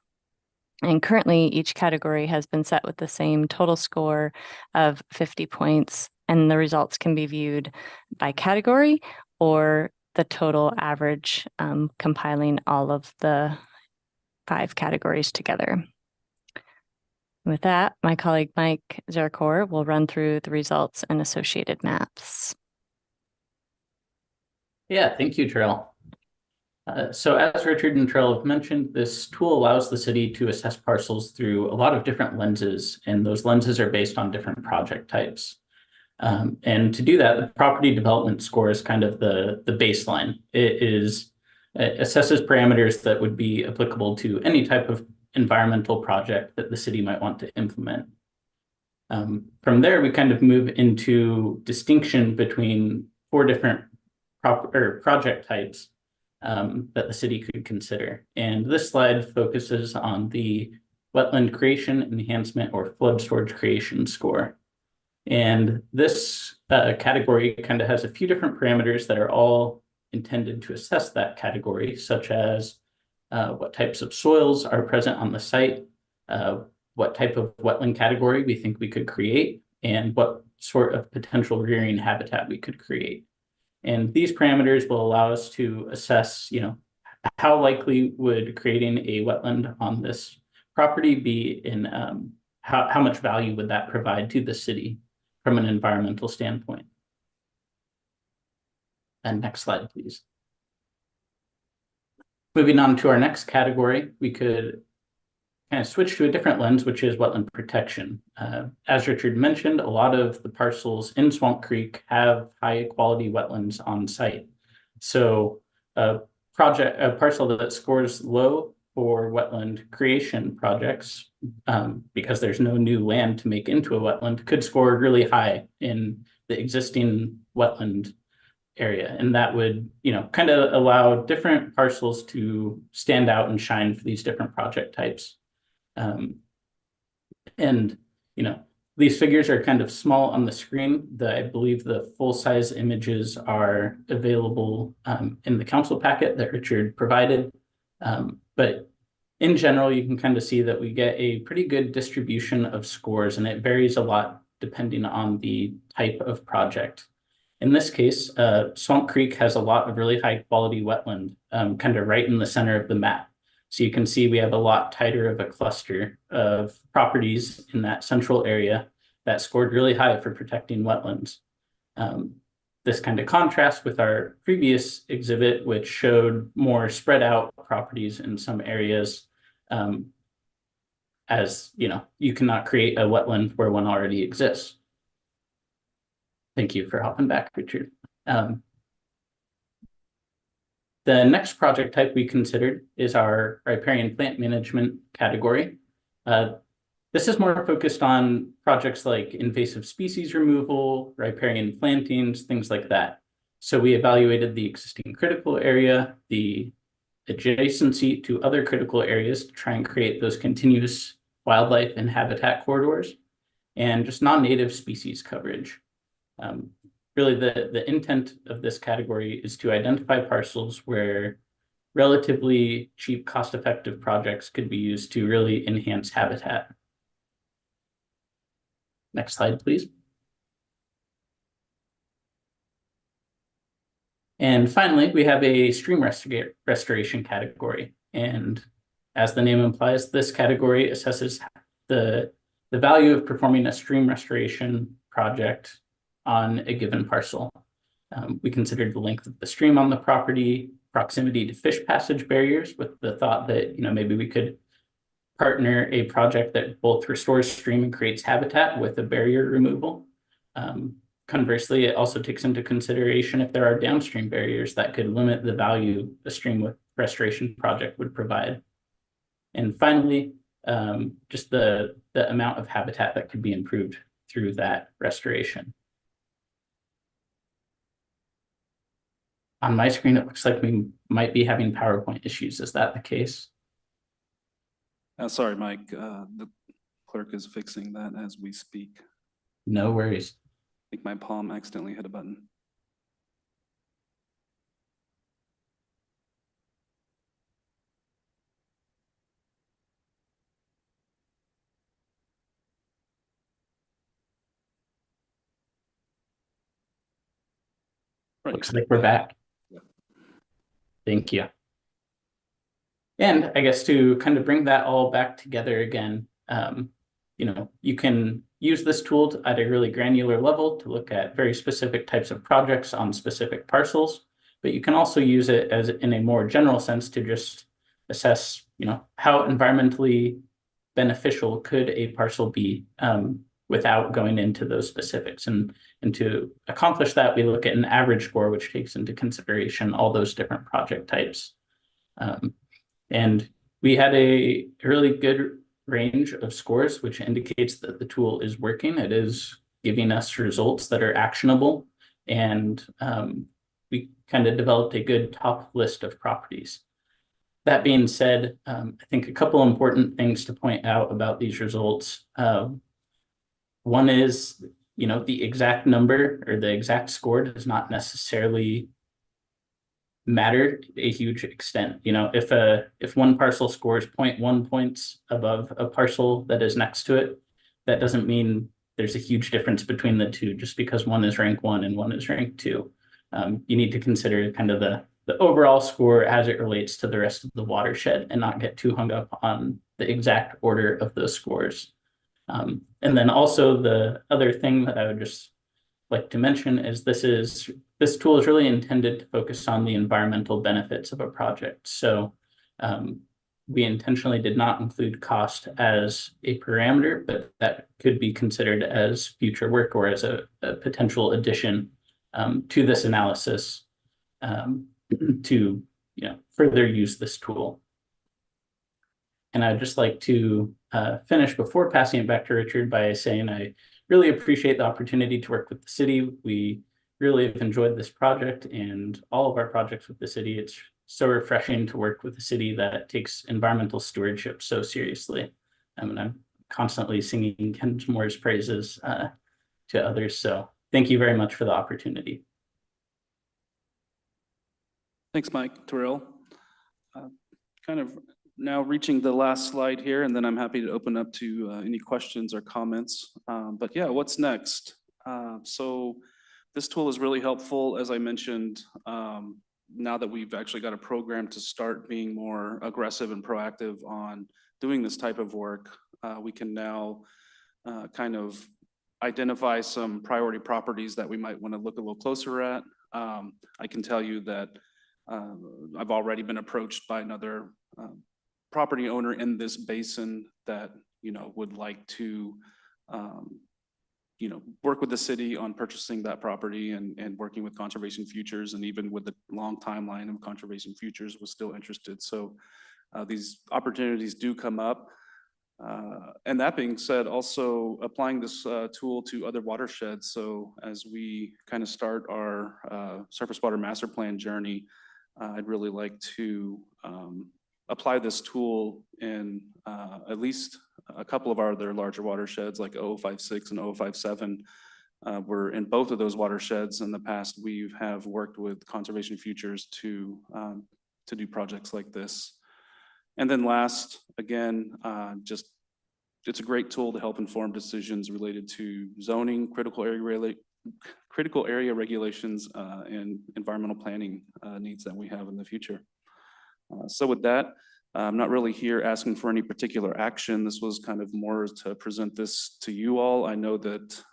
And currently, each category has been set with the same total score of 50 points, and the results can be viewed by category or the total average, compiling all of the 5 categories together. With that, my colleague Mike Zarakor will run through the results and associated maps. Yeah, thank you, Terrell. So as Richard and Terrell have mentioned, this tool allows the city to assess parcels through a lot of different lenses, and those lenses are based on different project types. And to do that, the property development score is kind of the baseline. It assesses parameters that would be applicable to any type of environmental project that the city might want to implement. From there, we kind of move into distinction between 4 different project types that the city could consider. And this slide focuses on the wetland creation, enhancement, or flood storage creation score. And this category kind of has a few different parameters that are all intended to assess that category, such as what types of soils are present on the site, what type of wetland category we think we could create, and what sort of potential rearing habitat we could create. And these parameters will allow us to assess, how likely would creating a wetland on this property be in how much value would that provide to the city from an environmental standpoint. And next slide, please. Moving on to our next category, we could kind of switch to a different lens, which is wetland protection. As Richard mentioned, a lot of the parcels in Swamp Creek have high quality wetlands on site. So a parcel that scores low for wetland creation projects, because there's no new land to make into a wetland, could score really high in the existing wetland area. And that would, kind of allow different parcels to stand out and shine for these different project types. These figures are kind of small on the screen. I believe the full-size images are available in the council packet that Richard provided. But in general, you can kind of see that we get a pretty good distribution of scores, and it varies a lot depending on the type of project. In this case, Swamp Creek has a lot of really high quality wetland kind of right in the center of the map. So you can see we have a lot tighter of a cluster of properties in that central area that scored really high for protecting wetlands. This kind of contrasts with our previous exhibit, which showed more spread out properties in some areas. As you cannot create a wetland where one already exists. Thank you for hopping back, Richard. The next project type we considered is our riparian plant management category. This is more focused on projects like invasive species removal, riparian plantings, things like that. So we evaluated the existing critical area, the adjacency to other critical areas to try and create those continuous wildlife and habitat corridors, and just non-native species coverage. Really, the intent of this category is to identify parcels where relatively cheap, cost-effective projects could be used to really enhance habitat. Next slide, please. And finally, we have a stream restoration category. And as the name implies, this category assesses the value of performing a stream restoration project on a given parcel. We considered the length of the stream on the property, proximity to fish passage barriers, with the thought that maybe we could partner a project that both restores stream and creates habitat with a barrier removal. Conversely, it also takes into consideration if there are downstream barriers that could limit the value a stream restoration project would provide. And finally, just the amount of habitat that could be improved through that restoration. On my screen, it looks like we might be having PowerPoint issues. Is that the case? Sorry, Mike, the clerk is fixing that as we speak. No worries. I think my palm accidentally hit a button. Looks like we're back. Thank you. And I guess to kind of bring that all back together again, you can use this tool at a really granular level to look at very specific types of projects on specific parcels, but you can also use it as in a more general sense to just assess, how environmentally beneficial could a parcel be without going into those specifics. And to accomplish that, we look at an average score, which takes into consideration all those different project types. And we had a really good range of scores, which indicates that the tool is working. It is giving us results that are actionable. And we kind of developed a good top list of properties. That being said, I think a couple important things to point out about these results. One is, the exact number or the exact score does not necessarily matter to a huge extent. If one parcel scores 0.1 points above a parcel that is next to it, that doesn't mean there's a huge difference between the two just because one is rank 1 and one is rank 2. You need to consider kind of the overall score as it relates to the rest of the watershed and not get too hung up on the exact order of those scores. And then also the other thing that I would just like to mention is this tool is really intended to focus on the environmental benefits of a project. So we intentionally did not include cost as a parameter, but that could be considered as future work or as a potential addition to this analysis to further use this tool. And I'd just like to finish before passing it back to Richard by saying I really appreciate the opportunity to work with the city. We really have enjoyed this project and all of our projects with the city. It's so refreshing to work with a city that takes environmental stewardship so seriously. And I'm constantly singing Kenmore's praises to others. So thank you very much for the opportunity. Thanks, Mike Terrell. Kind of now reaching the last slide here, and then I'm happy to open up to any questions or comments. But yeah, what's next? So this tool is really helpful, as I mentioned, now that we've actually got a program to start being more aggressive and proactive on doing this type of work. We can now kind of identify some priority properties that we might want to look a little closer at. I can tell you that I've already been approached by another property owner in this basin that, would like to, work with the city on purchasing that property and working with Conservation Futures, and even with the long timeline of Conservation Futures was still interested. So these opportunities do come up. And that being said, also applying this tool to other watersheds. So as we kind of start our surface water master plan journey, I'd really like to apply this tool in at least a couple of our other larger watersheds like 0056 and 0057. We're in both of those watersheds in the past. We have worked with Conservation Futures to do projects like this. And then last, again, it's a great tool to help inform decisions related to zoning, critical area regulations, and environmental planning needs that we have in the future. So with that, I'm not really here asking for any particular action. This was kind of more to present this to you all. I know that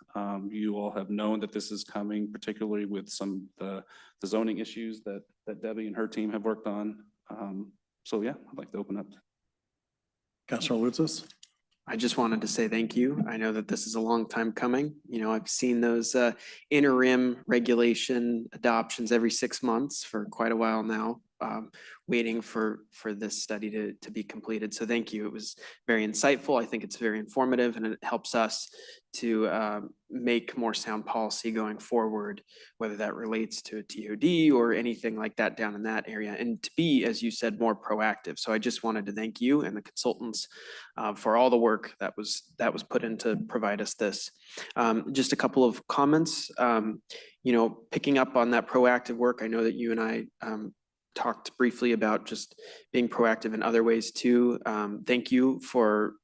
you all have known that this is coming, particularly with some the zoning issues that Debbie and her team have worked on. So yeah, I'd like to open up. Councilor Lutzis. I just wanted to say thank you. I know that this is a long time coming. I've seen those interim regulation adoptions every 6 months for quite a while now, waiting for this study to be completed. So thank you. It was very insightful. I think it's very informative, and it helps us to make more sound policy going forward, whether that relates to a TOD or anything like that down in that area, and to be, as you said, more proactive. So I just wanted to thank you and the consultants for all the work that was put in to provide us this. Just a couple of comments. Picking up on that proactive work, I know that you and I talked briefly about just being proactive in other ways too. Thank you for,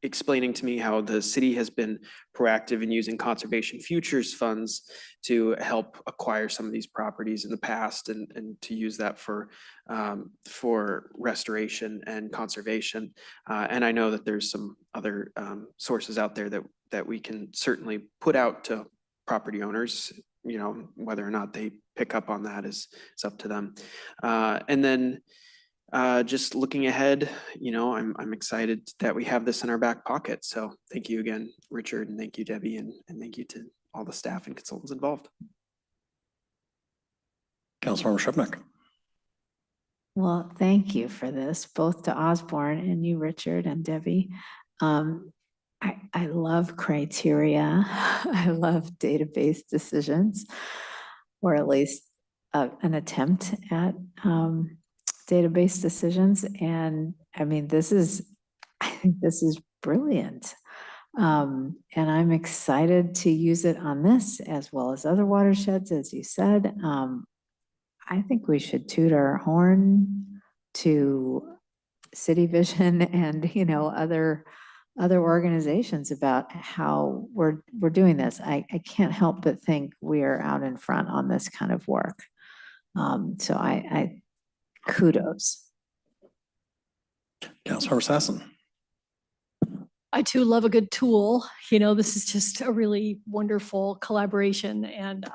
explaining to me how the city has been proactive in using Conservation Futures funds to help acquire some of these properties in the past, and to use that for restoration and conservation. And I know that there's some other sources out there that we can certainly put out to property owners. Whether or not they pick up on that is up to them. And then just looking ahead, I'm excited that we have this in our back pocket. So thank you again, Richard, and thank you, Debbie, and thank you to all the staff and consultants involved. Councilmember Shubnik. Well, thank you for this, both to Osborne and you, Richard and Debbie. I love criteria. I love database decisions, or at least an attempt at database decisions. And I mean, I think this is brilliant. And I'm excited to use it on this as well as other watersheds, as you said. I think we should toot our horn to City Vision and, you know, other organizations about how we're doing this. I can't help but think we are out in front on this kind of work. So I kudos. Councilmember Sassen. I too love a good tool. You know, this is just a really wonderful collaboration, and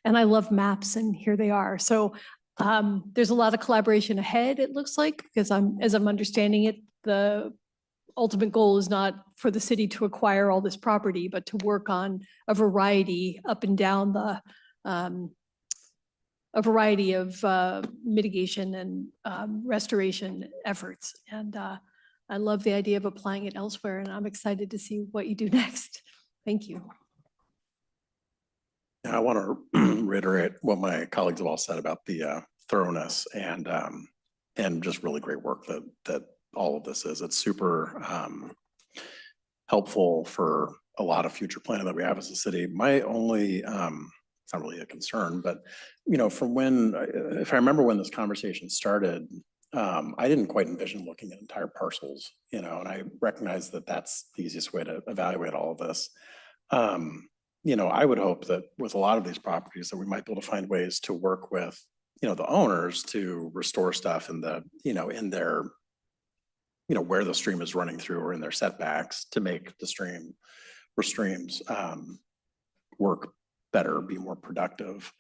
I love maps, and here they are. So there's a lot of collaboration ahead, it looks like, because as I'm understanding it, the ultimate goal is not for the city to acquire all this property, but to work on a variety up and down the a variety of mitigation and restoration efforts. And I love the idea of applying it elsewhere, and I'm excited to see what you do next. Thank you. I want to reiterate what my colleagues have all said about the thoroughness and just really great work that all of this is. It's super helpful for a lot of future planning that we have as a city. My only, it's not really a concern, but you know, from when, if I remember when this conversation started, I didn't quite envision looking at entire parcels, you know, and I recognize that that's the easiest way to evaluate all of this. You know, I would hope that with a lot of these properties that we might be able to find ways to work with, you know, the owners to restore stuff in the, you know, in their, you know, where the stream is running through or in their setbacks to make the streams work better, be more productive,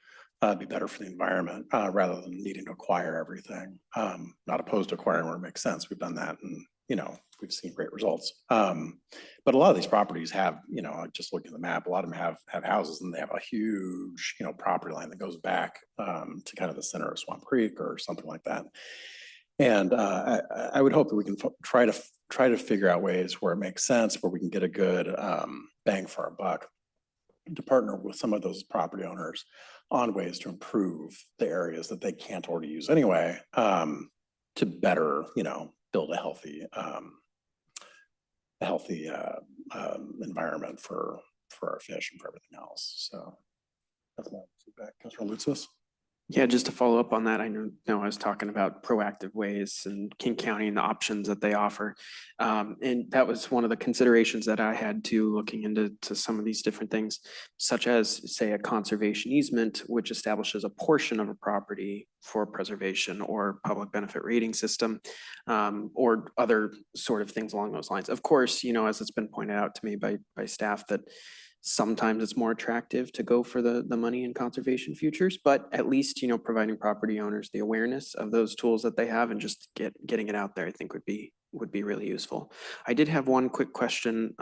be better for the environment, rather than needing to acquire everything. Not opposed to acquiring where it makes sense. We've done that, and you know, we've seen great results. But a lot of these properties have, you know, just looking at the map, a lot of them have houses, and they have a huge, you know, property line that goes back to kind of the center of Swamp Creek or something like that. And I would hope that we can try to figure out ways where it makes sense, where we can get a good bang for our buck, to partner with some of those property owners on ways to improve the areas that they can't already use anyway, to better, you know, build a healthy environment for our fish and for everything else. So that's my feedback. Councilor Lutzis. Yeah, just to follow up on that, I know I was talking about proactive ways and King County and the options that they offer. And that was one of the considerations that I had to looking into some of these different things, such as, say, a conservation easement, which establishes a portion of a property for preservation or public benefit rating system, or other sort of things along those lines. Of course, you know, as it's been pointed out to me by staff, that sometimes it's more attractive to go for the money in conservation futures, but at least, you know, providing property owners the awareness of those tools that they have and just getting it out there, I think would be really useful. I did have one quick question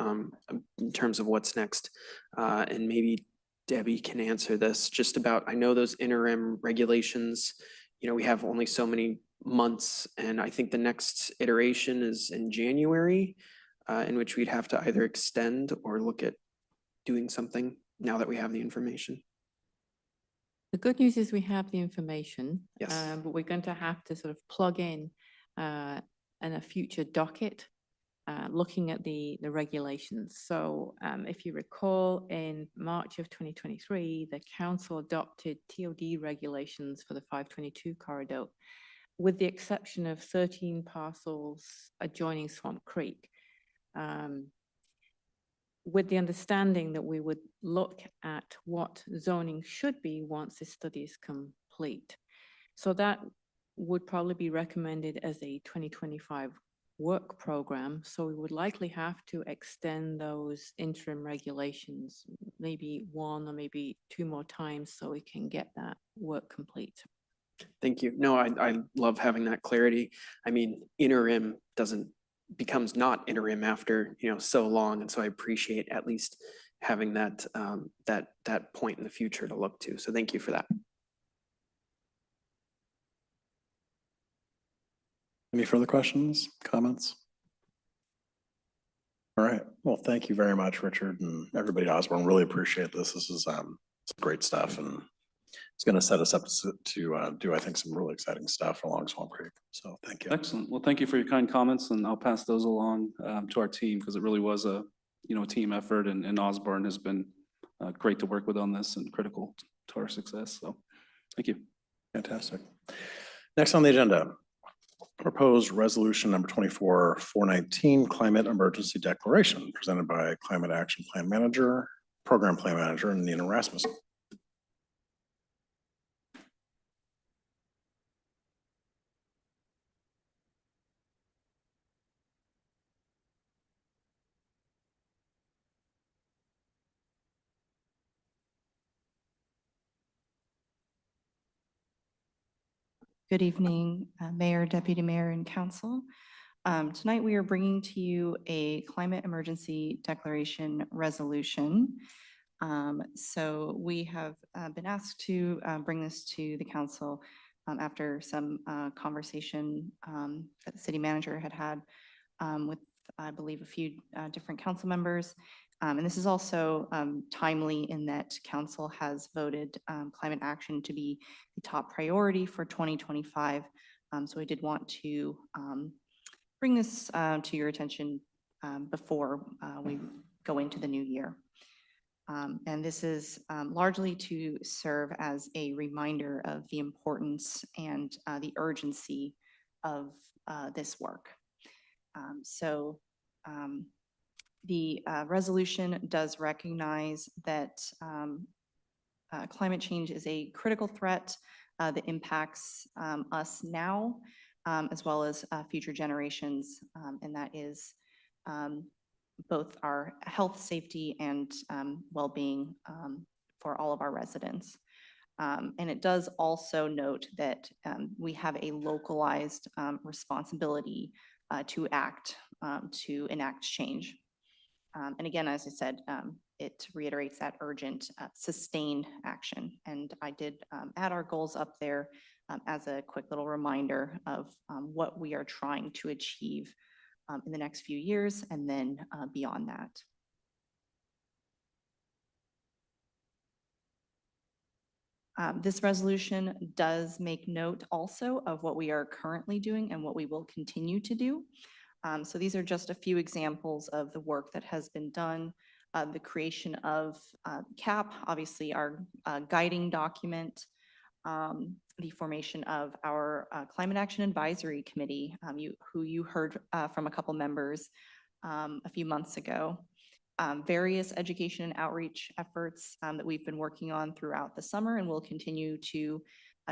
in terms of what's next, and maybe Debbie can answer this, just about, I know those interim regulations, you know, we have only so many months, and I think the next iteration is in January, in which we'd have to either extend or look at doing something now that we have the information. The good news is we have the information. Yes. But we're going to have to sort of plug in a future docket, looking at the regulations. So if you recall, in March of 2023, the council adopted TOD regulations for the 522 corridor, with the exception of 13 parcels adjoining Swamp Creek. With the understanding that we would look at what zoning should be once this study is complete. So that would probably be recommended as a 2025 work program. So we would likely have to extend those interim regulations, maybe one or maybe two more times, so we can get that work complete. Thank you. No, I love having that clarity. I mean, interim becomes not interim after, you know, so long, and so I appreciate at least having that that point in the future to look to. So thank you for that. Any further questions, comments? All right. Well, thank you very much, Richard, and everybody at Osborne. Really appreciate this. This is some great stuff, and it's going to set us up to do, I think, some really exciting stuff along Swamp Creek. So thank you. Excellent. Well, thank you for your kind comments, and I'll pass those along to our team, because it really was a, team effort, and Osborne has been great to work with on this and critical to our success. So thank you. Fantastic. Next on the agenda, proposed resolution number 24-419, climate emergency declaration, presented by Climate Action Plan Manager, Program Plan Manager, Nina Rasmussen. Good evening, Mayor, Deputy Mayor, and Council. Tonight, we are bringing to you a climate emergency declaration resolution. So we have been asked to bring this to the council after some conversation that the city manager had with, I believe, a few different council members. And this is also timely in that council has voted climate action to be the top priority for 2025. So I did want to bring this to your attention before we go into the new year. And this is largely to serve as a reminder of the importance and the urgency of this work. The resolution does recognize that climate change is a critical threat that impacts us now, as well as future generations, and that is both our health, safety, and well-being for all of our residents. And it does also note that we have a localized responsibility to enact change. And again, as I said, it reiterates that urgent, sustained action. And I did add our goals up there as a quick little reminder of what we are trying to achieve in the next few years and then beyond that. This resolution does make note also of what we are currently doing and what we will continue to do. So these are just a few examples of the work that has been done. The creation of CAP, obviously our guiding document, the formation of our Climate Action Advisory Committee, who you heard from a couple members a few months ago. Various education and outreach efforts that we've been working on throughout the summer and will continue to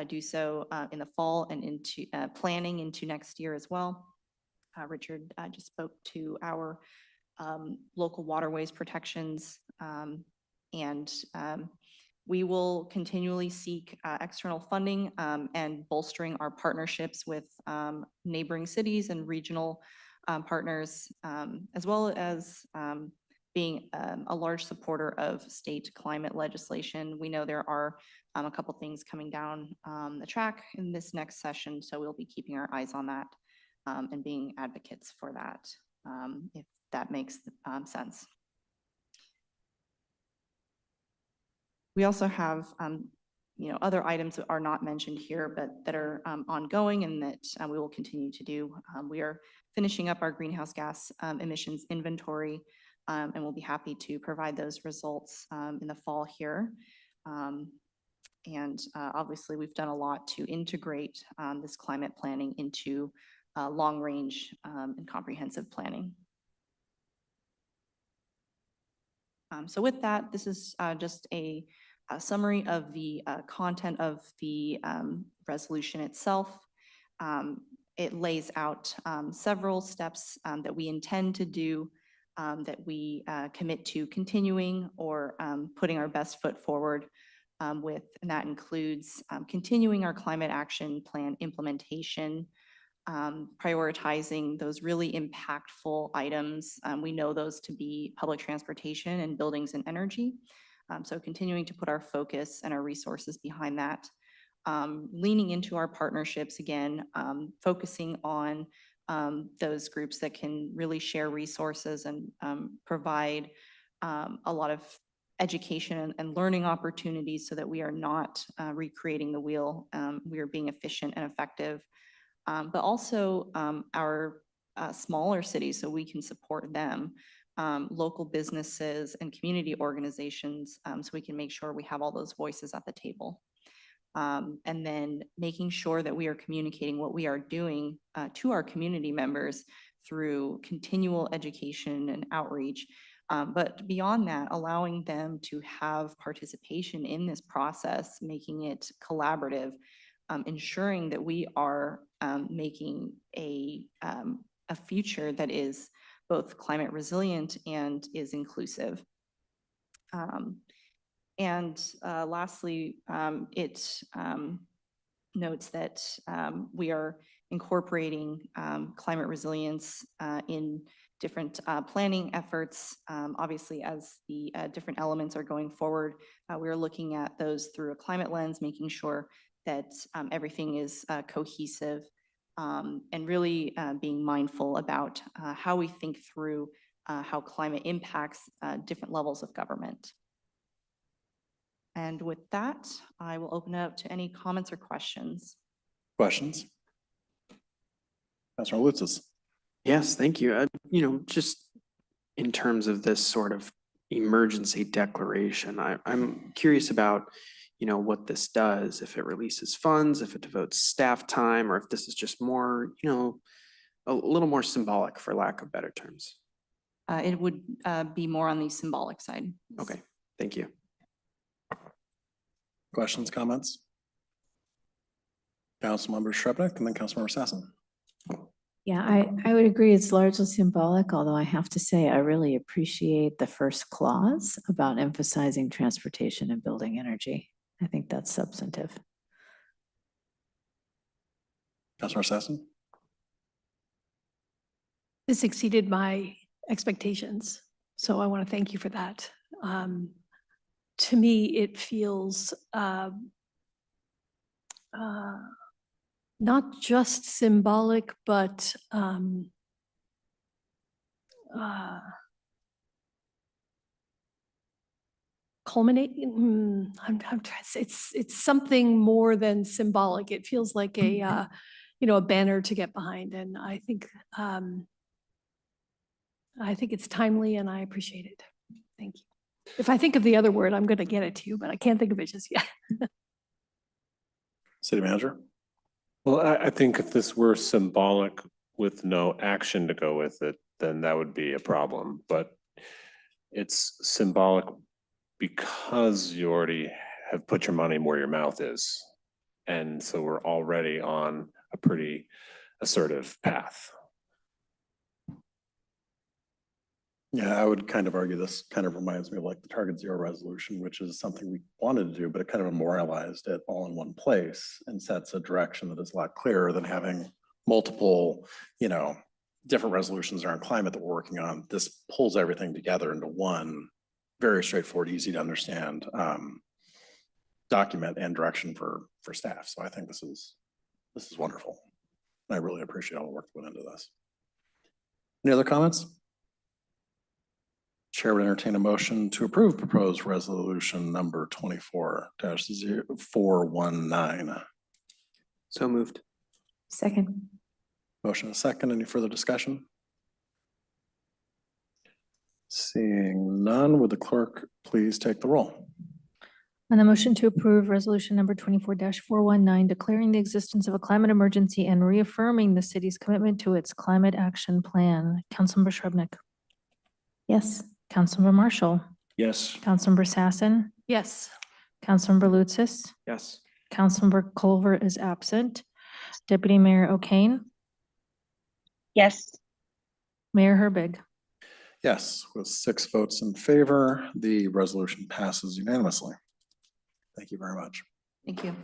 do so in the fall and into planning into next year as well. Richard just spoke to our local waterways protections, and we will continually seek external funding and bolstering our partnerships with neighboring cities and regional partners, as well as being a large supporter of state climate legislation. We know there are a couple things coming down the track in this next session, so we'll be keeping our eyes on that. And being advocates for that, if that makes sense. We also have, other items that are not mentioned here, but that are ongoing and that we will continue to do. We are finishing up our greenhouse gas emissions inventory, and we'll be happy to provide those results in the fall here. And obviously, we've done a lot to integrate this climate planning into long range and comprehensive planning. So with that, this is just a summary of the content of the resolution itself. It lays out several steps that we intend to do, that we commit to continuing or putting our best foot forward with, and that includes continuing our climate action plan implementation, prioritizing those really impactful items. We know those to be public transportation and buildings and energy. So continuing to put our focus and our resources behind that. Leaning into our partnerships again, focusing on those groups that can really share resources and provide a lot of education and learning opportunities so that we are not recreating the wheel. We are being efficient and effective, but also our smaller cities, so we can support them, local businesses and community organizations, so we can make sure we have all those voices at the table. And then making sure that we are communicating what we are doing to our community members through continual education and outreach. But beyond that, allowing them to have participation in this process, making it collaborative, ensuring that we are making a future that is both climate resilient and is inclusive. And lastly, it notes that we are incorporating climate resilience in different planning efforts. Obviously, as the different elements are going forward, we are looking at those through a climate lens, making sure that everything is cohesive, and really being mindful about how we think through how climate impacts different levels of government. And with that, I will open it up to any comments or questions. Questions? Councilor Lutzis. Yes, thank you. Just in terms of this sort of emergency declaration, I'm curious about, what this does, if it releases funds, if it devotes staff time, or if this is just more, a little more symbolic, for lack of better terms. It would be more on the symbolic side. Okay, thank you. Questions, comments? Councilmember Shrubnik and then Councilmember Sassen. Yeah, I would agree it's largely symbolic, although I have to say I really appreciate the first clause about emphasizing transportation and building energy. I think that's substantive. Councilor Sassen. This exceeded my expectations, so I want to thank you for that. To me, it feels not just symbolic, but culminating. I'm trying to say it's something more than symbolic. It feels like a a banner to get behind, and I think it's timely, and I appreciate it. Thank you. If I think of the other word, I'm going to get it to you, but I can't think of it just yet. City Manager. Well, I think if this were symbolic with no action to go with it, then that would be a problem. But it's symbolic because you already have put your money where your mouth is. And so we're already on a pretty assertive path. Yeah, I would kind of argue this kind of reminds me of like the Target Zero resolution, which is something we wanted to do, but it kind of memorialized it all in one place and sets a direction that is a lot clearer than having multiple, different resolutions around climate that we're working on. This pulls everything together into one very straightforward, easy to understand document and direction for staff. So I think this is wonderful. I really appreciate all the work that went into this. Any other comments? Chair would entertain a motion to approve proposed resolution number 24-419. So moved. Second. Motion and second. Any further discussion? Seeing none, would the clerk please take the roll? On the motion to approve resolution number 24-419, declaring the existence of a climate emergency and reaffirming the city's commitment to its climate action plan. Councilmember Shrubnik. Yes. Councilmember Marshall. Yes. Councilmember Sassen. Yes. Councilmember Lutzis. Yes. Councilmember Culver is absent. Deputy Mayor O'Kane. Yes. Mayor Herbig. Yes, with 6 votes in favor, the resolution passes unanimously. Thank you very much. Thank you.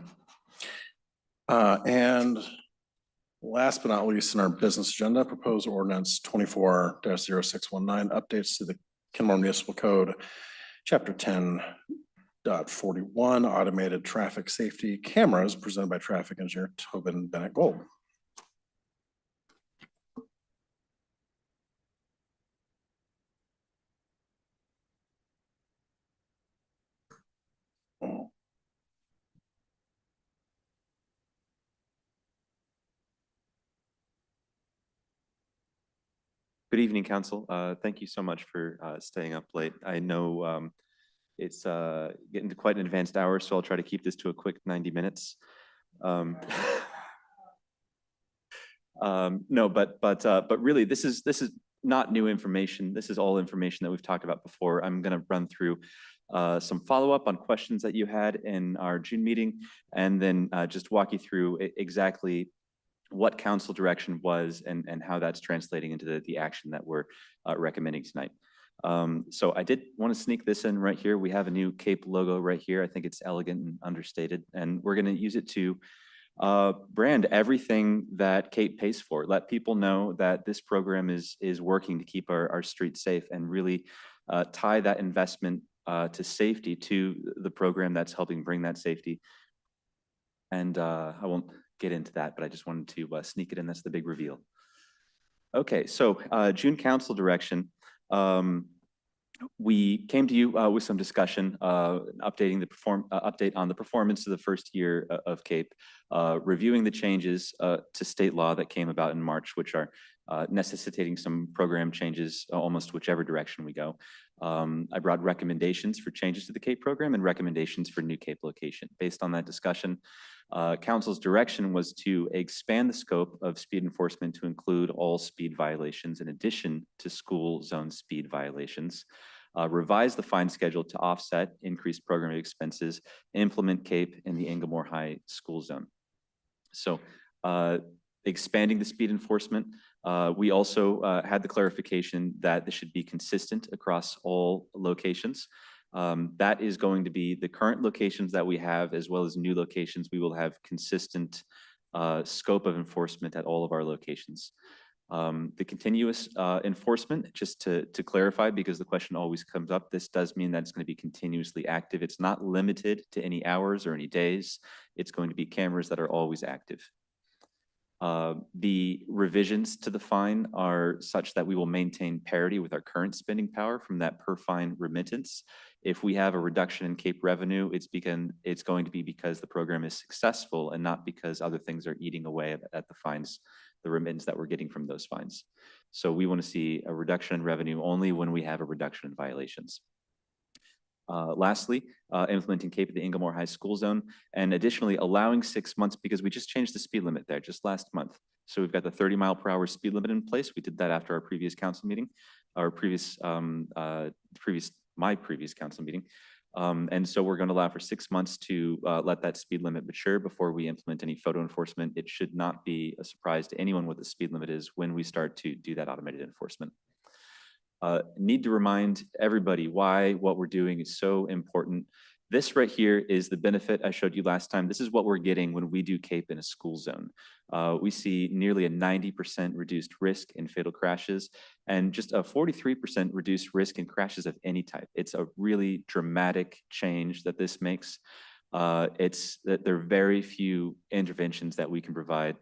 And last but not least in our business agenda, proposed ordinance 24-0619, updates to the Kenmore Municipal Code, Chapter 10.41, automated traffic safety cameras, presented by Traffic Engineer Tobin Bennett Gold. Good evening, Council. Thank you so much for staying up late. I know it's getting to quite an advanced hour, so I'll try to keep this to a quick 90 minutes. No, but really, this is not new information. This is all information that we've talked about before. I'm going to run through some follow-up on questions that you had in our June meeting, and then just walk you through exactly what council direction was and how that's translating into the action that we're recommending tonight. So I did want to sneak this in right here. We have a new CAPE logo right here. I think it's elegant and understated, and we're going to use it to brand everything that CAPE pays for. Let people know that this program is working to keep our streets safe, and really tie that investment to safety to the program that's helping bring that safety. And I won't get into that, but I just wanted to sneak it in. That's the big reveal. Okay, so June council direction. We came to you with some discussion, updating the update on the performance of the first year of CAPE, reviewing the changes to state law that came about in March, which are necessitating some program changes almost whichever direction we go. I brought recommendations for changes to the CAPE program and recommendations for new CAPE location. Based on that discussion, council's direction was to expand the scope of speed enforcement to include all speed violations in addition to school zone speed violations, revise the fine schedule to offset increased programming expenses, implement CAPE in the Inglemoor High school zone. So expanding the speed enforcement, we also had the clarification that this should be consistent across all locations. That is going to be the current locations that we have, as well as new locations. We will have consistent scope of enforcement at all of our locations. The continuous enforcement, just to clarify, because the question always comes up, this does mean that it's going to be continuously active. It's not limited to any hours or any days. It's going to be cameras that are always active. The revisions to the fine are such that we will maintain parity with our current spending power from that per fine remittance. If we have a reduction in CAPE revenue, it's going to be because the program is successful and not because other things are eating away at the fines, the remittance that we're getting from those fines. So we want to see a reduction in revenue only when we have a reduction in violations. Lastly, implementing CAPE at the Inglemoor High school zone, and additionally allowing 6 months, because we just changed the speed limit there just last month. So we've got the 30-mile-per-hour speed limit in place. We did that after our previous council meeting, our my previous council meeting. And so we're going to allow for 6 months to let that speed limit mature before we implement any photo enforcement. It should not be a surprise to anyone what the speed limit is when we start to do that automated enforcement. Need to remind everybody why what we're doing is so important. This right here is the benefit I showed you last time. This is what we're getting when we do CAPE in a school zone. We see nearly a 90% reduced risk in fatal crashes and just a 43% reduced risk in crashes of any type. It's a really dramatic change that this makes. It's that there are very few interventions that we can provide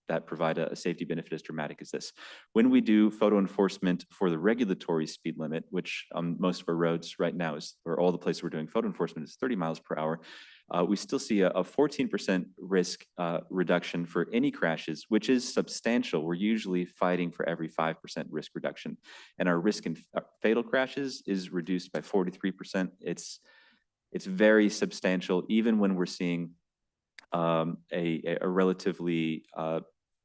that provide a safety benefit as dramatic as this. When we do photo enforcement for the regulatory speed limit, which on most of our roads right now is, or all the places we're doing photo enforcement is 30 miles per hour, we still see a 14% risk reduction for any crashes, which is substantial. We're usually fighting for every 5% risk reduction. And our risk in fatal crashes is reduced by 43%. It's very substantial, even when we're seeing a relatively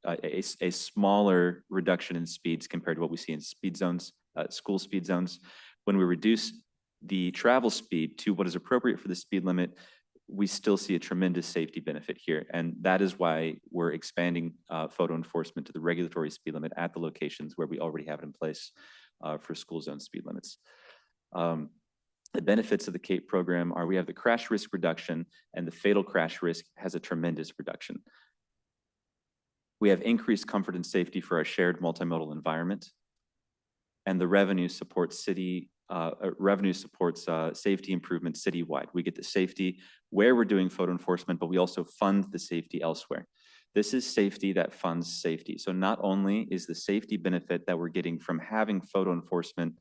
a smaller reduction in speeds compared to what we see in speed zones, school speed zones. When we reduce the travel speed to what is appropriate for the speed limit, we still see a tremendous safety benefit here. And that is why we're expanding photo enforcement to the regulatory speed limit at the locations where we already have it in place for school zone speed limits. The benefits of the CAPE program are we have the crash risk reduction, and the fatal crash risk has a tremendous reduction. We have increased comfort and safety for our shared multimodal environment, and the revenue supports safety improvements citywide. We get the safety where we're doing photo enforcement, but we also fund the safety elsewhere. This is safety that funds safety. So not only is the safety benefit that we're getting from having photo enforcement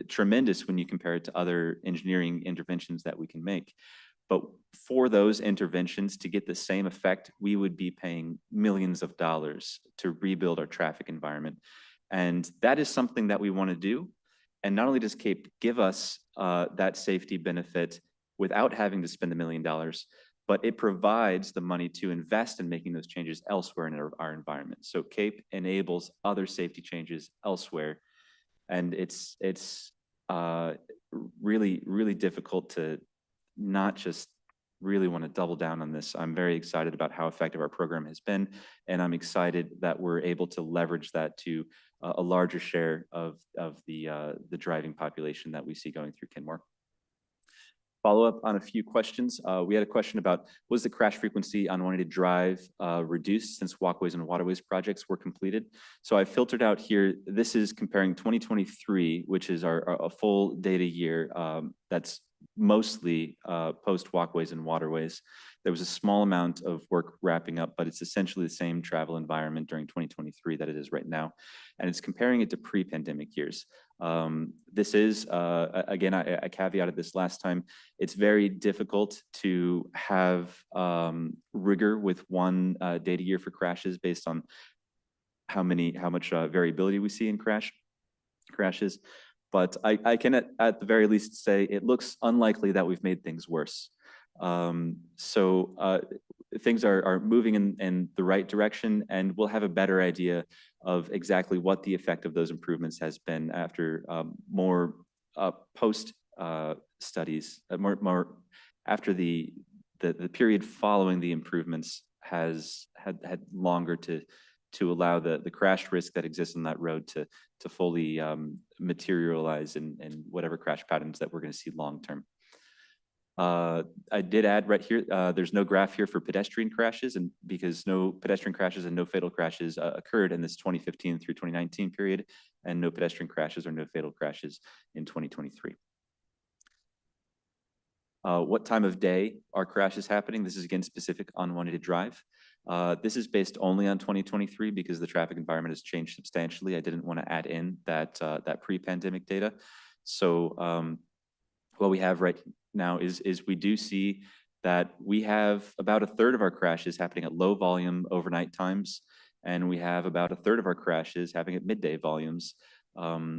tremendous when you compare it to other engineering interventions that we can make, but for those interventions to get the same effect, we would be paying millions of dollars to rebuild our traffic environment. And that is something that we want to do. And not only does CAPE give us that safety benefit without having to spend $1 million, but it provides the money to invest in making those changes elsewhere in our environment. So CAPE enables other safety changes elsewhere. And it's really, really difficult to not just really want to double down on this. I'm very excited about how effective our program has been, and I'm excited that we're able to leverage that to a larger share of the driving population that we see going through Kenmore. Follow up on a few questions. We had a question about, was the crash frequency on Juanita Drive reduced since walkways and waterways projects were completed? So I filtered out here, this is comparing 2023, which is a full data year. That's mostly post walkways and waterways. There was a small amount of work wrapping up, but it's essentially the same travel environment during 2023 that it is right now. And it's comparing it to pre-pandemic years. This is, again, I caveated this last time, it's very difficult to have rigor with one data year for crashes based on how much variability we see in crashes. But I can at the very least say it looks unlikely that we've made things worse. Things are moving in the right direction, and we'll have a better idea of exactly what the effect of those improvements has been after more post studies, more after the period following the improvements has had longer to allow the crash risk that exists on that road to fully materialize in whatever crash patterns that we're going to see long term. I did add right here, there's no graph here for pedestrian crashes, and because no pedestrian crashes and no fatal crashes occurred in this 2015 through 2019 period, and no pedestrian crashes or no fatal crashes in 2023. What time of day are crashes happening? This is again specific on Juanita Drive. This is based only on 2023 because the traffic environment has changed substantially. I didn't want to add in that pre-pandemic data. So what we have right now is we do see that we have about a third of our crashes happening at low volume overnight times, and we have about a third of our crashes happening at midday volumes,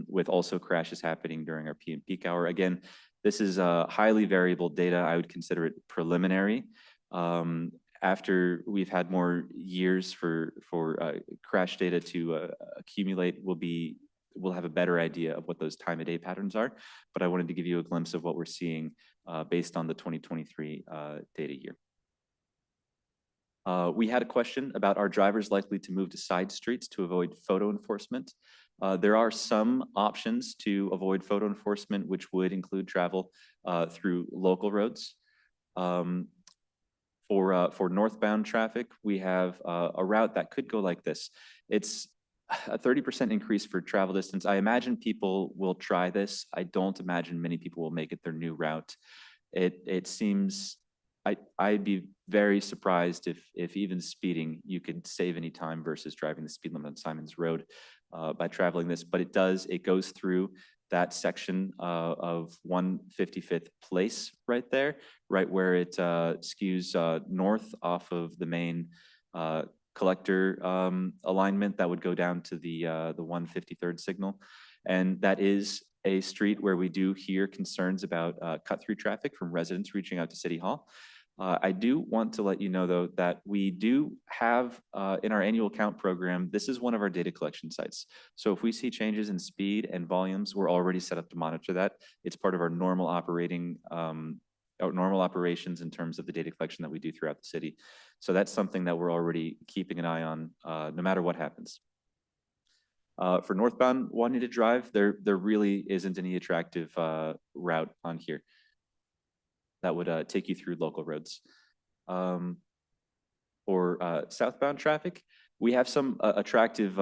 with also crashes happening during our PM peak hour. Again, this is highly variable data. I would consider it preliminary. After we've had more years for crash data to accumulate, we'll have a better idea of what those time of day patterns are. But I wanted to give you a glimpse of what we're seeing based on the 2023 data year. We had a question about, are drivers likely to move to side streets to avoid photo enforcement? There are some options to avoid photo enforcement, which would include travel through local roads. For northbound traffic, we have a route that could go like this. It's a 30% increase for travel distance. I imagine people will try this. I don't imagine many people will make it their new route. It seems, I'd be very surprised if even speeding, you could save any time versus driving the speed limit on Simons Road by traveling this, but it goes through that section of 155th Place right there, right where it skews north off of the main collector alignment that would go down to the 153rd signal. And that is a street where we do hear concerns about cut-through traffic from residents reaching out to City Hall. I do want to let you know, though, that we do have in our annual count program, this is one of our data collection sites. So if we see changes in speed and volumes, we're already set up to monitor that. It's part of our normal operating, normal operations in terms of the data collection that we do throughout the city. So that's something that we're already keeping an eye on no matter what happens. For northbound Juanita Drive, there really isn't any attractive route on here that would take you through local roads. For southbound traffic, we have some attractive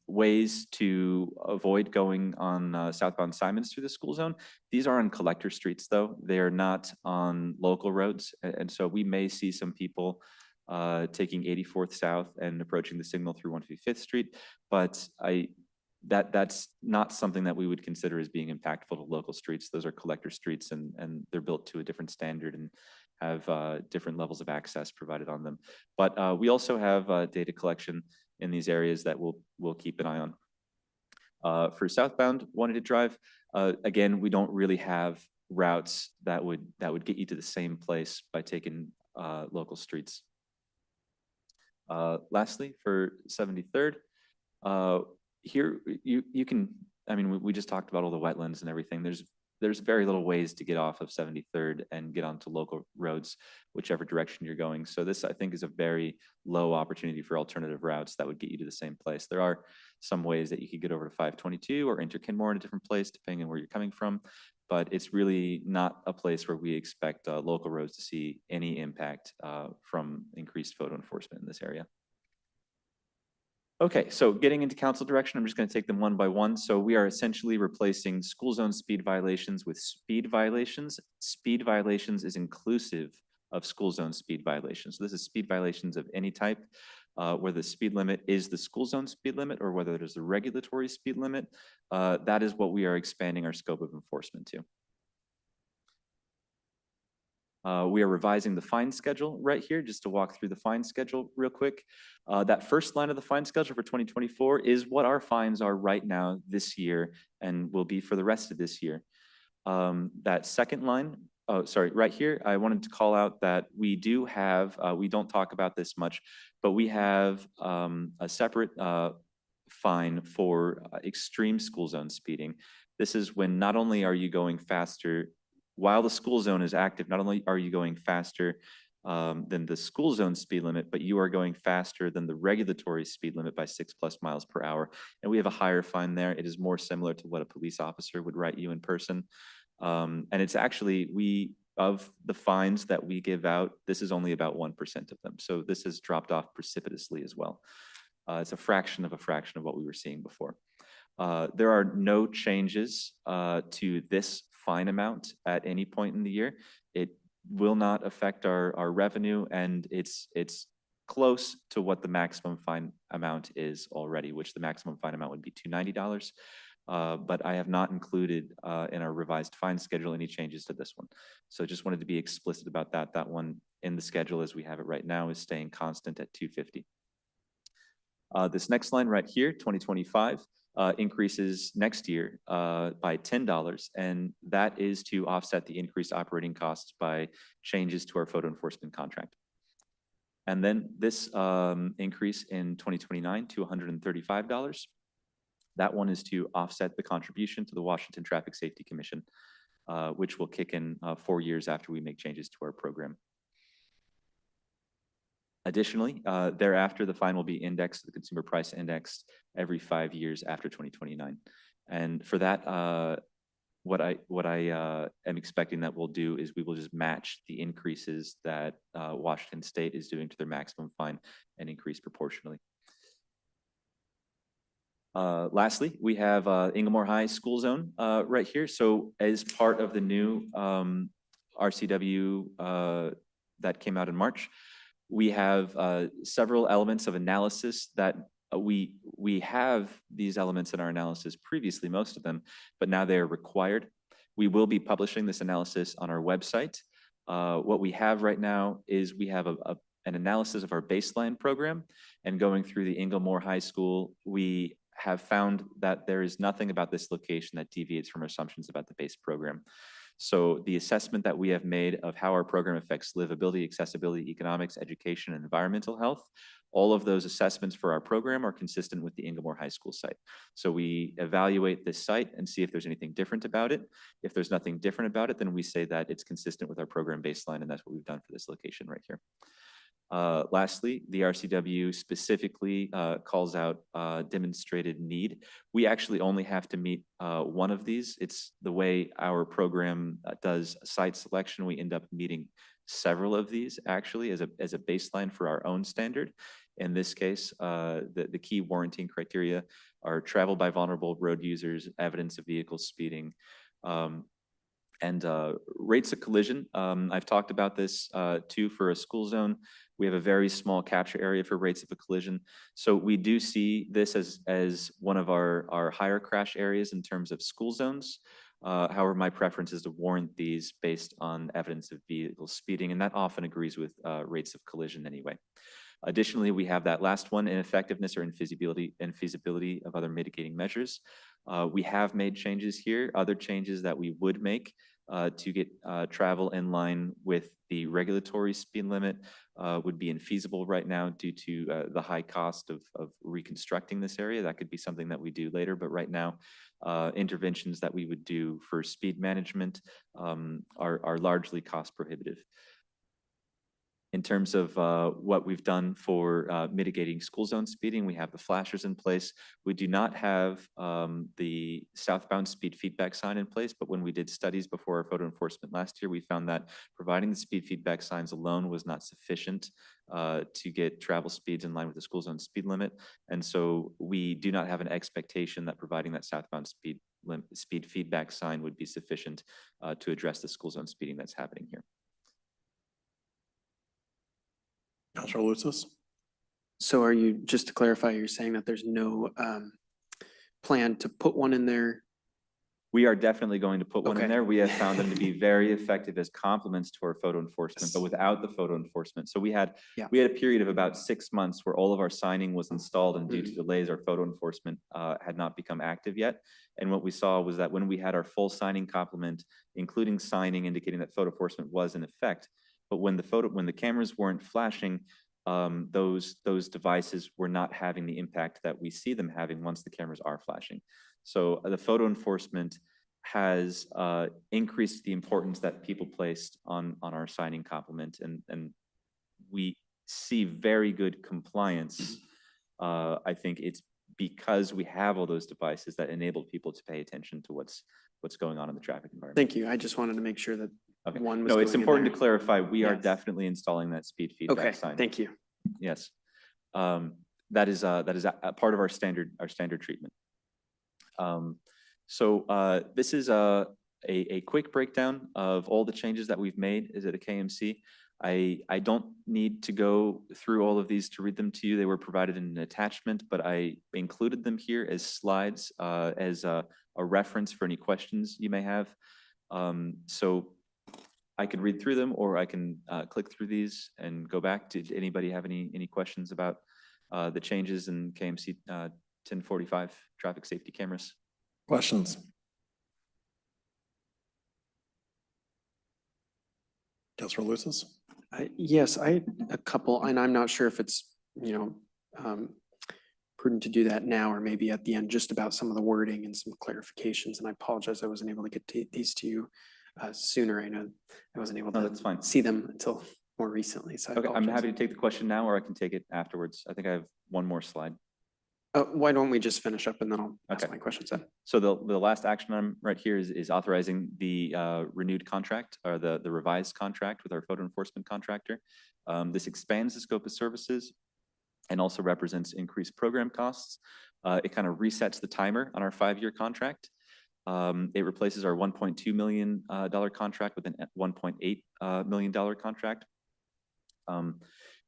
ways to avoid going on southbound Simons through the school zone. These are on collector streets, though. They are not on local roads. And so we may see some people taking 84th South and approaching the signal through 155th Street. But that's not something that we would consider as being impactful to local streets. Those are collector streets, and they're built to a different standard and have different levels of access provided on them. But we also have data collection in these areas that we'll keep an eye on. For southbound one-way drive, again, we don't really have routes that would get you to the same place by taking local streets. Lastly, for 73rd, here you can, I mean, we just talked about all the wetlands and everything. There's very little ways to get off of 73rd and get onto local roads, whichever direction you're going. So this, I think, is a very low opportunity for alternative routes that would get you to the same place. There are some ways that you could get over to 522 or enter Kenmore in a different place, depending on where you're coming from. But it's really not a place where we expect local roads to see any impact from increased photo enforcement in this area. Okay, so getting into council direction, I'm just going to take them one by one. So we are essentially replacing school zone speed violations with speed violations. Speed violations is inclusive of school zone speed violations. So this is speed violations of any type, where the speed limit is the school zone speed limit or whether there's a regulatory speed limit. That is what we are expanding our scope of enforcement to. We are revising the fine schedule right here, just to walk through the fine schedule real quick. That first line of the fine schedule for 2024 is what our fines are right now this year and will be for the rest of this year. That second line, oh, sorry, right here, I wanted to call out that we do have, we don't talk about this much, but we have a separate fine for extreme school zone speeding. This is when not only are you going faster while the school zone is active, not only are you going faster than the school zone speed limit, but you are going faster than the regulatory speed limit by 6+ miles per hour. And we have a higher fine there. It is more similar to what a police officer would write you in person. And it's actually, of the fines that we give out, this is only about 1% of them. So this has dropped off precipitously as well. It's a fraction of what we were seeing before. There are no changes to this fine amount at any point in the year. It will not affect our revenue, and it's close to what the maximum fine amount is already, which the maximum fine amount would be $290. But I have not included in our revised fine schedule any changes to this one. So just wanted to be explicit about that. That one in the schedule as we have it right now is staying constant at $250. This next line right here, 2025, increases next year by $10, and that is to offset the increased operating costs by changes to our photo enforcement contract. And then this increase in 2029 to $135. That one is to offset the contribution to the Washington Traffic Safety Commission, which will kick in 4 years after we make changes to our program. Additionally, thereafter, the fine will be indexed to the Consumer Price Index every 5 years after 2029. And for that, what I am expecting that we'll do is we will just match the increases that Washington State is doing to their maximum fine and increase proportionally. Lastly, we have Inglemoor High School Zone right here. So as part of the new RCW that came out in March, we have several elements of analysis that we have these elements in our analysis previously, most of them, but now they are required. We will be publishing this analysis on our website. What we have right now is we have an analysis of our baseline program, and going through the Inglemoor High School, we have found that there is nothing about this location that deviates from our assumptions about the base program. So the assessment that we have made of how our program affects livability, accessibility, economics, education, and environmental health, all of those assessments for our program are consistent with the Inglemoor High School site. So we evaluate this site and see if there's anything different about it. If there's nothing different about it, then we say that it's consistent with our program baseline, and that's what we've done for this location right here. Lastly, the RCW specifically calls out demonstrated need. We actually only have to meet one of these. It's the way our program does site selection. We end up meeting several of these actually as a baseline for our own standard. In this case, the key warranting criteria are travel by vulnerable road users, evidence of vehicle speeding, and rates of collision. I've talked about this too for a school zone. We have a very small capture area for rates of a collision. So we do see this as one of our higher crash areas in terms of school zones. However, my preference is to warrant these based on evidence of vehicle speeding, and that often agrees with rates of collision anyway. Additionally, we have that last one, ineffectiveness or infeasibility of other mitigating measures. We have made changes here. Other changes that we would make to get travel in line with the regulatory speed limit would be infeasible right now due to the high cost of reconstructing this area. That could be something that we do later, but right now, interventions that we would do for speed management are largely cost prohibitive. In terms of what we've done for mitigating school zone speeding, we have the flashers in place. We do not have the southbound speed feedback sign in place, but when we did studies before our photo enforcement last year, we found that providing the speed feedback signs alone was not sufficient to get travel speeds in line with the school zone speed limit. And so we do not have an expectation that providing that southbound speed feedback sign would be sufficient to address the school zone speeding that's happening here. Councilor Lucis? So are you, just to clarify, you're saying that there's no plan to put one in there? We are definitely going to put one in Okay. there. We have found them to be very effective as complements to our photo enforcement, but without the photo enforcement. So we had a period of about 6 months where all of our signing was installed, and due to delays, our photo enforcement had not become active yet. And what we saw was that when we had our full signing complement, including signing indicating that photo enforcement was in effect, but when the cameras weren't flashing, those devices were not having the impact that we see them having once the cameras are flashing. So the photo enforcement has increased the importance that people placed on our signing complement, and we see very good compliance. I think it's because we have all those devices that enable people to pay attention to what's going on in the traffic environment. Thank you. I just wanted to make sure that one was No, it's going in important to there. clarify, we are Yes. definitely installing that speed feedback Okay, sign. thank you. Yes. That is a part of our standard treatment. This is a quick breakdown of all the changes that we've made is at a KMC. I don't need to go through all of these to read them to you. They were provided in an attachment, but I included them here as slides as a reference for any questions you may have. So I could read through them, or I can click through these and go back. Did anybody have any questions about the changes in KMC 1045 traffic safety cameras? Questions? Councilor Lucis? Yes, I had a couple, and I'm not sure if it's, prudent to do that now or maybe at the end, just about some of the wording and some clarifications. And I apologize, I wasn't able to get these to you sooner. I know I wasn't able No, to that's fine. see them until more recently, so I Okay, I'm apologize. happy to take the question now, or I can take it afterwards. I think I have one more slide. Why don't we just finish up and then I'll ask Okay. my questions then. So the last action item right here is authorizing the renewed contract, or the revised contract with our photo enforcement contractor. This expands the scope of services and also represents increased program costs. It kind of resets the timer on our 5-year contract. It replaces our $1.2 million contract with a $1.8 million contract.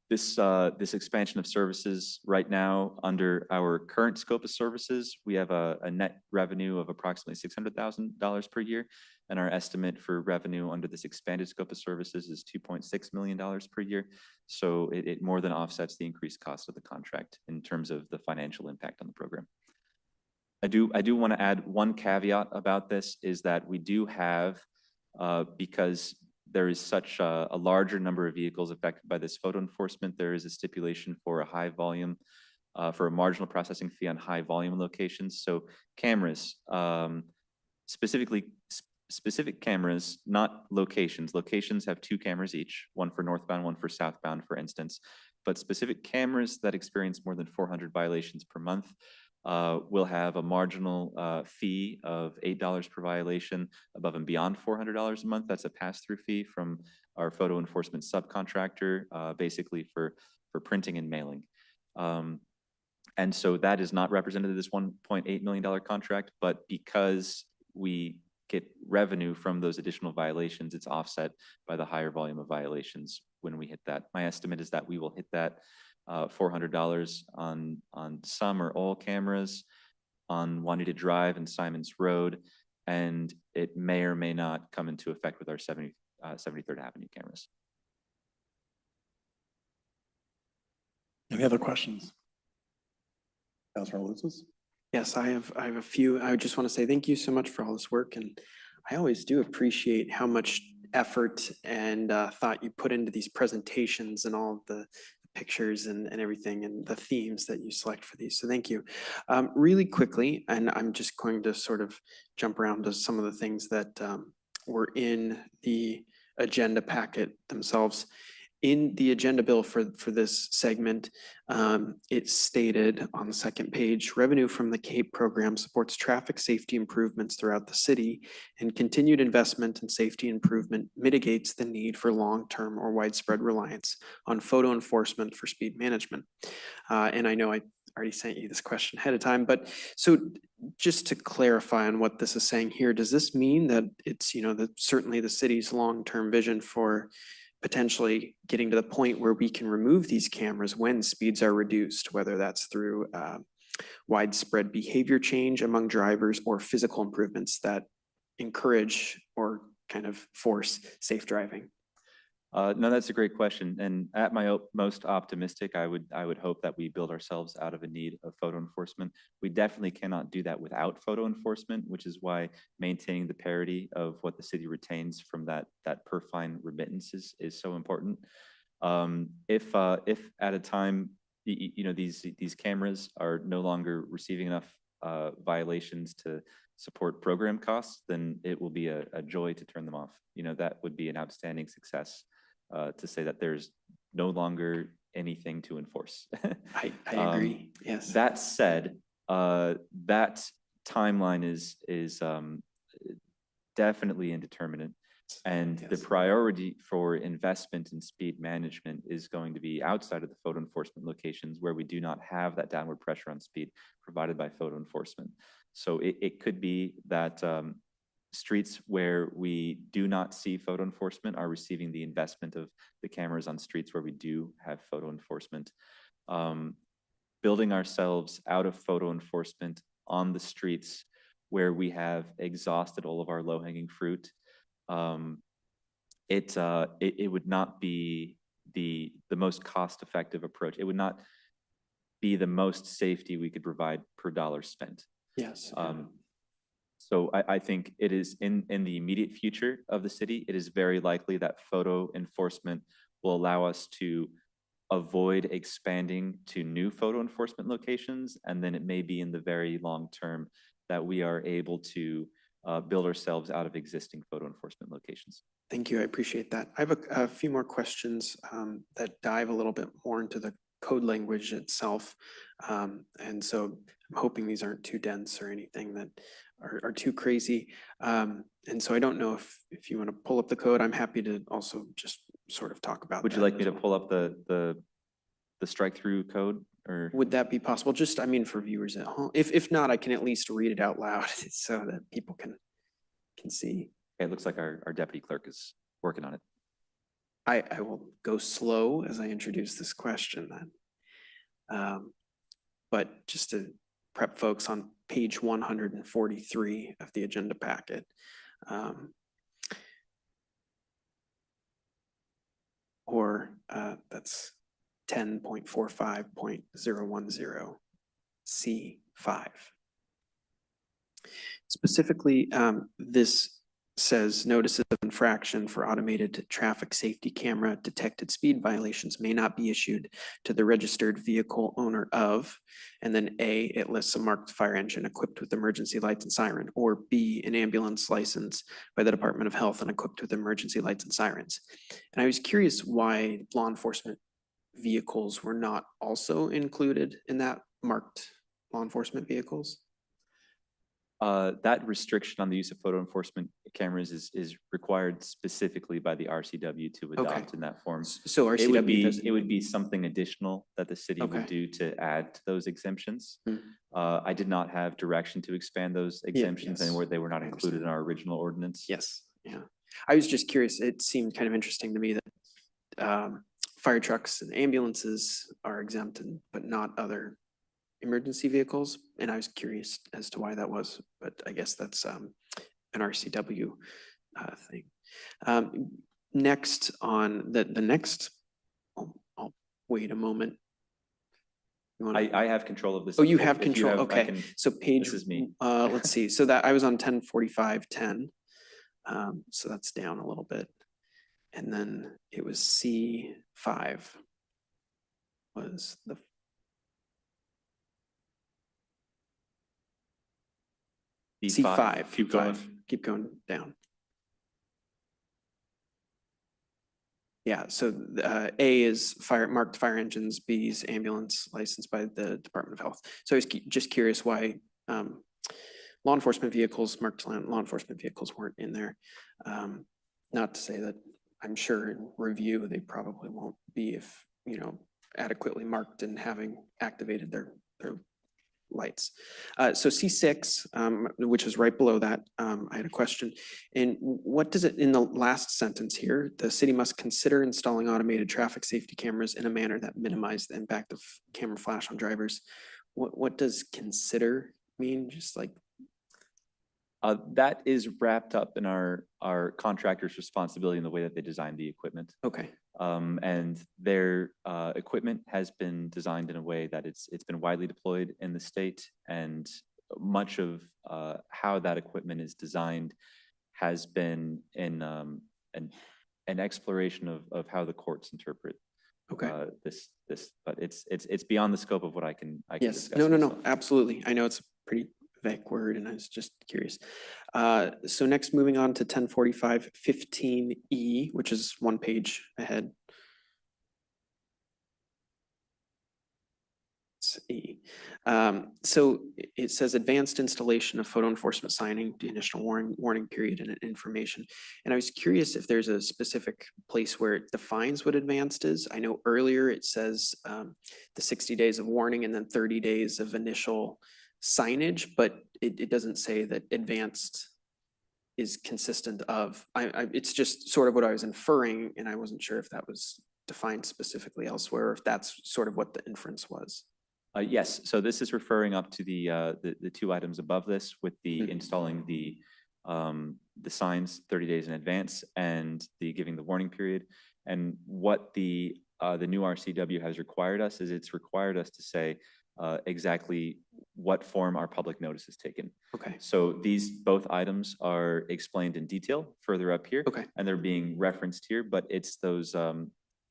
This expansion of services right now, under our current scope of services, we have a net revenue of approximately $600,000 per year, and our estimate for revenue under this expanded scope of services is $2.6 million per year. So it more than offsets the increased cost of the contract in terms of the financial impact on the program. I do want to add one caveat about this, is that we do have, because there is such a larger number of vehicles affected by this photo enforcement, there is a stipulation for a high volume, for a marginal processing fee on high volume locations. So cameras, specific cameras, not locations. Locations have 2 cameras each, one for northbound, one for southbound, for instance. But specific cameras that experience more than 400 violations per month will have a marginal fee of $8 per violation above and beyond $400 a month. That's a pass-through fee from our photo enforcement subcontractor, basically for printing and mailing. And so that is not represented in this $1.8 million contract, but because we get revenue from those additional violations, it's offset by the higher volume of violations when we hit that. My estimate is that we will hit that $400 on some or all cameras on Juanita Drive and Simons Road, and it may or may not come into effect with our 73rd Avenue cameras. Any other questions? Councilor Lucis? Yes, I have a few. I just want to say thank you so much for all this work, and I always do appreciate how much effort and thought you put into these presentations and all of the pictures and everything and the themes that you select for these. So thank you. Really quickly, and I'm just going to sort of jump around to some of the things that were in the agenda packet themselves. In the agenda bill for this segment, it stated on the second page, revenue from the CAPE program supports traffic safety improvements throughout the city, and continued investment in safety improvement mitigates the need for long-term or widespread reliance on photo enforcement for speed management. And I know I already sent you this question ahead of time, but so just to clarify on what this is saying here, does this mean that it's, you know, that certainly the city's long-term vision for potentially getting to the point where we can remove these cameras when speeds are reduced, whether that's through widespread behavior change among drivers or physical improvements that encourage or kind of force safe driving? No, that's a great question. And at my most optimistic, I would hope that we build ourselves out of a need of photo enforcement. We definitely cannot do that without photo enforcement, which is why maintaining the parity of what the city retains from that per fine remittances is so important. If at a time, you know, these cameras are no longer receiving enough violations to support program costs, then it will be a joy to turn them off. You know, that would be an outstanding success. To say that there's no longer anything to enforce. I agree, yes. That said, that timeline is definitely indeterminate. And the priority for investment in speed management is going to be outside of the photo enforcement locations where we do not have that downward pressure on speed provided by photo enforcement. So it could be that streets where we do not see photo enforcement are receiving the investment of the cameras on streets where we do have photo enforcement. Building ourselves out of photo enforcement on the streets where we have exhausted all of our low-hanging fruit, it would not be the most cost-effective approach. It would not be the most safety we could provide per dollar spent. Yes. So I think it is in the immediate future of the city, it is very likely that photo enforcement will allow us to avoid expanding to new photo enforcement locations. And then it may be in the very long term that we are able to build ourselves out of existing photo enforcement locations. Thank you, I appreciate that. I have a few more questions that dive a little bit more into the code language itself. And so I'm hoping these aren't too dense or anything that are too crazy. And so I don't know if you want to pull up the code. I'm happy to also just sort of talk about. Would you like me to pull up the strike through code, or would that be possible? Just, I mean, for viewers at home. If not, I can at least read it out loud so that people can see. Okay, it looks like our deputy clerk is working on it. I will go slow as I introduce this question then. But just to prep folks, on page 143 of the agenda packet, that's 10.45.010 C5. Specifically, this says notices of infraction for automated traffic safety camera detected speed violations may not be issued to the registered vehicle owner of, and then A, it lists a marked fire engine equipped with emergency lights and siren, or B, an ambulance licensed by the Department of Health and equipped with emergency lights and sirens. And I was curious why law enforcement vehicles were not also included in that marked law enforcement vehicles. That restriction on the use of photo enforcement cameras is required specifically by the RCW to adopt in that form. So RCW it would be something additional that the city would do to add to those exemptions. I did not have direction to expand those exemptions, and they were not included in our original ordinance. Yes, yeah. I was just curious. It seemed kind of interesting to me that fire trucks and ambulances are exempted, but not other emergency vehicles, and I was curious as to why that was, but I guess that's an RCW thing. Next on the next, I'll wait a moment. You wanna- I have control of this. Oh, you If have you control, I okay. can- So page, This is me. let's see, so that, I was on 10:45:10. So that's down a little bit. And then it was C5 was the. C5. Keep going. Keep going down. Yeah, so A is marked fire engines, B is ambulance licensed by the Department of Health. So I was just curious why law enforcement vehicles, marked law enforcement vehicles weren't in there. Not to say that I'm sure in review, they probably won't be if, adequately marked and having activated their lights. So C6, which is right below that, I had a question. And what does it, in the last sentence here, the city must consider installing automated traffic safety cameras in a manner that minimize the impact of camera flash on drivers. What does consider mean? Just like, That is wrapped up in our contractor's responsibility in the way that they design the equipment. okay, And their equipment has been designed in a way that it's been widely deployed in the state, and much of how that equipment is designed has been in an exploration of how the courts interpret this. But it's beyond the scope of what I can yes, discuss. no, absolutely. I know it's a pretty vague word and I was just curious. So next, moving on to 10:45:15E, which is one page ahead. It's E. So it says advanced installation of photo enforcement signing, the initial warning period and information. And I was curious if there's a specific place where it defines what advanced is. I know earlier it says the 60 days of warning and then 30 days of initial signage, but it doesn't say that advanced is consistent of, it's just sort of what I was inferring, and I wasn't sure if that was defined specifically elsewhere, or if that's sort of what the inference was. Yes, so this is referring up to the two items above this with the installing the signs 30 days in advance and the giving the warning period. And what the new RCW has required us is it's required us to say exactly what form our public notice is taken. Okay. So these both items are explained in detail further up here. Okay. And they're being referenced here, but it's those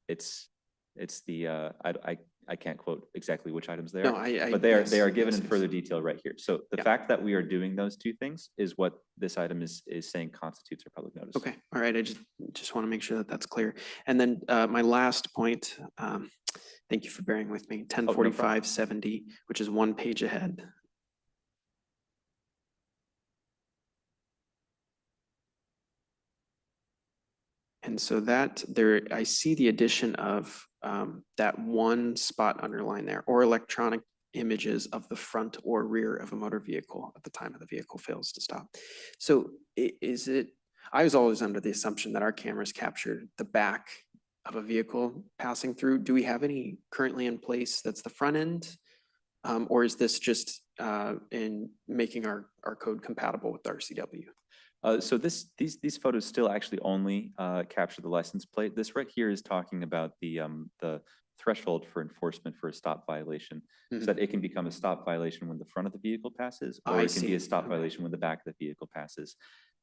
it's the I can't quote exactly which items they are, No, but they yes, are given yes, in yes. further detail right here. So the Yeah. fact that we are doing those two things is what this item is saying constitutes our public notice. Okay, all right, I just want to make sure that that's clear. And then my last point, thank you for bearing with me, 10:45:70, which is one page ahead. And so that there, I see the addition of that one spot underlined there, or electronic images of the front or rear of a motor vehicle at the time of the vehicle fails to stop. So is it, I was always under the assumption that our cameras captured the back of a vehicle passing through. Do we have any currently in place that's the front end? Or is this just in making our code compatible with RCW? So these photos still actually only capture the license plate. This right here is talking about the threshold for enforcement for a stop violation, so that it can become a stop violation when the front of the vehicle passes, or I it can be see. a stop violation when the back of the vehicle passes.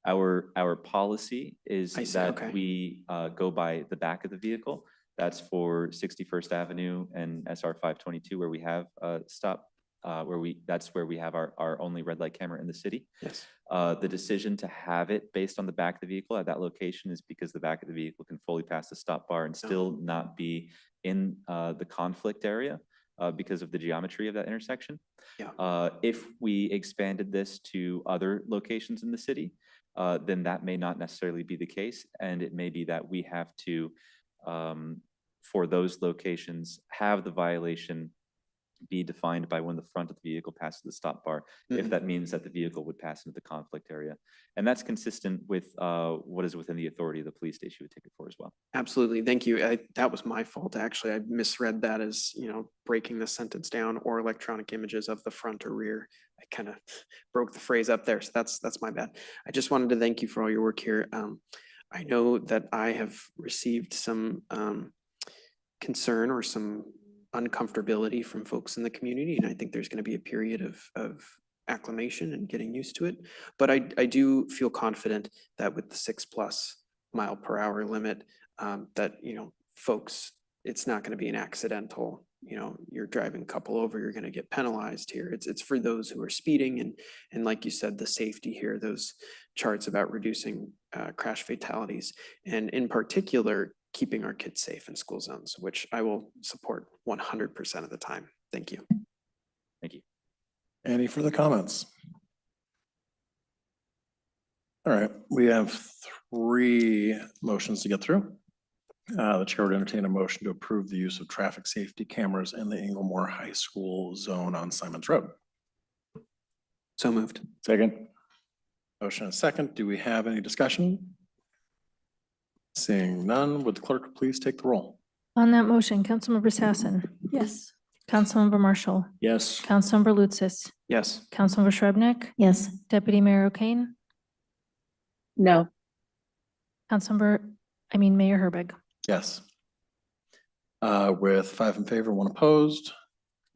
Our policy is I see, that okay. we go by the back of the vehicle. That's for 61st Avenue and SR 522, where we have stop. That's where we have our only red light camera in the city. Yes. The decision to have it based on the back of the vehicle at that location is because the back of the vehicle can fully pass the stop bar and still not be in the conflict area because of the geometry of that intersection. Yeah. If we expanded this to other locations in the city, then that may not necessarily be the case. And it may be that we have to, for those locations, have the violation be defined by when the front of the vehicle passes the stop bar, if that means that the vehicle would pass into the conflict area. And that's consistent with what is within the authority of the police to issue a ticket for as well. Absolutely, thank you. That was my fault, actually. I misread that as, breaking the sentence down, or electronic images of the front or rear. I kind of broke the phrase up there, so that's my bad. I just wanted to thank you for all your work here. I know that I have received some concern or some uncomfortability from folks in the community. And I think there's going to be a period of acclimation and getting used to it. But I do feel confident that with the 6+ mile per hour limit, that, folks, it's not going to be an accidental, you're driving a couple over, you're going to get penalized here. It's for those who are speeding and like you said, the safety here, those charts about reducing crash fatalities, and in particular, keeping our kids safe in school zones, which I will support 100% of the time. Thank you. Thank you. Any further comments? All right, we have 3 motions to get through. The chair would entertain a motion to approve the use of traffic safety cameras in the Inglemore High School zone on Simons Road. So moved. Second. Motion and second. Do we have any discussion? Seeing none, would the clerk please take the roll? On that motion, Councilmember Sassen. Yes. Councilmember Marshall. Yes. Councilmember Lutsis. Yes. Councilmember Shrubnik. Yes. Deputy Mayor O'Kane. No. Mayor Herbig. Yes. With 5 in favor, 1 opposed,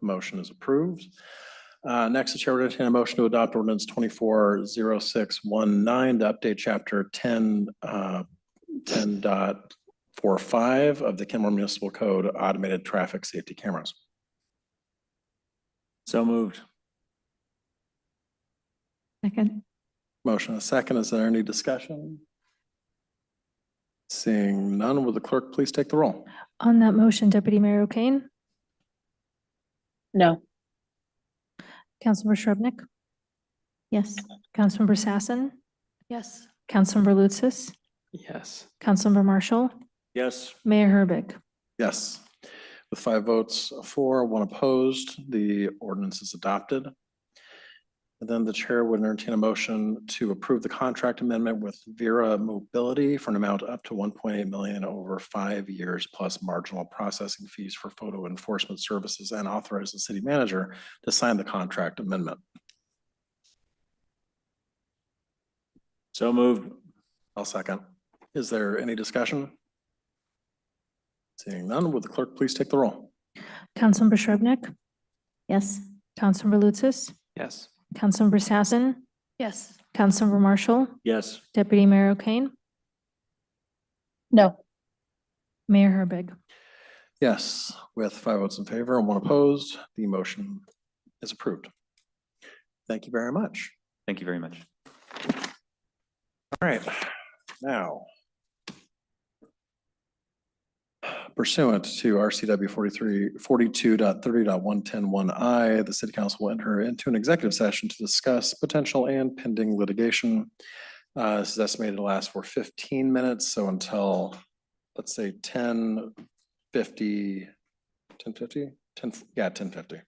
motion is approved. Next, the chair would entertain a motion to adopt ordinance 240619 to update chapter 10.45 of the Kenmore Municipal Code, automated traffic safety cameras. So moved. Second. Motion and second. Is there any discussion? Seeing none, will the clerk please take the roll? On that motion, Deputy Mayor O'Kane. No. Councilmember Shrubnik. Yes. Councilmember Sassen. Yes. Councilmember Lutsis. Yes. Councilmember Marshall. Yes. Mayor Herbig. Yes. With 5 votes for, 1 opposed, the ordinance is adopted. And then the chair would entertain a motion to approve the contract amendment with Vera Mobility for an amount up to 1.8 million over 5 years plus marginal processing fees for photo enforcement services, and authorize the city manager to sign the contract amendment. So moved. I'll second. Is there any discussion? Seeing none, would the clerk please take the roll? Councilmember Shrubnik. Yes. Councilmember Lutsis. Yes. Councilmember Sassen. Yes. Councilmember Marshall. Yes. Deputy Mayor O'Kane. No. Mayor Herbig. Yes, with 5 votes in favor and 1 opposed, the motion is approved. Thank you very much. Thank you very much. All right, now pursuant to RCW 42.30.110(1)I, the city council will enter into an executive session to discuss potential and pending litigation. This is estimated to last for 15 minutes, so until, let's say 10:50, 10:50.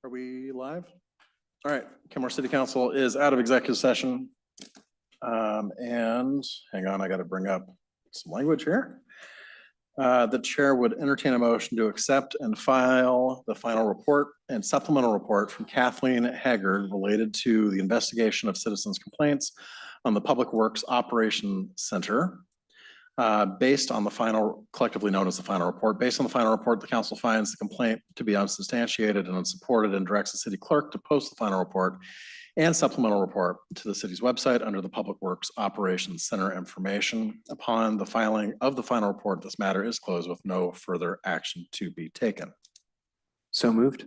Are we live? All right, Kenmore City Council is out of executive session. And hang on, I got to bring up some language here. The chair would entertain a motion to accept and file the final report and supplemental report from Kathleen Haggard related to the investigation of citizens' complaints on the Public Works Operation Center. Based on the final, collectively known as the final report, based on the final report, the council finds the complaint to be unsubstantiated and unsupported and directs the city clerk to post the final report and supplemental report to the city's website under the Public Works Operations Center information. Upon the filing of the final report, this matter is closed with no further action to be taken. So moved.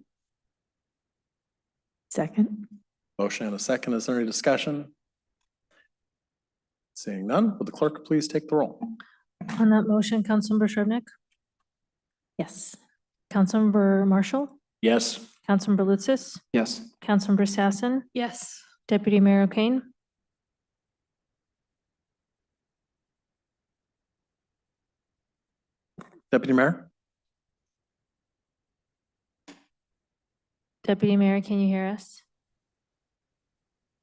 Second. Motion and a second. Is there any discussion? Seeing none, would the clerk please take the roll? On that motion, Councilmember Shrubnik, Yes. Councilmember Marshall, Yes. Councilmember Lutsis, Yes. Councilmember Sassen, Yes. Deputy Mayor O'Kane, Deputy Mayor? Deputy Mayor, can you hear us?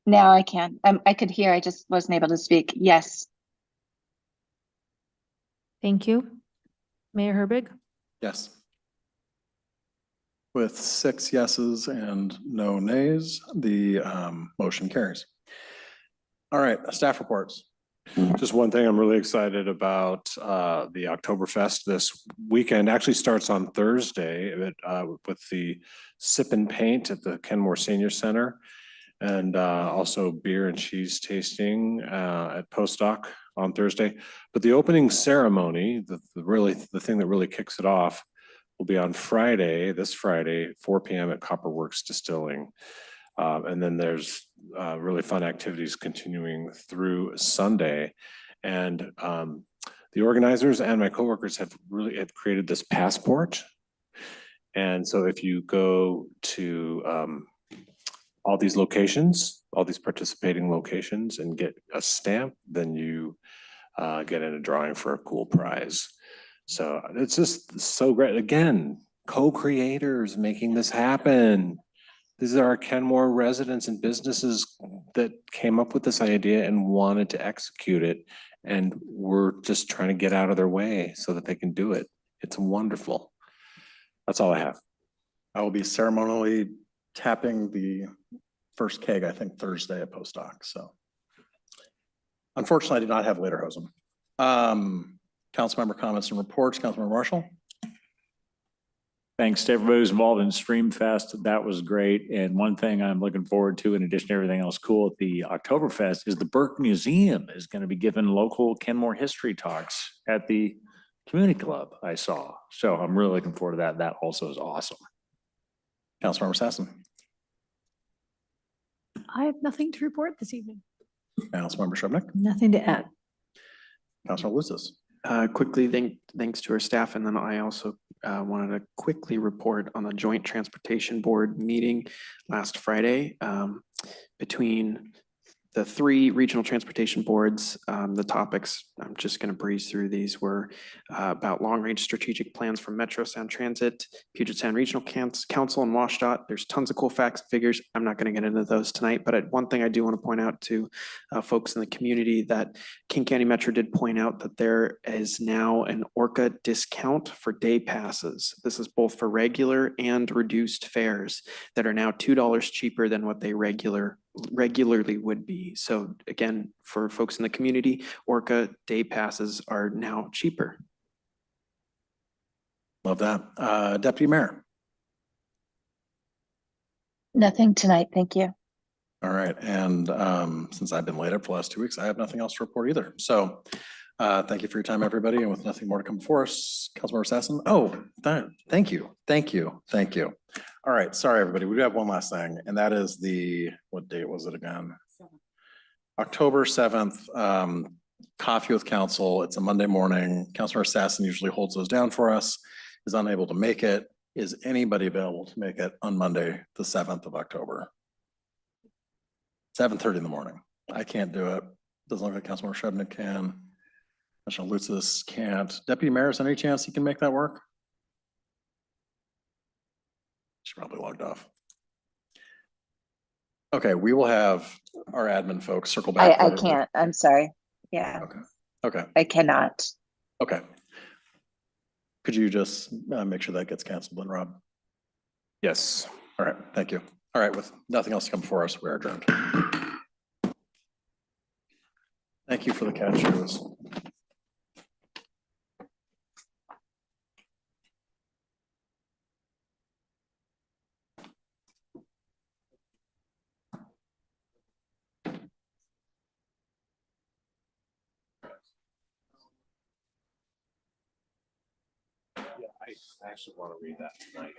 Now I can. I could hear, I just wasn't able to speak. Yes. Thank you. Mayor Herbig? Yes. With 6 yeses and no nays, the motion carries. All right, staff reports. Just one thing I'm really excited about, the Oktoberfest this weekend actually starts on Thursday with the Sip and Paint at the Kenmore Senior Center. And also beer and cheese tasting at Postdoc on Thursday. But the opening ceremony, the thing that really kicks it off, will be on Friday, this Friday, 4 p.m. at Copperworks Distilling. And then there's really fun activities continuing through Sunday. And the organizers and my coworkers have created this passport. And so if you go to all these locations, all these participating locations and get a stamp, then you get in a drawing for a cool prize. So it's just so great. Again, co-creators making this happen. These are our Kenmore residents and businesses that came up with this idea and wanted to execute it. And we're just trying to get out of their way so that they can do it. It's wonderful. That's all I have. I will be ceremonially tapping the first keg, I think Thursday at Postdoc. So unfortunately, I did not have Lederhosen. Council member comments and reports. Councilmember Marshall. Thanks to everybody who's involved in Streamfest. That was great. And one thing I'm looking forward to, in addition to everything else cool at the Oktoberfest, is the Burke Museum is going to be giving local Kenmore history talks at the community club I saw. So I'm really looking forward to that. That also is awesome. Councilmember Sassen. I have nothing to report this evening. Councilmember Shrubnik. Nothing to add. Councilor Lucis. Quickly, thanks to our staff, and then I also wanted to quickly report on the Joint Transportation Board meeting last Friday between the 3 regional transportation boards. The topics, I'm just going to breeze through these, were about long-range strategic plans for Metro Sound Transit, Puget Sound Regional Council, and WashDOT. There's tons of cool facts and figures. I'm not going to get into those tonight, but one thing I do want to point out to folks in the community, that King County Metro did point out that there is now an ORCA discount for day passes. This is both for regular and reduced fares that are now $2 cheaper than what they regularly would be. So again, for folks in the community, ORCA day passes are now cheaper. Love that. Deputy Mayor. Nothing tonight, thank you. All right, and since I've been laid up for the last 2 weeks, I have nothing else to report either. So thank you for your time, everybody, and with nothing more to come before us, Councilmember Sassen. Oh, thank you. All right, sorry, everybody. We do have one last thing, and that is what date was it again? October 7th, Coffee with Council. It's a Monday morning. Councilmember Sassen usually holds those down for us, is unable to make it. Is anybody available to make it on Monday, the 7th of October? 7:30 in the morning. I can't do it. Doesn't look like Councilmember Shrubnik can. Commissioner Lutsis can't. Deputy Mayor, is there any chance he can make that work? She's probably logged off. Okay, we will have our admin folks circle back. I with- can't, I'm sorry. Yeah, Okay, I cannot. okay. Could you just make sure that gets canceled then, Rob? Yes. All right, thank you. All right, with nothing else to come before us, we are adjourned. Thank you for the cashews. I actually want to read that tonight.